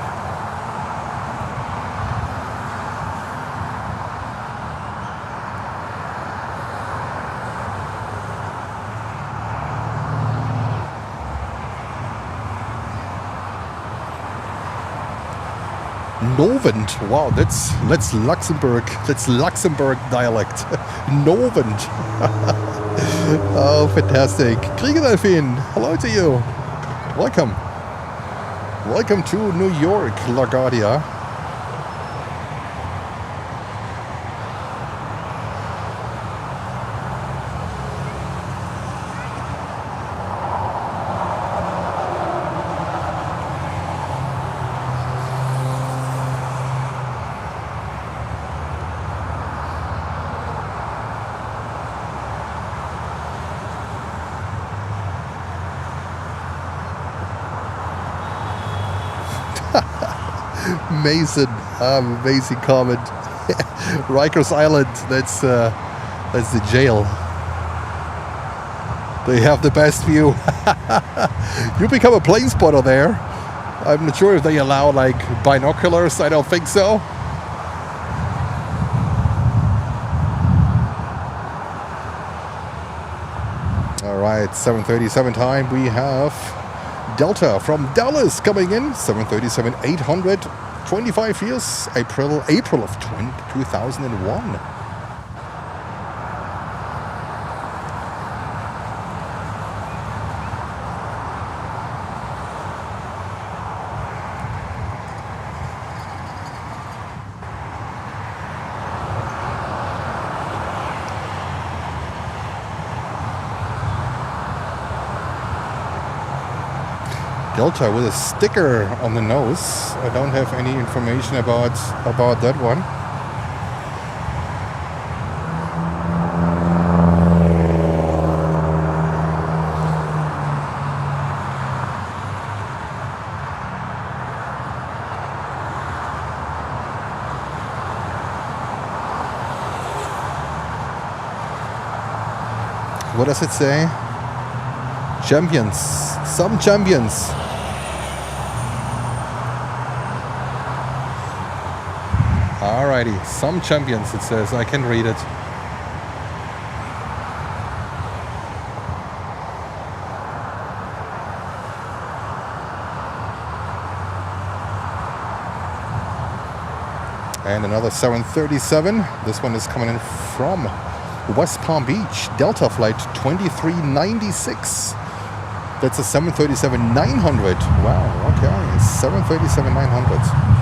Novent. Wow, that's Luxembourg. That's Luxembourg dialect. Novent. Oh, fantastic. Kriegerdelfin, hello to you. Welcome. Welcome to New York, LaGuardia. Mason, amazing comment. Rikers Island, that's the jail. They have the best view. You become a plane spotter there. I'm not sure if they allow like binoculars. I don't think so. All right, 7:37 time. We have Delta from Dallas coming in. 737-800, 25 years, April of 2001. Delta with a sticker on the nose. I don't have any information about that one. What does it say? Champions. Some champions. Alrighty, some champions it says. I can read it. And another 737. This one is coming in from West Palm Beach. Delta flight 2396. That's a 737-900. Wow, okay. 737-900.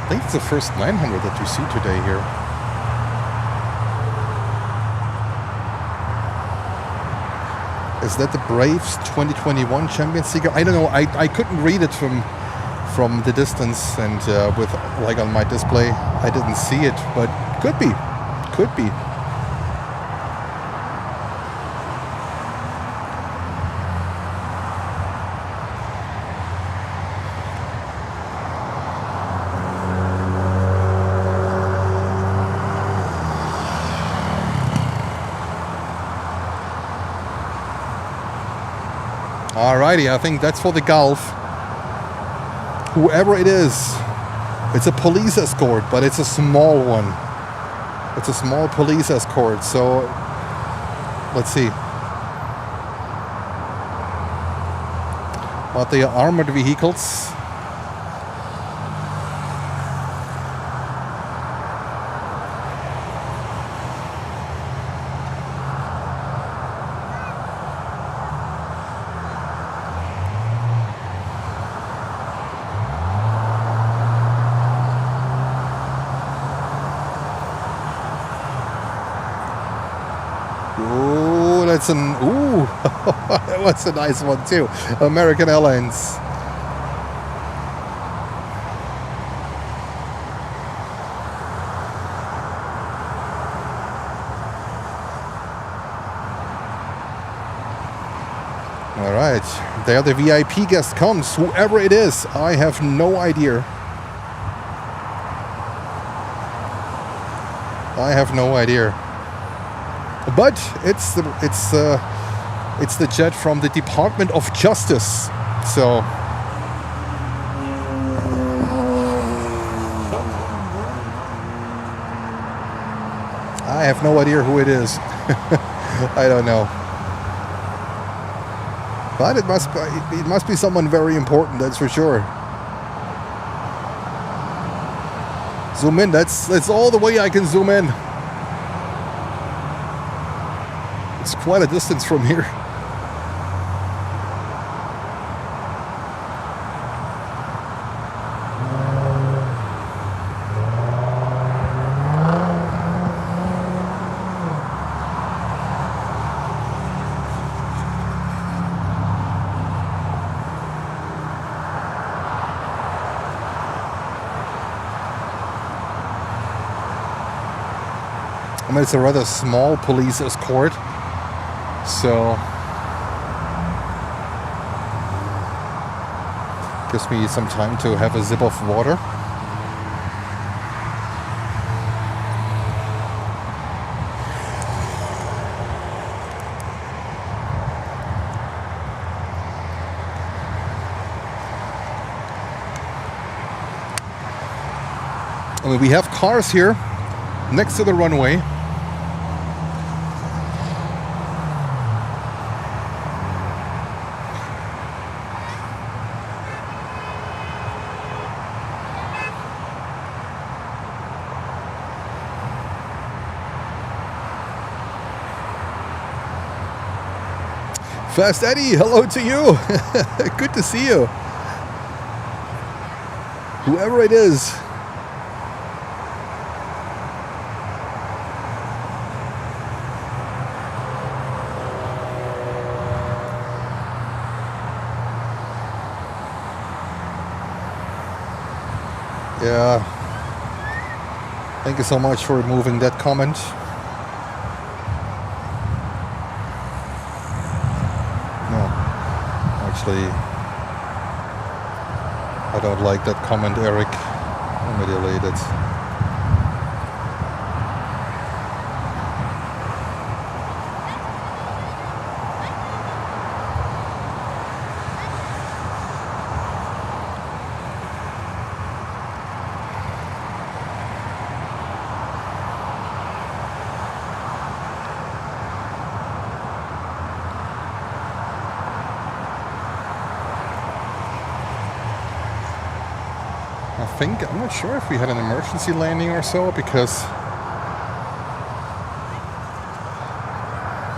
I think it's the first 900 that you see today here. Is that the Braves 2021 Champions Seeker? I don't know. I couldn't read it from the distance, and with like on my display, I didn't see it, but could be. Could be. Alrighty, I think that's for the Gulf. Whoever it is, it's a police escort, but it's a small one. It's a small police escort, so let's see. But they are armored vehicles. That was a nice one too. American Airlines. All right, there the VIP guest comes. Whoever it is, I have no idea. I have no idea. But it's the jet from the Department of Justice. So I have no idea who it is. I don't know. But it must be someone very important, that's for sure. Zoom in, that's all the way I can zoom in. It's quite a distance from here. I mean, it's a rather small police escort. So Gives me some time to have a sip of water. I mean, we have cars here next to the runway. Fast Eddie, hello to you. Good to see you. Whoever it is. Yeah. Thank you so much for removing that comment. No. Actually, I don't like that comment, Eric. Let me delete it. I'm not sure if we had an emergency landing or so, because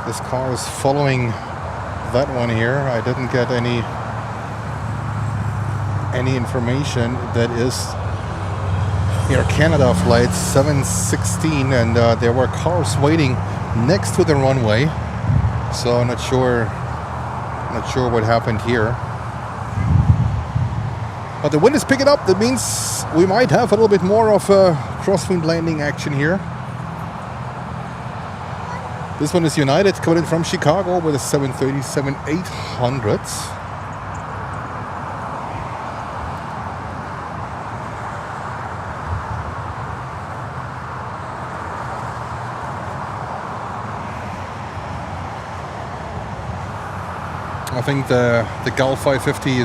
this car is following that one here. I didn't get any information. That is Air Canada flight 716, and there were cars waiting next to the runway, so I'm not sure what happened here. But the wind is picking up. That means we might have a little bit more of a crosswind landing action here. This one is United, coming in from Chicago with a 737-800. I think the Gulf 550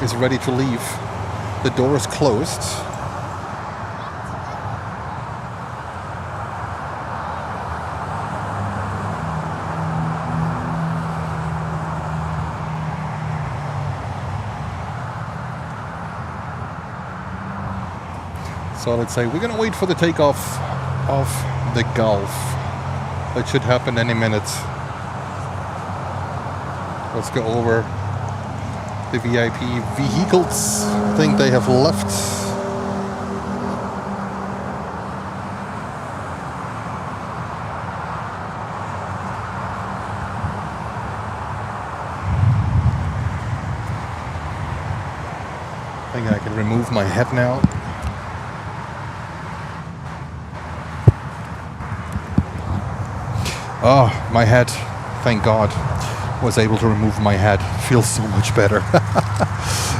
is ready to leave. The door is closed. So let's say we're gonna wait for the takeoff of the Gulf. That should happen any minute. Let's go over the VIP vehicles. I think they have left. I think I can remove my head now. Oh, my head. Thank God. Was able to remove my hat. Feels so much better.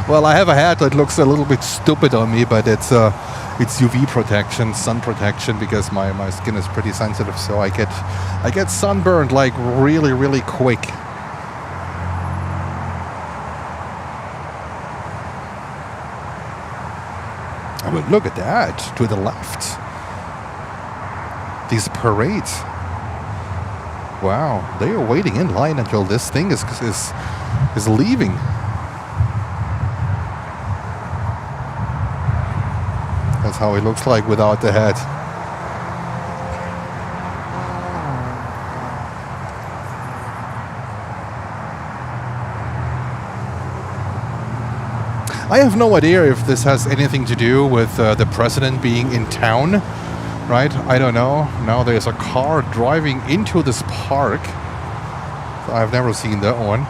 Well, I have a hat that looks a little bit stupid on me, but it's UV protection, sun protection, because my skin is pretty sensitive, so I get sunburned like really quick. I mean, look at that to the left. These parades. Wow, they are waiting in line until this thing is leaving. That's how it looks like without the hat. I have no idea if this has anything to do with the president being in town. Right? I don't know. Now there's a car driving into this park. I've never seen that one.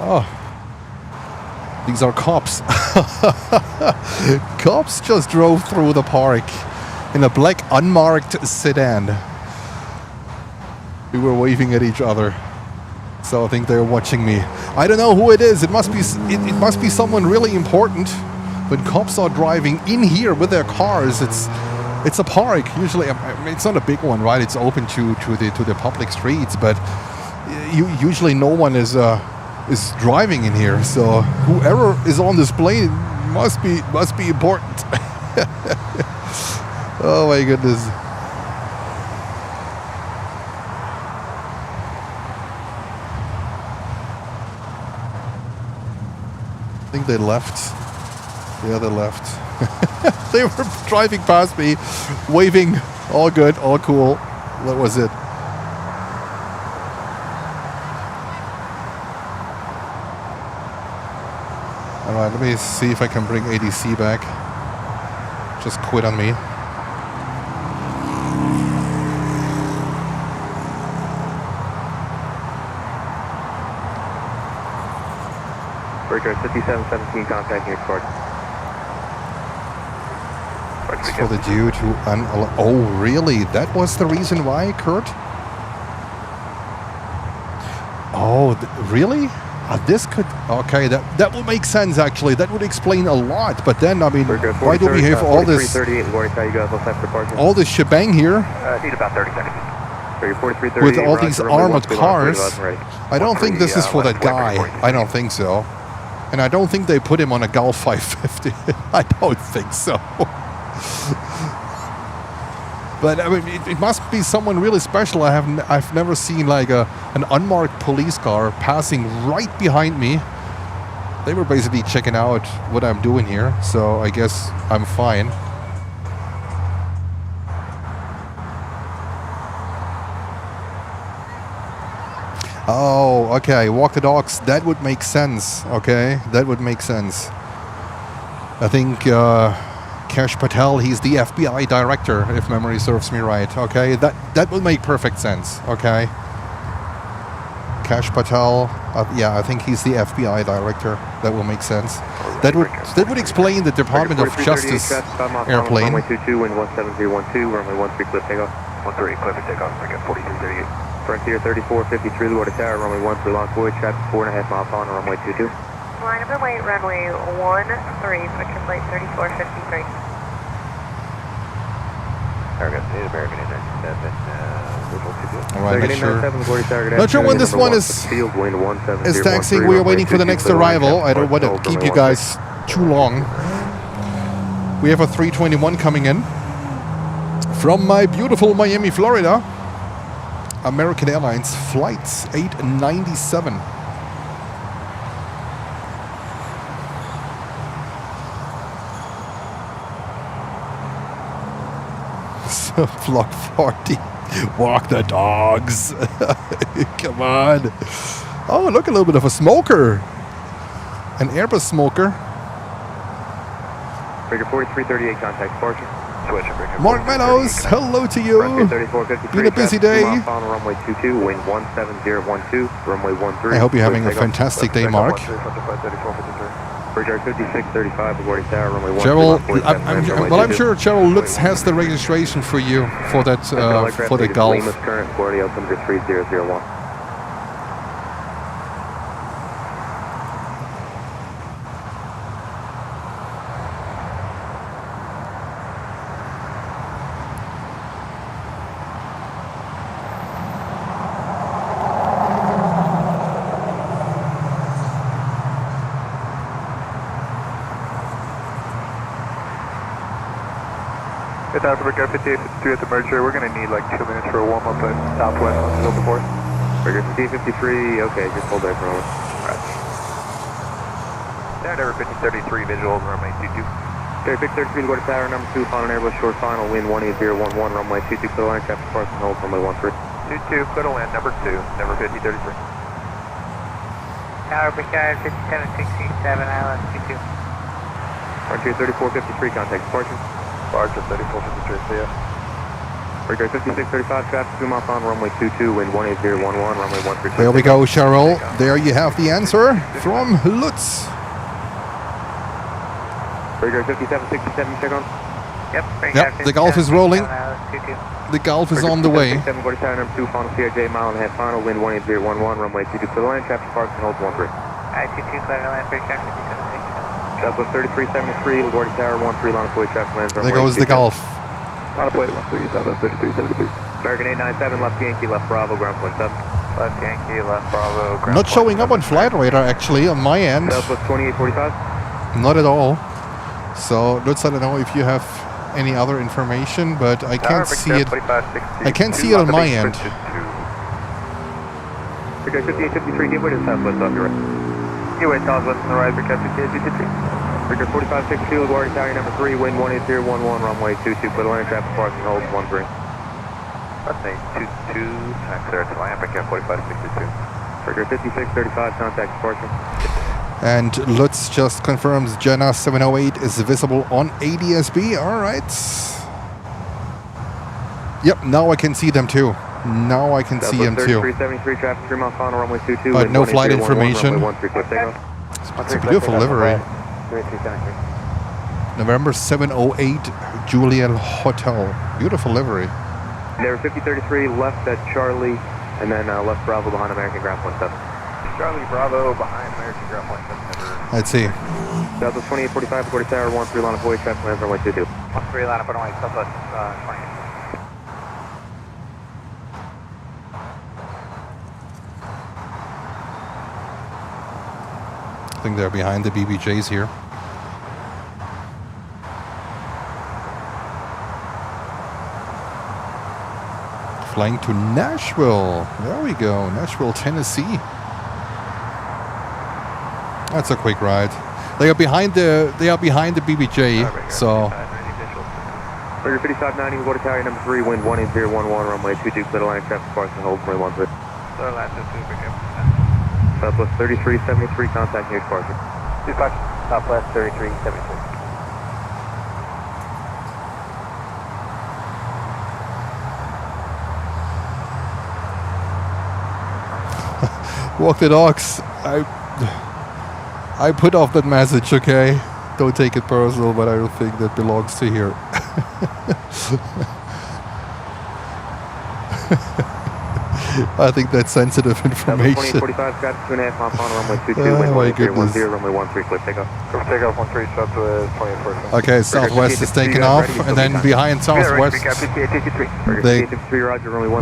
Oh. These are cops. Cops just drove through the park. in a black unmarked sedan. We were waving at each other. So I think they're watching me. I don't know who it is. It must be someone really important. When cops are driving in here with their cars, it's a park. Usually, I mean, it's not a big one, right? It's open to the public streets, but usually no one is driving in here. So whoever is on this plane must be important. Oh my goodness. I think they left. Yeah, they left. They were driving past me, waving. All good, all cool. That was it. Alright, let me see if I can bring ADC back. Just quit on me. Breaker 5717, contact your court. It's for the dude who oh, really? That was the reason why, Kurt? Oh, really? This could... Okay, that would make sense, actually. That would explain a lot. But then, I mean, why do we have all this... all this shebang here? Need about 30 seconds. With all these armored cars. I don't think this is for that guy. I don't think so. And I don't think they put him on a Gulf 550. I don't think so. But I mean, it must be someone really special. I've never seen like an unmarked police car passing right behind me. They were basically checking out what I'm doing here, so I guess I'm fine. Oh, okay. Walk the dogs. That would make sense. Okay, that would make sense. I think Kash Patel, he's the FBI director, if memory serves me right. Okay, that would make perfect sense. Okay, Kash Patel. Yeah, I think he's the FBI director. That will make sense. That would explain the Department of Justice airplane. Runway 22, wind 17012, runway 13, cliff takeoff. 13, cliff takeoff. I got 4338. Frontier 3453, the water tower, runway 13, long void, traffic 4.5 miles on runway 22. Line up and wait, runway 13, picture plate 3453. Native American in 97, Alright, not sure when this one is taxiing. We are waiting for the next arrival. I don't want to keep you guys too long. We have a 321 coming in from my beautiful Miami, Florida. American Airlines Flights 897. Block 40. Walk the dogs. Come on. Oh, look, a little bit of a smoker. An Airbus smoker. Breaker 4338, contact departure. Mark Meadows, hello to you. Been a busy day. Runway 22, wind 17012, runway 13. I hope you're having a fantastic day, Mark. Bridge 5635, LaGuardia Tower, runway 13. Cheryl, I'm sure Cheryl Lutz has the registration for you for that for the Gulf. Current LaGuardia altimeter 3001. It's Africa 5853 at the merger. We're going to need like 2 minutes for a warm-up at Southwest on the before. Breaker 5853, okay, just hold there for a moment. Alright. Standard 5033, visual runway 22. Okay, Big 33, LaGuardia Tower, number 2, final Airbus, short final, wind 18011, runway 22, clear line, traffic parking, hold, runway 13. 22, clear to land, number 2, number 5033. Tower Brickyard 5767, ILS 22. Frontier 3453, contact departure. Departure 3453, see ya. Breaker 5635, traffic 2 miles on runway 22, wind 18011, runway 13. There we go, Cheryl. There you have the answer from Lutz. Breaker 5767, check on. Yep, the Gulf is rolling. The Gulf is on the way. 7 quarter tower number 2, final CRJ, mile and a half final, wind 18011, runway 22 for the line, traffic parks and holds 13. I-22 clear to land, break traffic, Southwest 3373, LaGuardia Tower, 13, line of Boy traffic lands. There goes the Gulf. Line of Boy, 13, Southwest 3373. American 897, left Yankee, left Bravo, ground point 7. Left Yankee, left Bravo, ground Not showing up on flight radar actually on my end. Southwest 2845. Not at all. So Lutz, I don't know if you have any other information, but I can't see it. I can't see it on my end. Okay, 5853, give way to the southwest off your right. Give way southwest on the right, Victor 5853. Victor 4562, LaGuardia Tower number 3, wind 18011, runway 22, clear to land, traffic parks and holds 13. Runway 22, clear to land, Victor 4562. Victor 5635, contact departure. And Lutz just confirms Jenna 708 is visible on ADSB. All right. Yep, now I can see them too. Now I can see them too. 3373, traffic 3 mile final, runway 22. But no flight information. It's a beautiful livery. November 708, Juliet Hotel. Beautiful livery. There 5033, left at Charlie, and then left Bravo behind American ground point 7. Charlie Bravo behind American ground point 7. Let's see. Southwest 2845, Quarter Tower, 13, line of Boy traffic lands, runway 22. 13, line of runway, southwest 20. I think they're behind the BBJs here. Flying to Nashville. There we go. Nashville, Tennessee. That's a quick ride. They are behind the BBJ. So. Figure 5590, Quarter Tower number 3, wind 18011, runway 22, clear to land, traffic parks and holds 13. Southwest 3373, contact near departure. Dispatch, Southwest 3373. Walk the dogs. I put off that message, okay? Don't take it personal, but I don't think that belongs to here. I think that's sensitive information. 2045, traffic 2.5 mile final, runway 22, Oh my goodness. 10, runway 13, clear takeoff. Takeoff 13, southwest 24. Okay, southwest is taken off, and then behind southwest,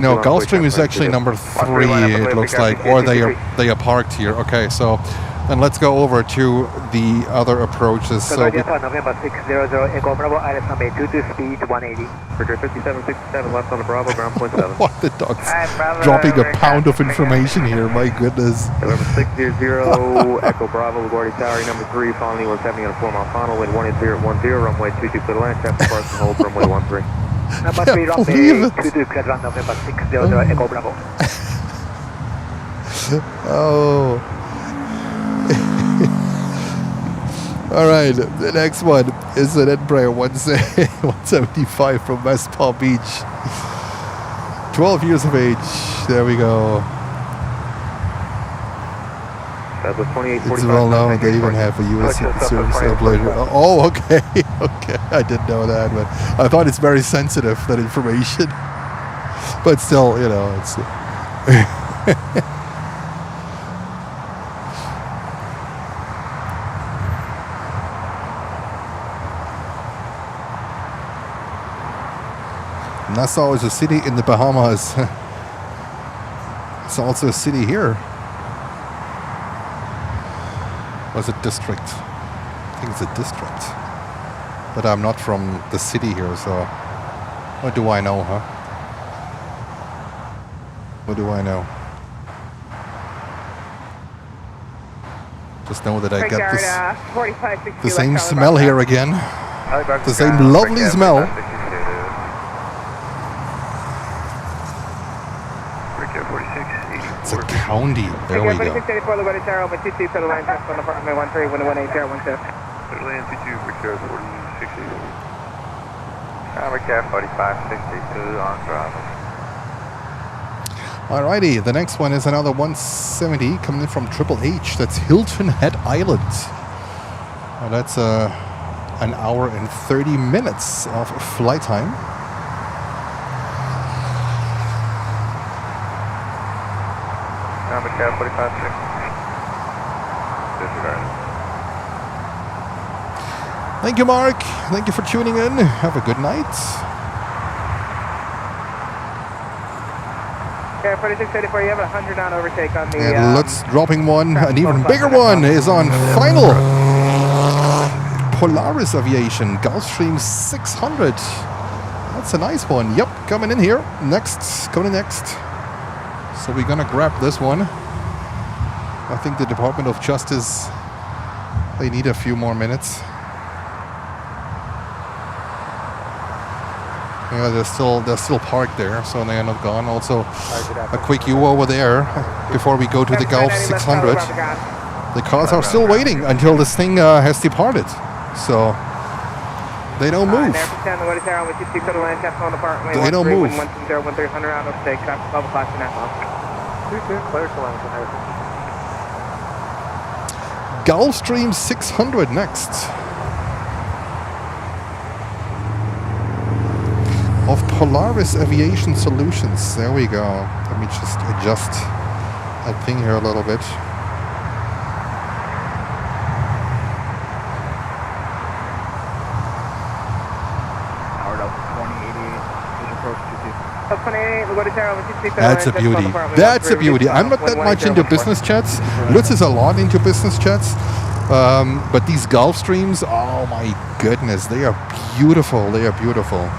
no, Gulfstream is actually number 3. It looks like, or they are parked here. Okay, so then let's go over to the other approaches. So November 600, Echo Bravo, ILS number 22, speed 180. Figure 5767, left on the Bravo, ground point 7. what the dogs dropping a pound of information here? My goodness. November 600, Echo Bravo, LaGuardia Tower, number 3, following 170 on a 4 mile final, wind 18010, runway 22, clear to land, traffic parks and hold, runway 13. Number 3, runway 22, clear to land, November 600, Echo Bravo. Oh. All right, the next one is an Embraer 175 from West Palm Beach. 12 years of age. There we go. That was 2845. It's well known they even have a U.S. service operator. Oh, okay. Okay, I didn't know that, but I thought it's very sensitive, that information. But still, you know, it's... Nassau is a city in the Bahamas. It's also a city here. Was it district? I think it's a district. But I'm not from the city here, so what do I know, huh? What do I know? Just know that I get the same smell here again. The same lovely smell. It's a county. There we go. Alrighty, the next one is another 170 coming in from Triple H. That's Hilton Head Island. Well, that's a an hour and 30 minutes of flight time. Number 45-6. Disregard. Thank you, Mark. Thank you for tuning in. Have a good night. Yeah, 4684, you have a 100 knot overtake on the... And let's dropping one. An even bigger one is on final. Polaris Aviation, Gulfstream 600. That's a nice one. Yep, coming in here. Next, coming in next. So we're gonna grab this one. I think the Department of Justice, they need a few more minutes. Yeah, they're still parked there, so they are not gone. Also, a quick U over there before we go to the Gulf 600. The cars are still waiting until this thing has departed, so they don't move. They don't move. Gulfstream 600 next. Of Polaris Aviation Solutions. There we go. Let me just adjust that thing here a little bit. That's a beauty. That's a beauty. I'm not that much into business jets. Lutz is a lot into business jets. But these Gulfstreams, oh my goodness, they are beautiful. They are beautiful.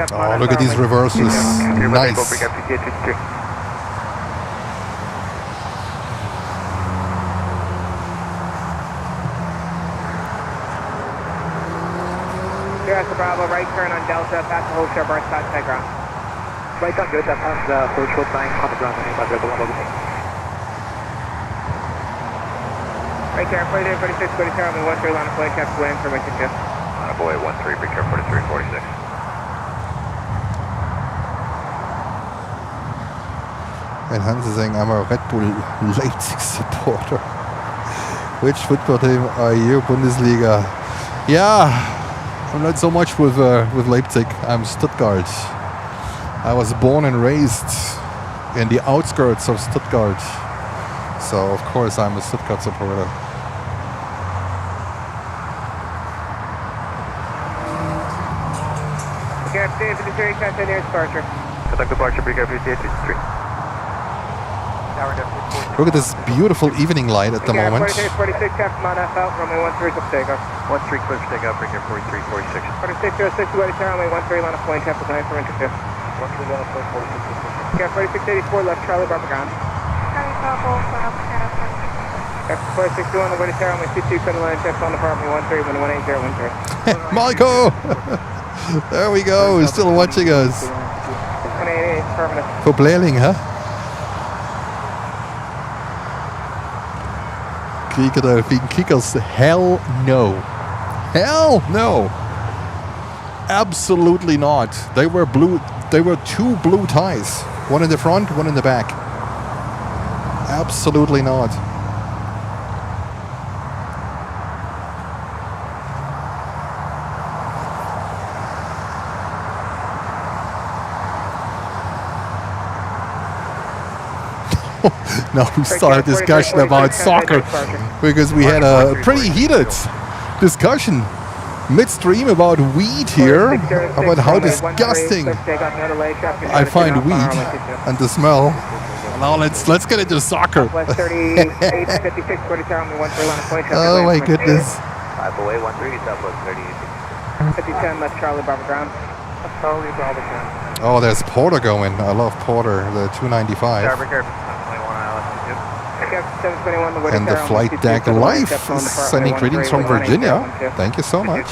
Oh, look at these reverses. Nice. Sierra Bravo, right turn on Delta, past the whole share bar, spot side ground. Right on good, that past the approach hold sign on the ground, right there, 43, 46, 47, on the 13 line of flight, cap to land, information 2. Boy, 13, be careful, 43, 46. And Hans is saying, I'm a Red Bull Leipzig supporter. Which football team are you, Bundesliga? Yeah, I'm not so much with Leipzig. I'm Stuttgart. I was born and raised in the outskirts of Stuttgart. So, of course, I'm a Stuttgart supporter. David, the jury catch near departure. Contact departure, be careful, 53. Look at this beautiful evening light at the moment. 46, 46, cap from on F out, runway 13, up takeoff. 13, clear for takeoff, bring here 43, 46. 46, 06, wait, runway 13, line of point, cap to sign for intercept. 13, line of point, 46. Cap 4684, left Charlie, Bravo ground. Cap 4621, the way to runway 22, clear the line, check on the Department 13, 118, 13. Michael! There we go, he's still watching us. 188, permanent. For Blähling, huh? Krieger Delfin Kickers, hell no. Hell no. Absolutely not. They were two blue ties. One in the front, one in the back. Absolutely not. Now we start a discussion about soccer because we had a pretty heated discussion midstream about weed here, about how disgusting I find weed and the smell. Now let's get into soccer. Oh my goodness. 5 away, 13, Southwest 38. 5010, left Charlie, Bravo ground. Charlie, Bravo ground. Oh, there's Porter going. I love Porter, the 295. And the flight deck live is sending greetings from Virginia. Thank you so much.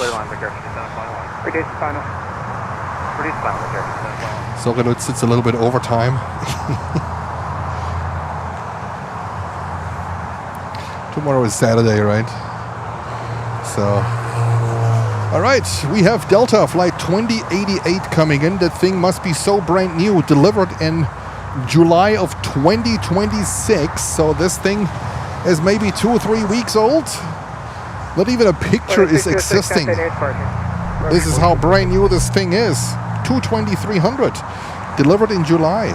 So it's a little bit overtime. Tomorrow is Saturday, right? So All right, we have Delta Flight 2088 coming in. That thing must be so brand new, delivered in July of 2026. So this thing is maybe 2 or 3 weeks old. Not even a picture is existing. This is how brand new this thing is. 22300, delivered in July.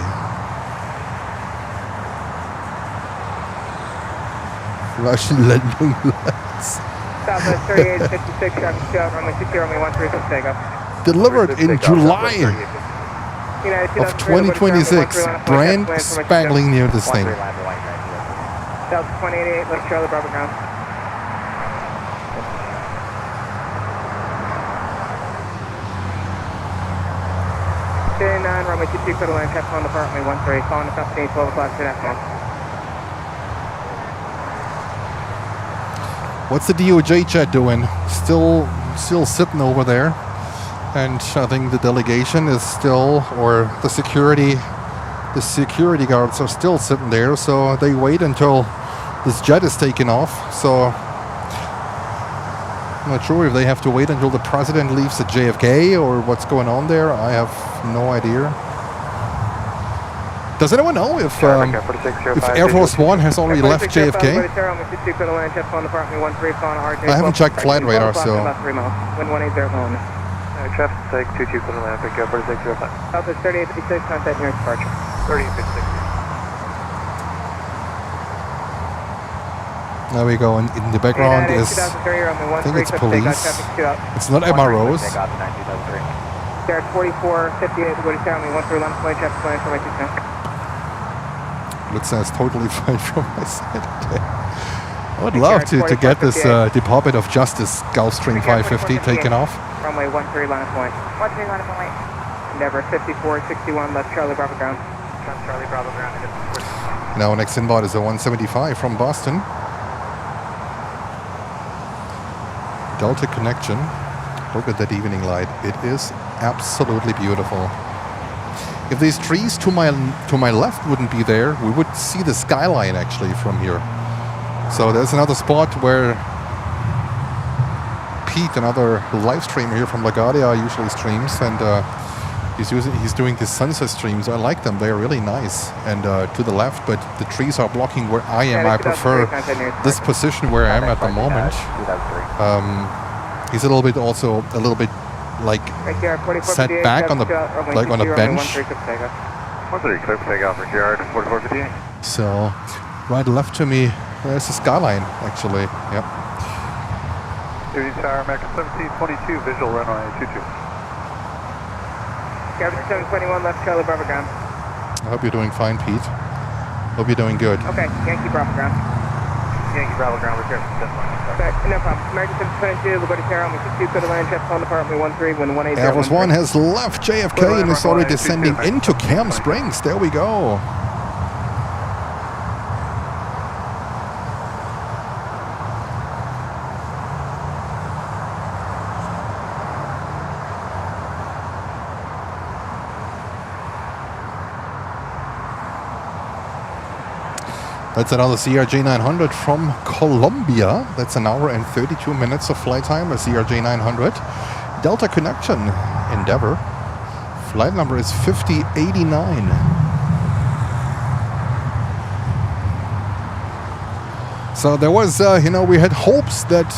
Russian landing lights. Southwest 3856, traffic show, runway 20, runway 13 takeoff. Delivered in July of 2026. Brand spangling new, this thing. Delta 2088, left Charlie, Bravo ground. J9, runway 22, clear to land, traffic on the runway 13, following the company, 12 o'clock, good afternoon. What's the DOJ jet doing? Still sitting over there. And I think the delegation is still, or the security guards are still sitting there. So they wait until this jet is taken off. So I'm not sure if they have to wait until the president leaves at JFK or what's going on there. I have no idea. Does anyone know if Air Force One has already left JFK? I haven't checked flight radar, so. Traffic 22 clear to land, pick up 4605. Southwest 3856, contact nearest departure. 3856. There we go, and in the background is, I think it's police. It's not MROs. There's 4458, go to town, 13 line, flight traffic line for my 2 now. It says totally fine from my side. I would love to get this Department of Justice Gulfstream 550 taken off. Runway 13 line of point. 13 line of point. Endeavor 5461 left Charlie Bravo ground. Charlie Bravo ground. Now next inbound is a 175 from Boston. Delta connection. Look at that evening light. It is absolutely beautiful. If these trees to my left wouldn't be there, we would see the skyline actually from here. So there's another spot where Pete, another live streamer here from LaGuardia, usually streams, and he's doing these sunset streams. I like them; they're really nice. And to the left, but the trees are blocking where I am. I prefer this position where I am at the moment. He's a little bit like set back on the bench. 13 clear for takeoff for Gerard 4458. So right left to me, there's the skyline actually. Yep. Evening Tower, American 1722, visual runway 22. Captain 721 left Charlie Bravo ground. I hope you're doing fine, Pete. Hope you're doing good. Okay, Yankee Bravo ground. Yankee Bravo ground, we're here. No problem. American 722, Liberty Tower, 22, clear to land, traffic on the runway 13, wind 180. Air Force One has left JFK and is already descending into Camp Springs. There we go. That's another CRJ 900 from Colombia. That's an hour and 32 minutes of flight time, a CRJ 900. Delta connection, Endeavor. Flight number is 5089. So there was, we had hopes that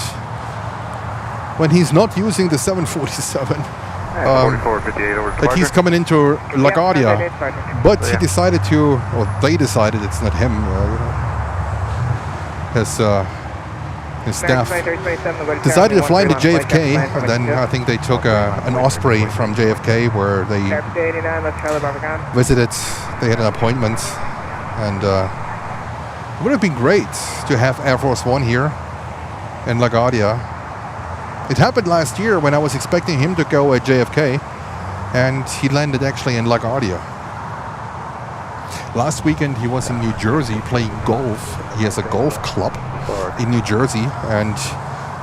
when he's not using the 747, that he's coming into LaGuardia, but he decided to, or they decided, it's not him, his staff decided to fly into JFK, and then I think they took an Osprey from JFK where they visited, they had an appointment, and it would have been great to have Air Force One here in LaGuardia. It happened last year when I was expecting him to go at JFK, and he landed actually in LaGuardia. Last weekend he was in New Jersey playing golf. He has a golf club in New Jersey, and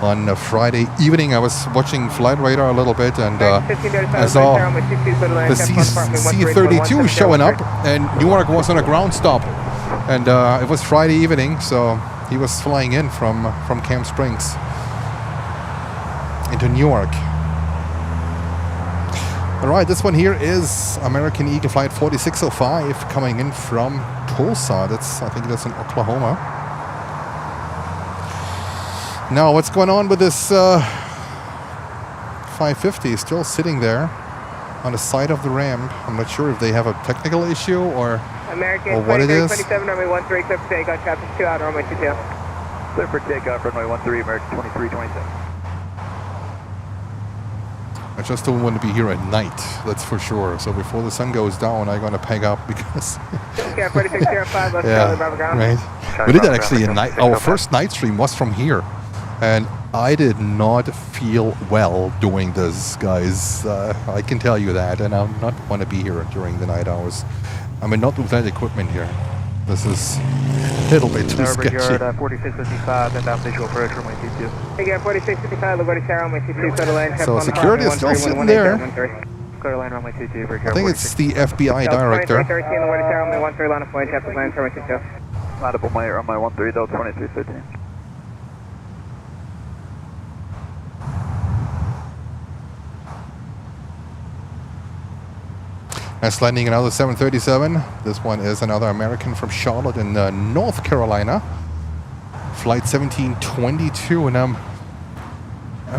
on a Friday evening I was watching flight radar a little bit, and I saw the C-32 showing up, and Newark was on a ground stop, and it was Friday evening, so he was flying in from Camp Springs. into Newark. All right, this one here is American Eagle Flight 4605 coming in from Tulsa. I think that's in Oklahoma. Now, what's going on with this 550? Still sitting there on the side of the ramp. I'm not sure if they have a technical issue or what it is. 27, runway 13, clear for takeoff, traffic 2 out, runway 22. Clear for takeoff, runway 13, American 2327. I just don't want to be here at night, that's for sure. So before the sun goes down, I'm going to peg up because... Okay, 4605, let's yeah, go, ground. right. We did actually a night... Our first night stream was from here. And I did not feel well doing this, guys. I can tell you that. And I'll not want to be here during the night hours. I mean, not with that equipment here. This is a little bit too sketchy. Yard, 4655, inbound visual approach, runway 22. Okay, 4655, LaGuardia Tower, runway 22, settle line. So security is still sitting there. Clear line, runway 22, break I think it's the FBI director. 13, LaGuardia Tower, runway 13, line of point, chapter line, runway 22. Line up on my runway 13, Delta 2315. Next landing another 737. This one is another American from Charlotte in North Carolina. Flight 1722, and I'm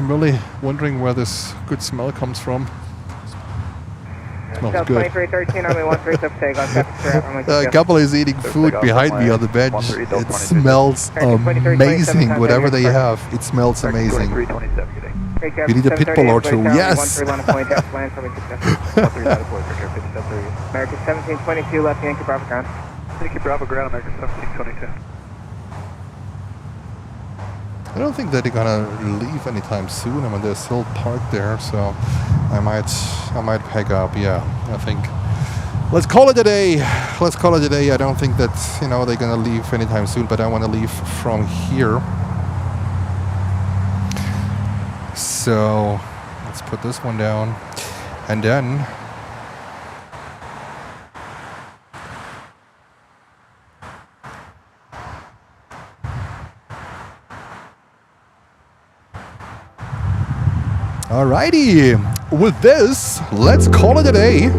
really wondering where this good smell comes from. Smells good. A couple is eating food behind me on the bench. It smells amazing. Whatever they have, it smells amazing. We need a pit bull or two. Yes. American 1722, left Yankee Bravo ground. Yankee Bravo ground, American 1722. I don't think that they're gonna leave anytime soon. I mean, they're still parked there, so I might peg up. Yeah, I think. Let's call it a day. Let's call it a day. I don't think that they're gonna leave anytime soon, but I want to leave from here. So let's put this one down, and then. Alrighty, with this, let's call it a day.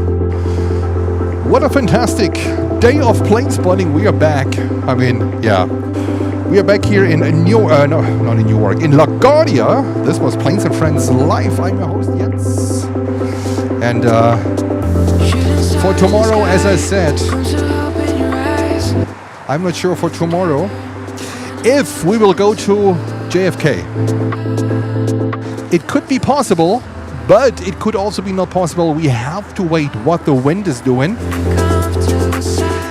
What a fantastic day of plane spotting. We are back. I mean, yeah. We are back here in not in Newark, in LaGuardia. This was Planes and Friends Live. I'm your host, Jens. And for tomorrow, as I said, I'm not sure for tomorrow if we will go to JFK. It could be possible, but it could also be not possible. We have to wait what the wind is doing.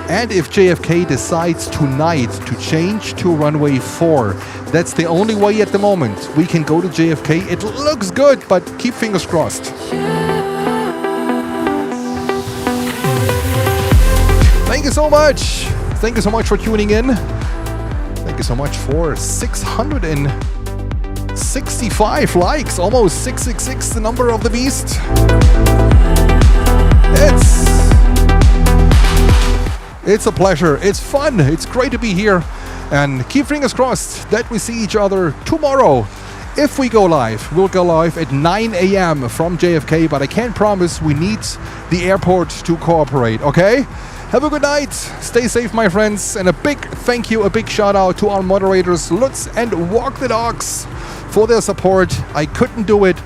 And if JFK decides tonight to change to runway 4, that's the only way at the moment we can go to JFK. It looks good, but keep fingers crossed. Thank you so much. Thank you so much for tuning in. Thank you so much for 665 likes, almost 666, the number of the beast. It's a pleasure. It's fun. It's great to be here. And keep fingers crossed that we see each other tomorrow. If we go live, we'll go live at 9 a.m. from JFK, but I can't promise. We need the airport to cooperate, okay? Have a good night. Stay safe, my friends. And a big thank you, a big shout out to our moderators, Lutz and Walk the Dogs, for their support. I couldn't do it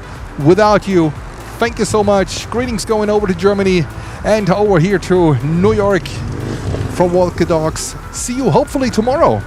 without you. Thank you so much. Greetings going over to Germany and over here to New York from Walk the Dogs. See you hopefully tomorrow.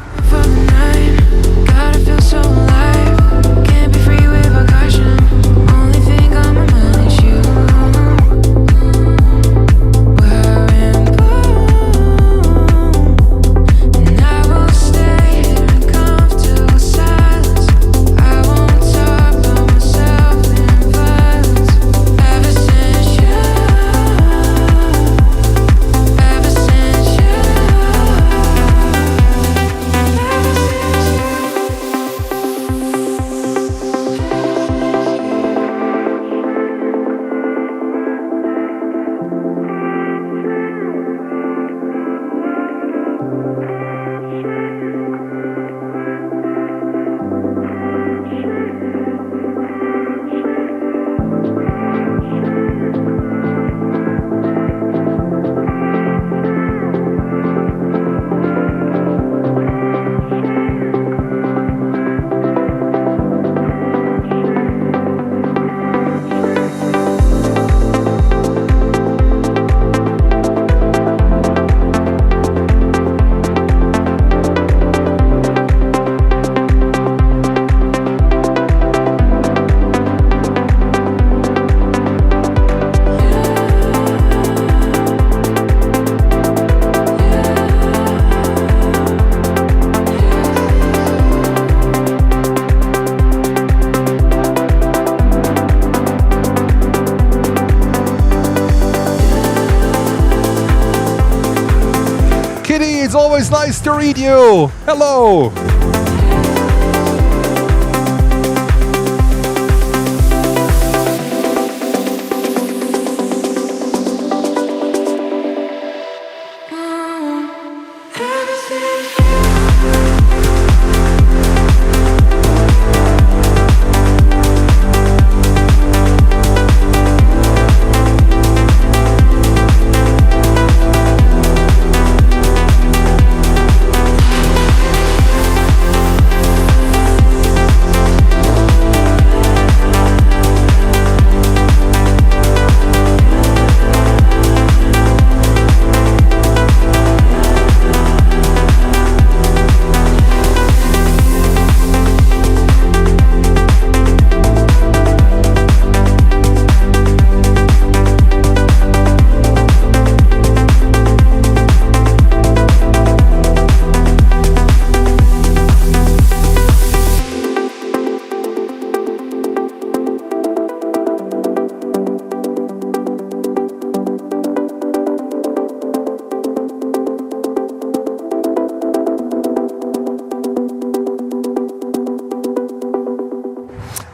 always nice to read you. Hello.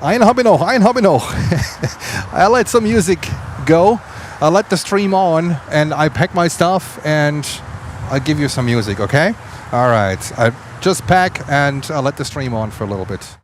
Ein habe noch. I let some music go. I let the stream on and I pack my stuff and I'll give you some music, okay? All right. I just pack and I'll let the stream on for a little bit.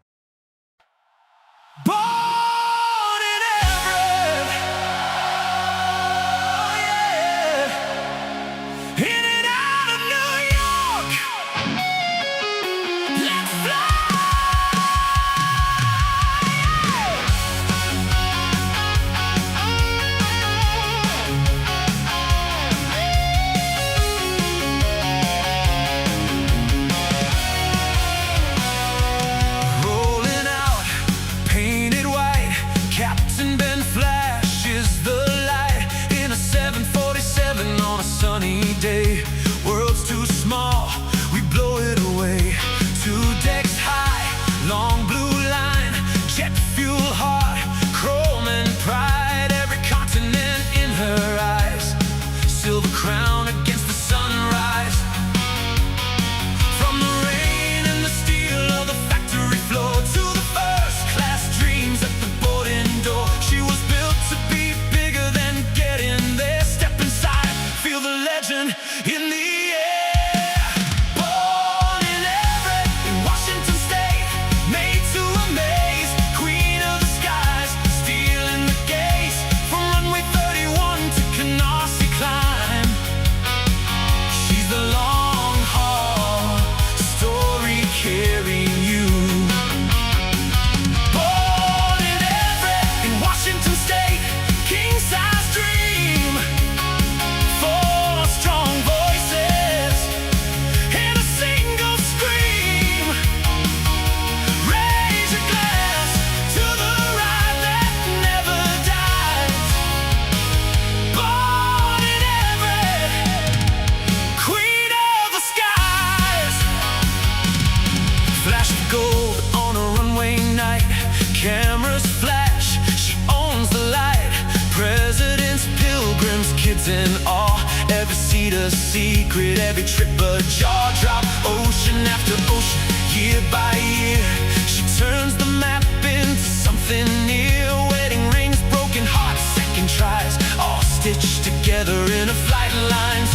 In awe, every seat a secret, every trip a jaw drop, ocean after ocean, year by year. She turns the map into something near. Wedding rings, broken hearts, second tries, all stitched together in a flight of lines.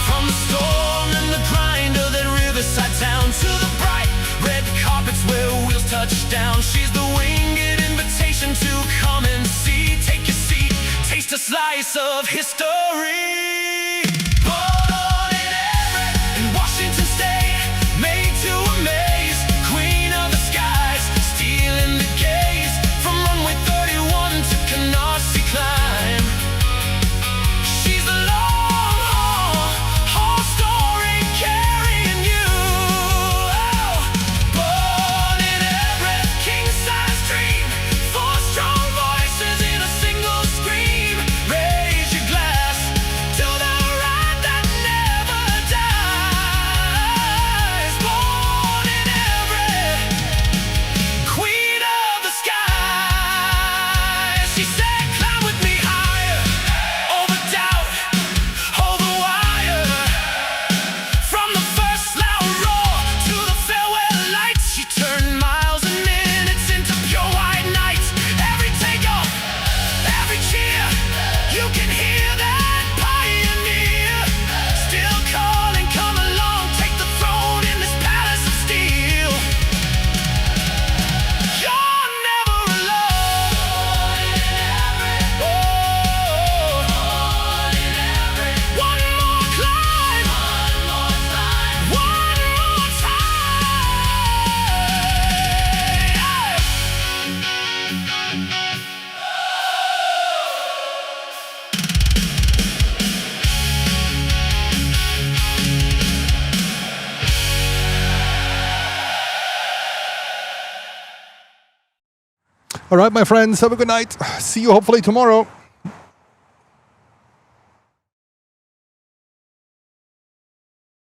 From the storm and the grind of that riverside town to the bright red carpets where wheels touch down. She's the winged invitation to come and see. Take your seat, taste a slice of history. Born in Everett, in Washington State, made to amaze, queen of the skies, stealing the gaze. From runway 31 to Canarsie climb, she's the long-haul story carrying you. Oh, born in Everett, king-size dream, 4 strong voices in a single scream. Raise your glass to the All right, my friends, have a good night. See you hopefully tomorrow.